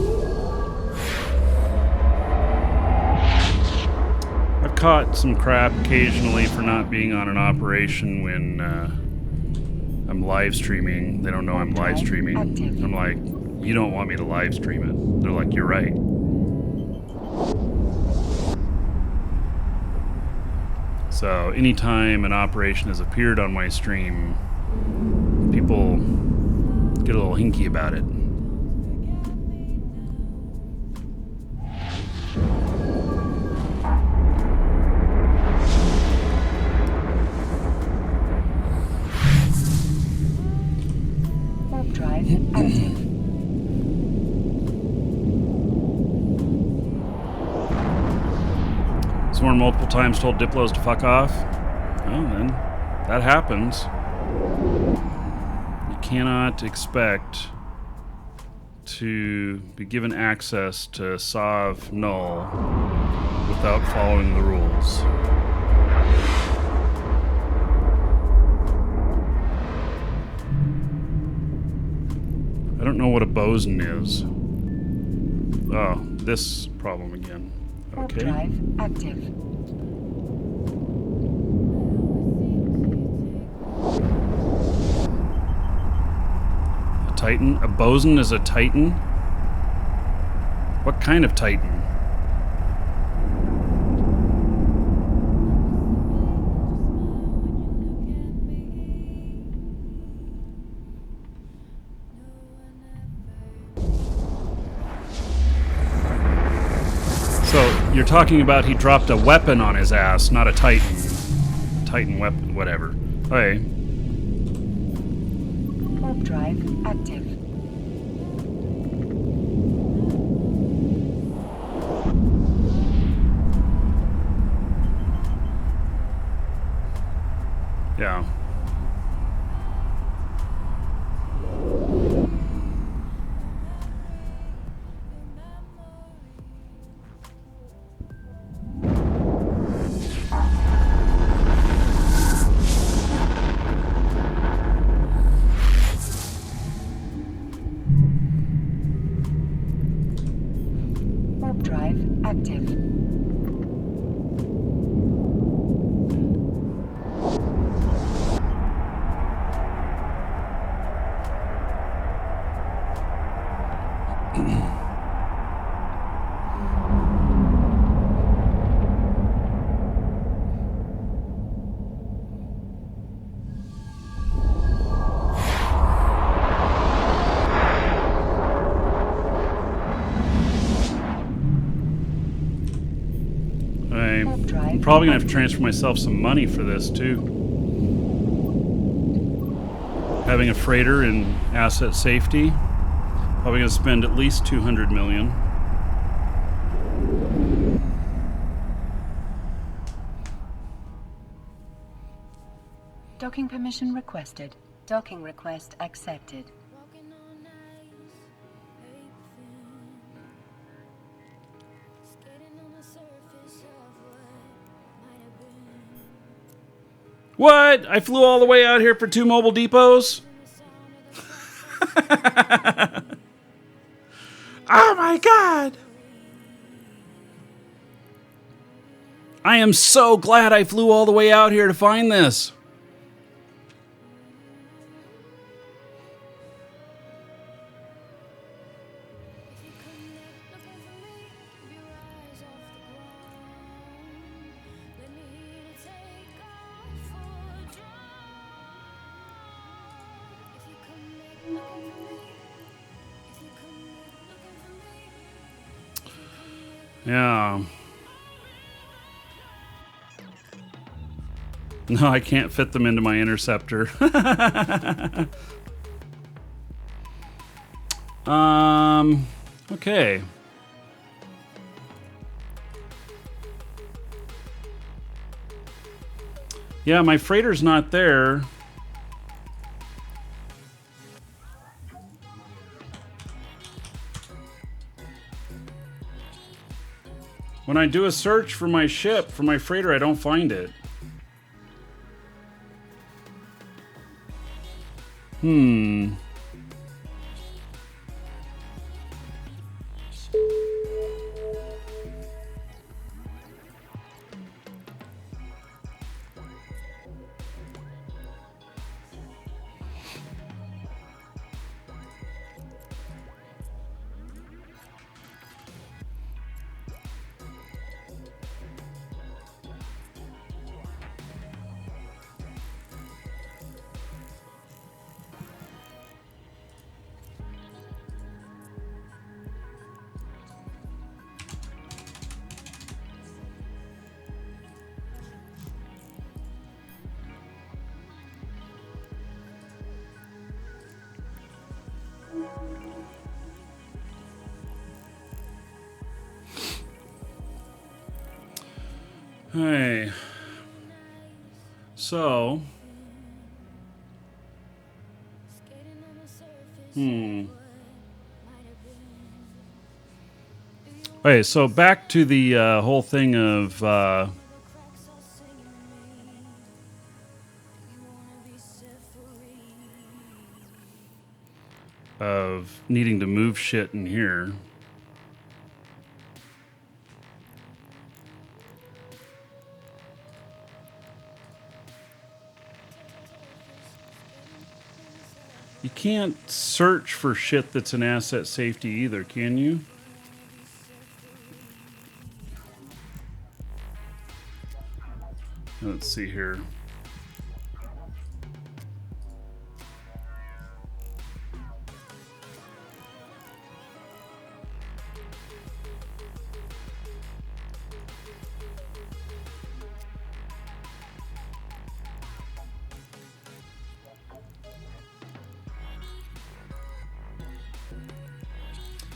I've caught some crap occasionally for not being on an operation when I'm live streaming. They don't know I'm live streaming. I'm like, you don't want me to live stream it. They're like, you're right. So anytime an operation has appeared on my stream, people get a little hinky about it. Warp drive active. Sworn multiple times, told Diplos to fuck off. Well, then, that happens. You cannot expect to be given access to Sov Null without following the rules. I don't know what a boson is. Oh, this problem again. Warp Okay. drive active. A Titan? A boson is a Titan? What kind of Titan? So, you're talking about he dropped a weapon on his ass, not a Titan. Titan weapon, whatever. Okay. Warp drive active. Yeah. Warp drive active. I'm probably gonna have to transfer myself some money for this too. Having a freighter in asset safety, probably gonna spend at least 200 million. Docking permission requested. Docking request accepted. What? I flew all the way out here for 2 mobile depots? Oh my god! I am so glad I flew all the way out here to find this. Yeah. No, I can't fit them into my interceptor. Okay. Yeah, my freighter's not there. When I do a search for my ship, for my freighter, I don't find it. Hey. So. Okay, so back to the whole thing of needing to move shit in here. You can't search for shit that's an asset safety either, can you? Let's see here.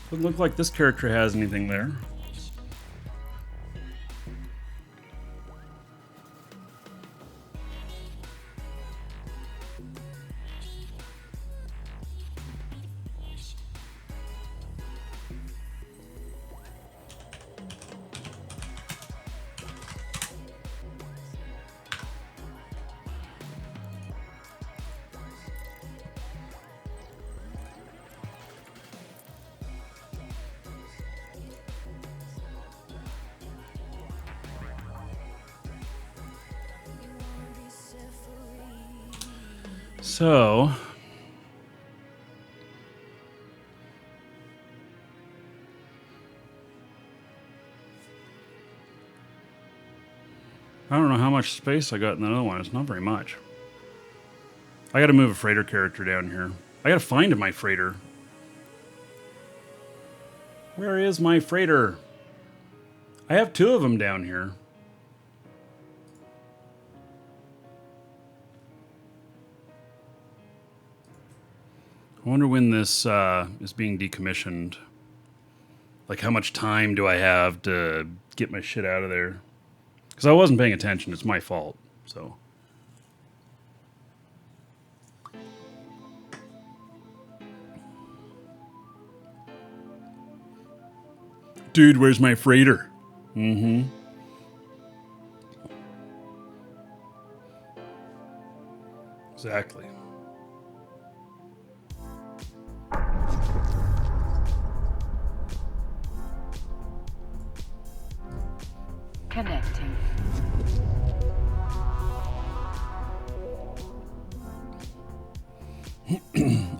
Doesn't look like this character has anything there. So, I don't know how much space I got in the other one. It's not very much. I got to move a freighter character down here. I got to find my freighter. Where is my freighter? I have two of them down here. I wonder when this is being decommissioned. Like, how much time do I have to get my shit out of there? Because I wasn't paying attention. It's my fault. So. Dude, where's my freighter? Mm-hmm. Exactly. Connecting.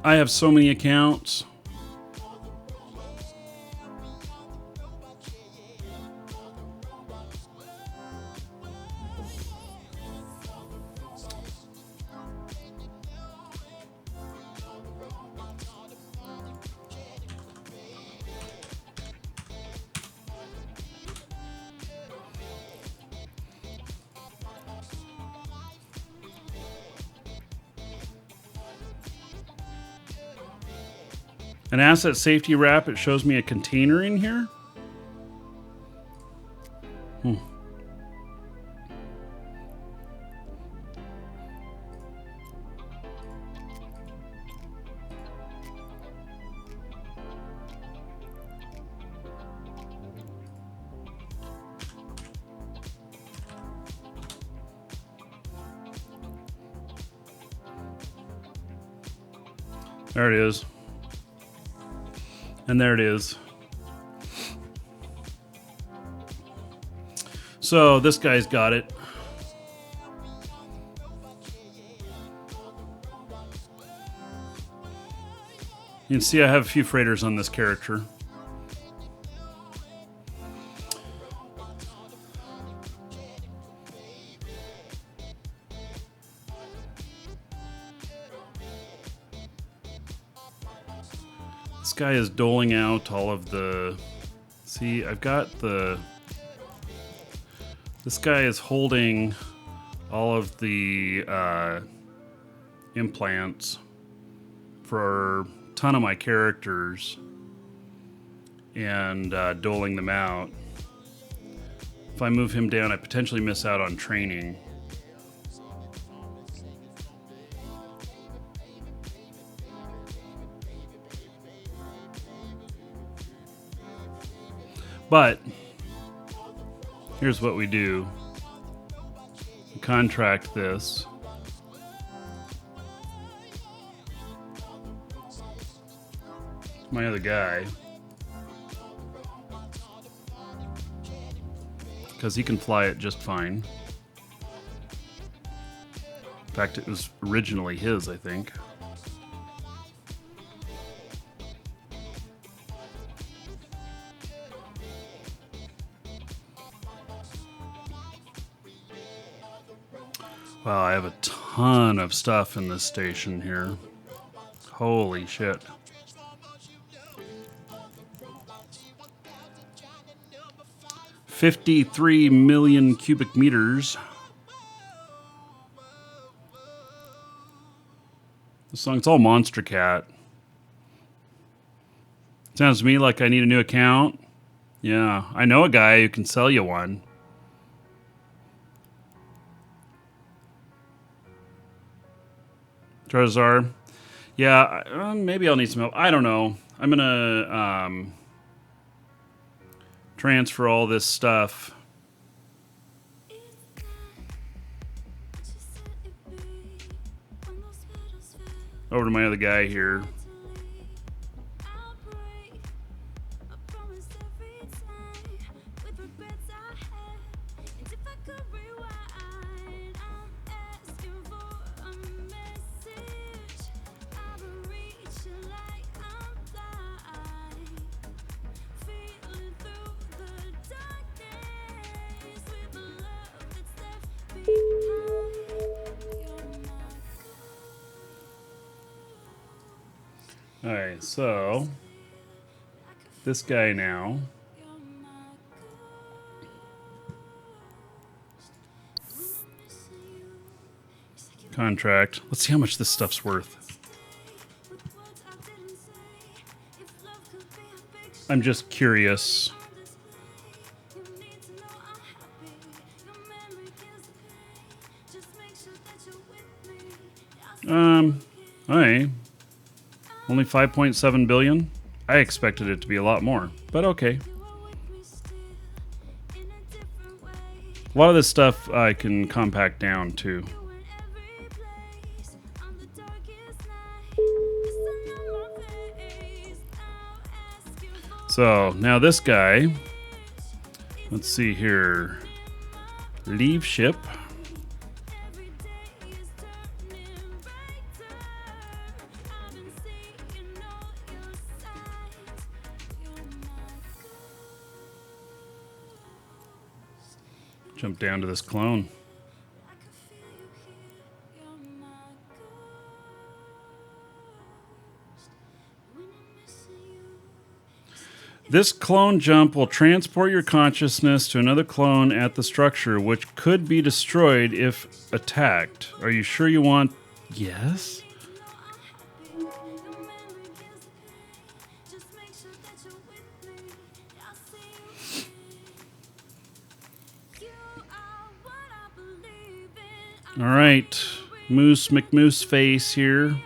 I have so many accounts. An asset safety wrap, it shows me a container in here. There it is. And there it is. So this guy's got it. You can see I have a few freighters on this character. This guy is doling out all of the... See, I've got the... This guy is holding all of the implants for a ton of my characters and doling them out. If I move him down, I potentially miss out on training. But here's what we do. We contract this. My other guy. Because he can fly it just fine. In fact, it was originally his, I think. Wow, I have a ton of stuff in this station here. Holy shit. $53 million cubic meters. This song's all Monster Cat. Sounds to me like I need a new account. Yeah, I know a guy who can sell you one. Charizard. Yeah, maybe I'll need some help. I don't know. I'm gonna transfer all this stuff over to my other guy here. Alright, so this guy now. Contract. Let's see how much this stuff's worth. I'm just curious. Alright. Only 5.7 billion? I expected it to be a lot more, but okay. A lot of this stuff I can compact down too. So now this guy, let's see here. Leave ship. Jump down to this clone. This clone jump will transport your consciousness to another clone at the structure, which could be destroyed if attacked. Are you sure you want... Yes? All right, Moose McMoose face here.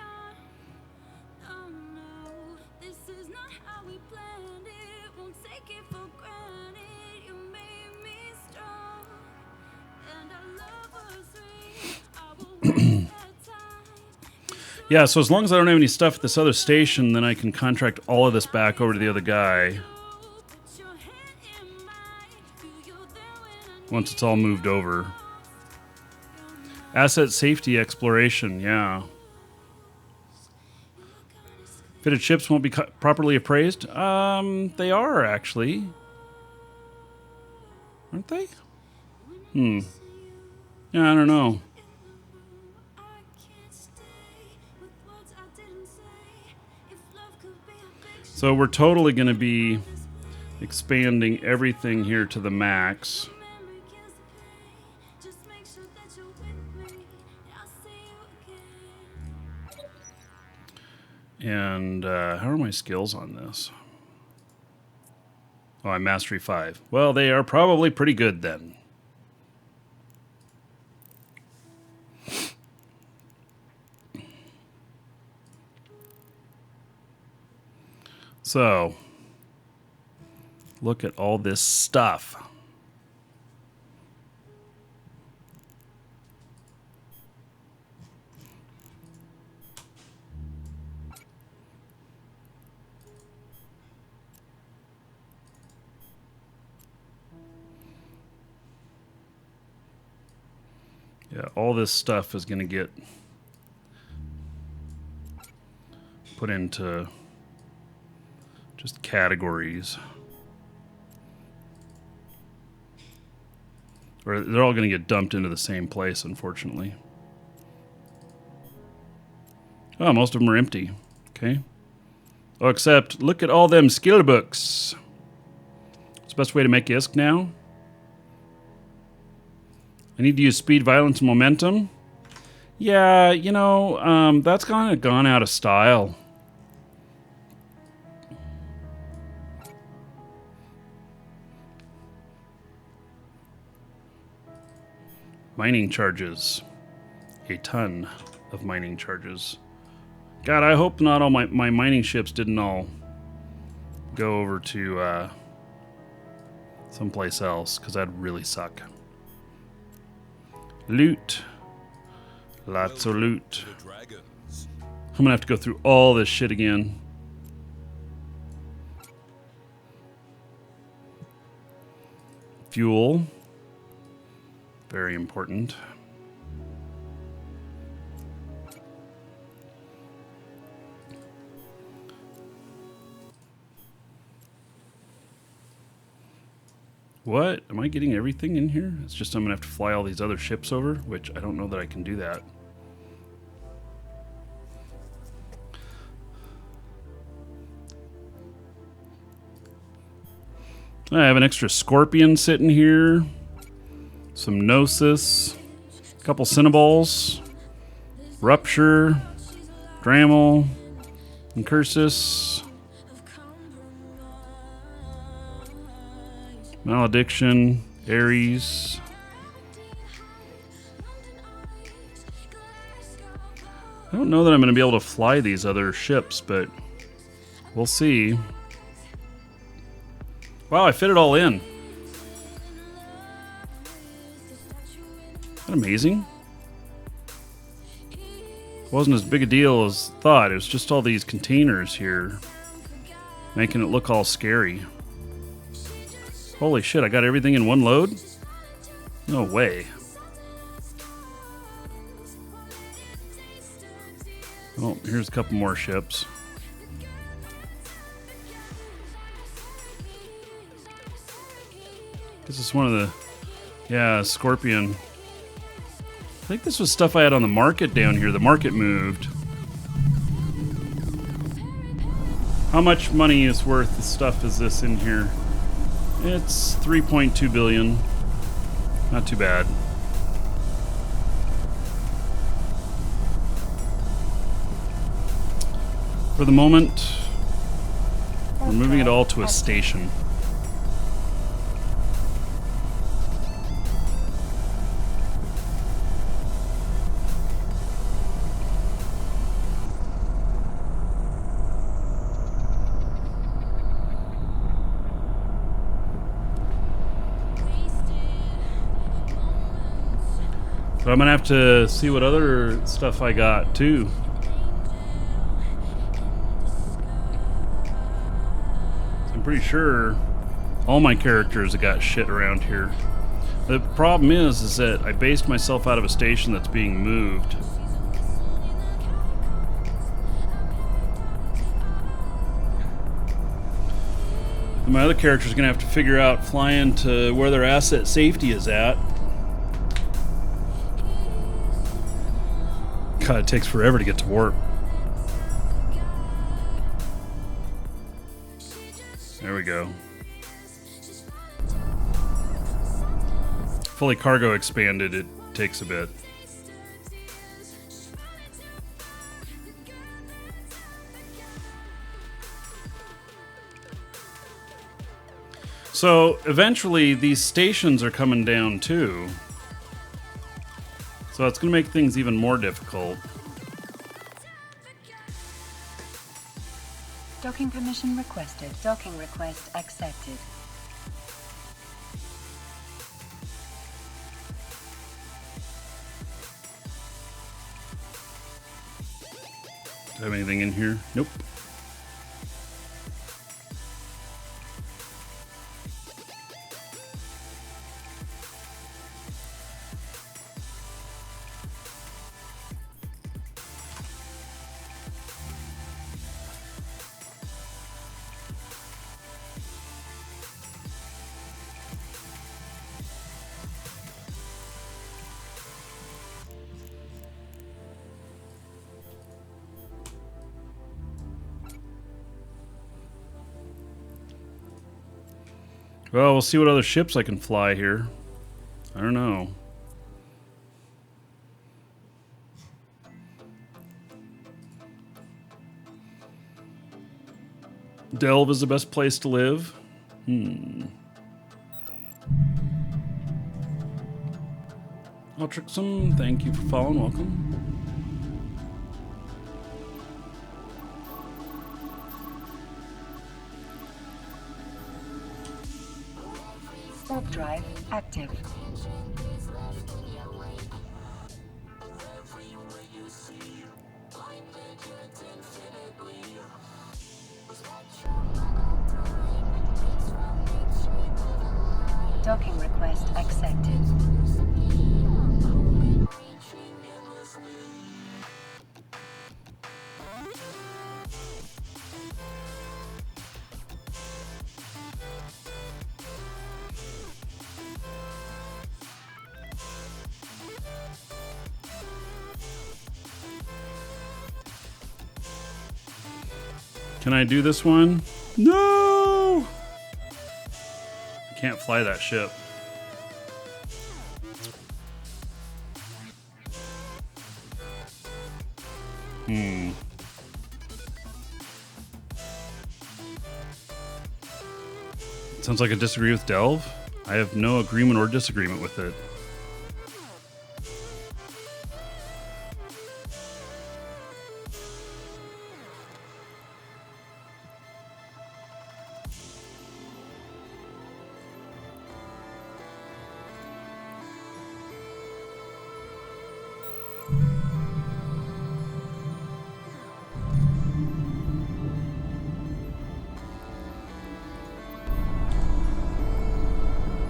Yeah, so as long as I don't have any stuff at this other station, then I can contract all of this back over to the other guy. Once it's all moved over. Asset safety exploration, yeah. Fitted ships won't be properly appraised? They are, actually. Aren't they? Yeah, I don't know. So we're totally going to be expanding everything here to the max. And how are my skills on this? Oh, I'm Mastery 5. Well, they are probably pretty good then. So, look at all this stuff. Yeah, all this stuff is going to get put into just categories. Or they're all going to get dumped into the same place, unfortunately. Oh, most of them are empty. Okay. Oh, except, look at all them skill books. What's the best way to make ISK now? I need to use speed, violence, and momentum. Yeah, you know, that's kind of gone out of style. Mining charges. A ton of mining charges. God, I hope not all my mining ships didn't all go over to someplace else, because that'd really suck. Loot. Lots of loot. I'm gonna have to go through all this shit again. Fuel. Very important. What? Am I getting everything in here? It's just I'm going to have to fly all these other ships over, which I don't know that I can do that. I have an extra Scorpion sitting here. Some Gnosis. A couple Cinnaballs. Rupture. Dramel. Incursus. Malediction, Ares. I don't know that I'm going to be able to fly these other ships, but we'll see. Wow, I fit it all in. Isn't that amazing? It wasn't as big a deal as thought. It was just all these containers here, making it look all scary. Holy shit, I got everything in one load? No way. Oh, here's a couple more ships. This is one of the... Yeah, Scorpion. I think this was stuff I had on the market down here. The market moved. How much money is worth the stuff is this in here? It's 3.2 billion. Not too bad. For the moment, we're moving it all to a station. But I'm gonna have to see what other stuff I got too. I'm pretty sure all my characters have got shit around here. The problem is that I based myself out of a station that's being moved. And my other character's gonna have to figure out flying to where their asset safety is at. God, it takes forever to get to warp. There we go. Fully cargo expanded, it takes a bit. So eventually these stations are coming down too. So it's going to make things even more difficult. Docking permission requested. Docking request accepted. Do I have anything in here? Nope. Well, we'll see what other ships I can fly here. I don't know. Delve is the best place to live. Ultrixum, thank you for following. Welcome. Warp drive active. Docking request accepted. Can I do this one? No! I can't fly that ship. Sounds like I disagree with Delve. I have no agreement or disagreement with it.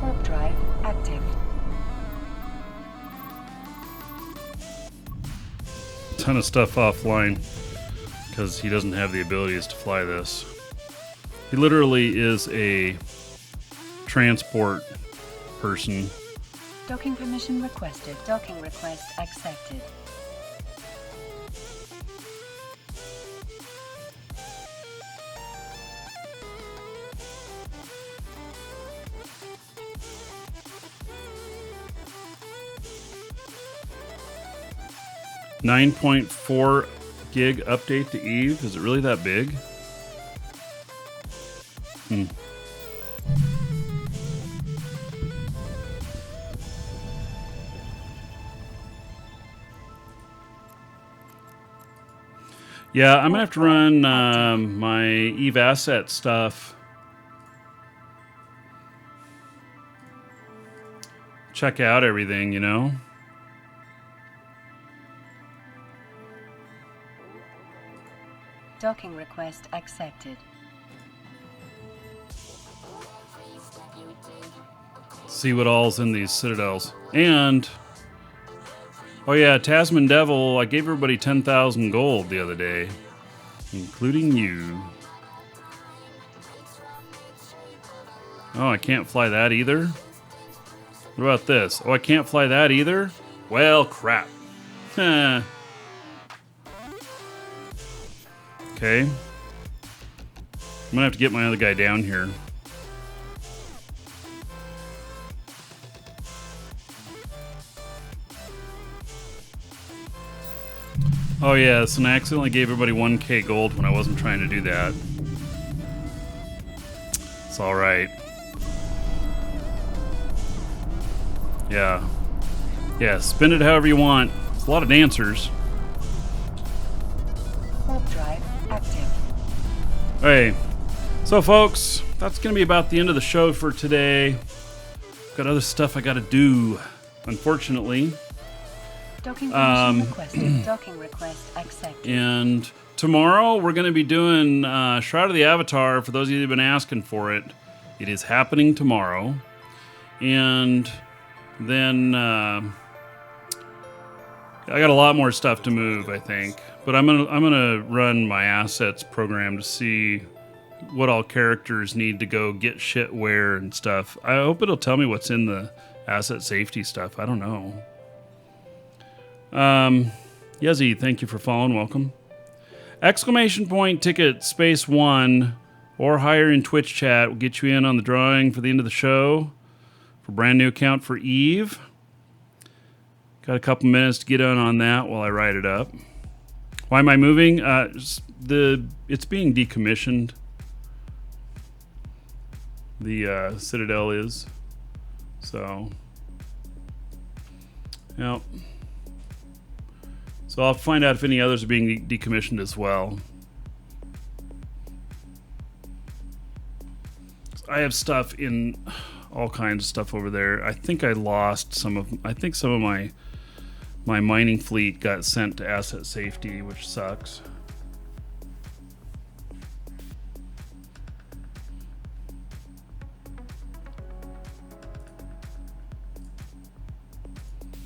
Warp drive active. Ton of stuff offline because he doesn't have the abilities to fly this. He literally is a transport person. Docking permission requested. Docking request accepted. $9.4 gig update to Eve. Is it really that big? Yeah, I'm gonna have to run my Eve asset stuff. Check out everything, you know. Docking request accepted. See what all's in these citadels. And, oh yeah, Tasman Devil, I gave everybody 10,000 gold the other day, including you. Oh, I can't fly that either? What about this? Oh, I can't fly that either? Well, crap. Heh. Okay. I'm gonna have to get my other guy down here. Oh yes, and I accidentally gave everybody 1k gold when I wasn't trying to do that. It's alright. Yeah. Yeah, spin it however you want. It's a lot of dancers. Warp drive active. Hey. So folks, that's going to be about the end of the show for today. Got other stuff I got to do, unfortunately. Docking permission requested. Docking request accepted. And tomorrow we're going to be doing Shroud of the Avatar. For those of you that have been asking for it, it is happening tomorrow. And then I got a lot more stuff to move, I think. But I'm gonna run my assets program to see what all characters need to go get shit where and stuff. I hope it'll tell me what's in the asset safety stuff. I don't know. Yezzy, thank you for following. Welcome. Exclamation point ticket space 1 or higher in Twitch chat will get you in on the drawing for the end of the show for brand new account for Eve. Got a couple minutes to get on that while I write it up. Why am I moving? It's being decommissioned. The Citadel is. So, yep. So I'll find out if any others are being decommissioned as well. I have stuff in all kinds of stuff over there. I think I lost some of my mining fleet got sent to asset safety, which sucks.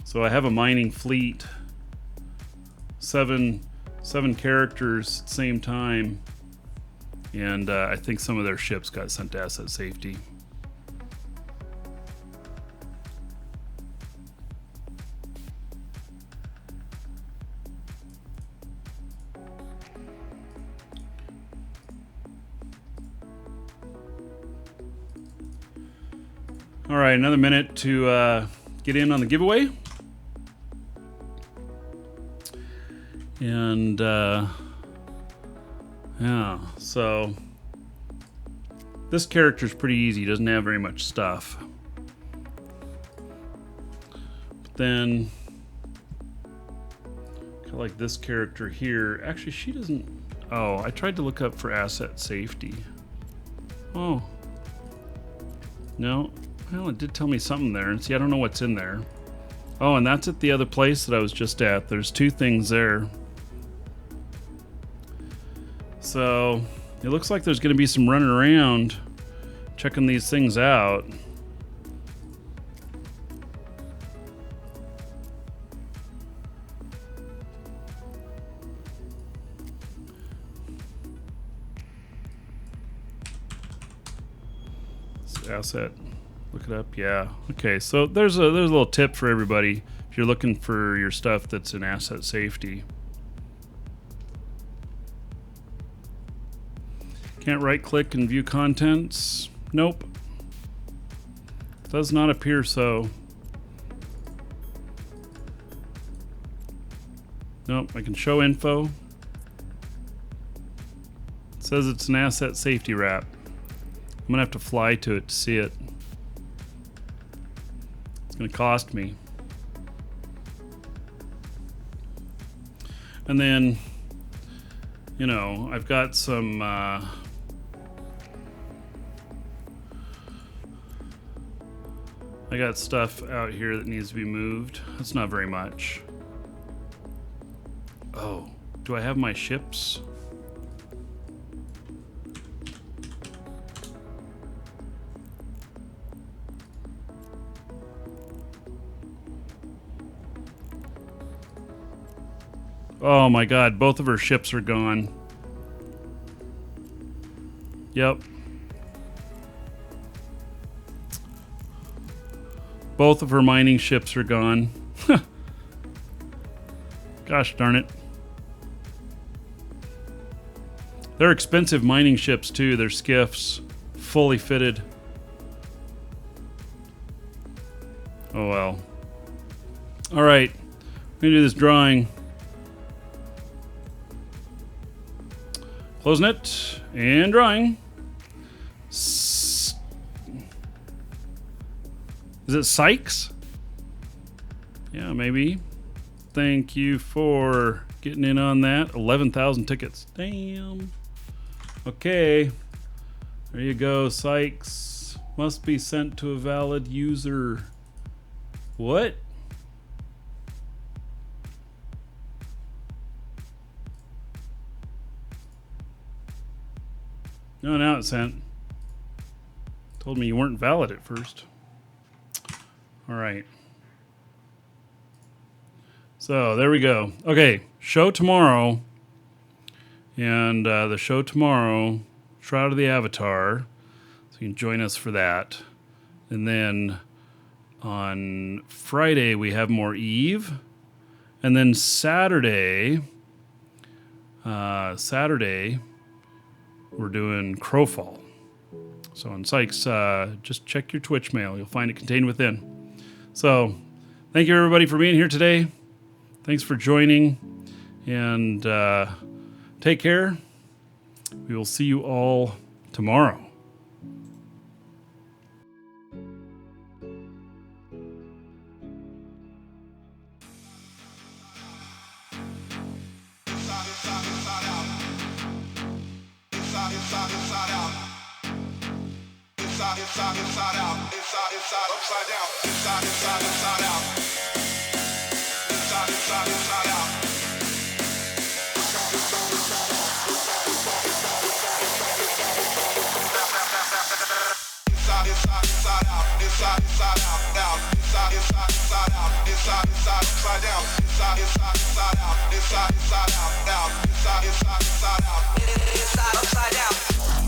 So I have a mining fleet, seven characters at the same time, and I think some of their ships got sent to asset safety. All right, another minute to get in on the giveaway. And yeah, so this character's pretty easy. He doesn't have very much stuff. But then, kind of like this character here. Actually, she doesn't. Oh, I tried to look up for asset safety. Oh, no. Well, it did tell me something there. And see, I don't know what's in there. Oh, and that's at the other place that I was just at. There's two things there. So it looks like there's going to be some running around checking these things out. This asset, look it up. Yeah. Okay. So there's a little tip for everybody if you're looking for your stuff that's in asset safety. Can't right click and view contents. Nope. Does not appear so. Nope, I can show info. It says it's an asset safety wrap. I'm gonna have to fly to it to see it. It's gonna cost me. And then, you know, I've got some I got stuff out here that needs to be moved. That's not very much. Oh, do I have my ships? Oh my god, both of her ships are gone. Yep. Both of her mining ships are gone. Gosh darn it. They're expensive mining ships too. They're skiffs, fully fitted. Oh well. All right, I'm gonna do this drawing. Closing it and drawing. Is it Sykes? Yeah, maybe. Thank you for getting in on that. 11,000 tickets. Damn. Okay. There you go, Sykes. Must be sent to a valid user. What? No, now it's sent. Told me you weren't valid at first. All right. So there we go. Okay, show tomorrow. And the show tomorrow, Shroud of the Avatar. So you can join us for that. And then on Friday, we have more Eve. And then Saturday, we're doing Crowfall. So on Sykes, just check your Twitch mail. You'll find it contained within. So thank you everybody for being here today. Thanks for joining. And take care. We will see you all tomorrow. Inside out, upside down, inside out, inside out. Inside out, down, inside out, upside down, inside out, down, inside out, upside down.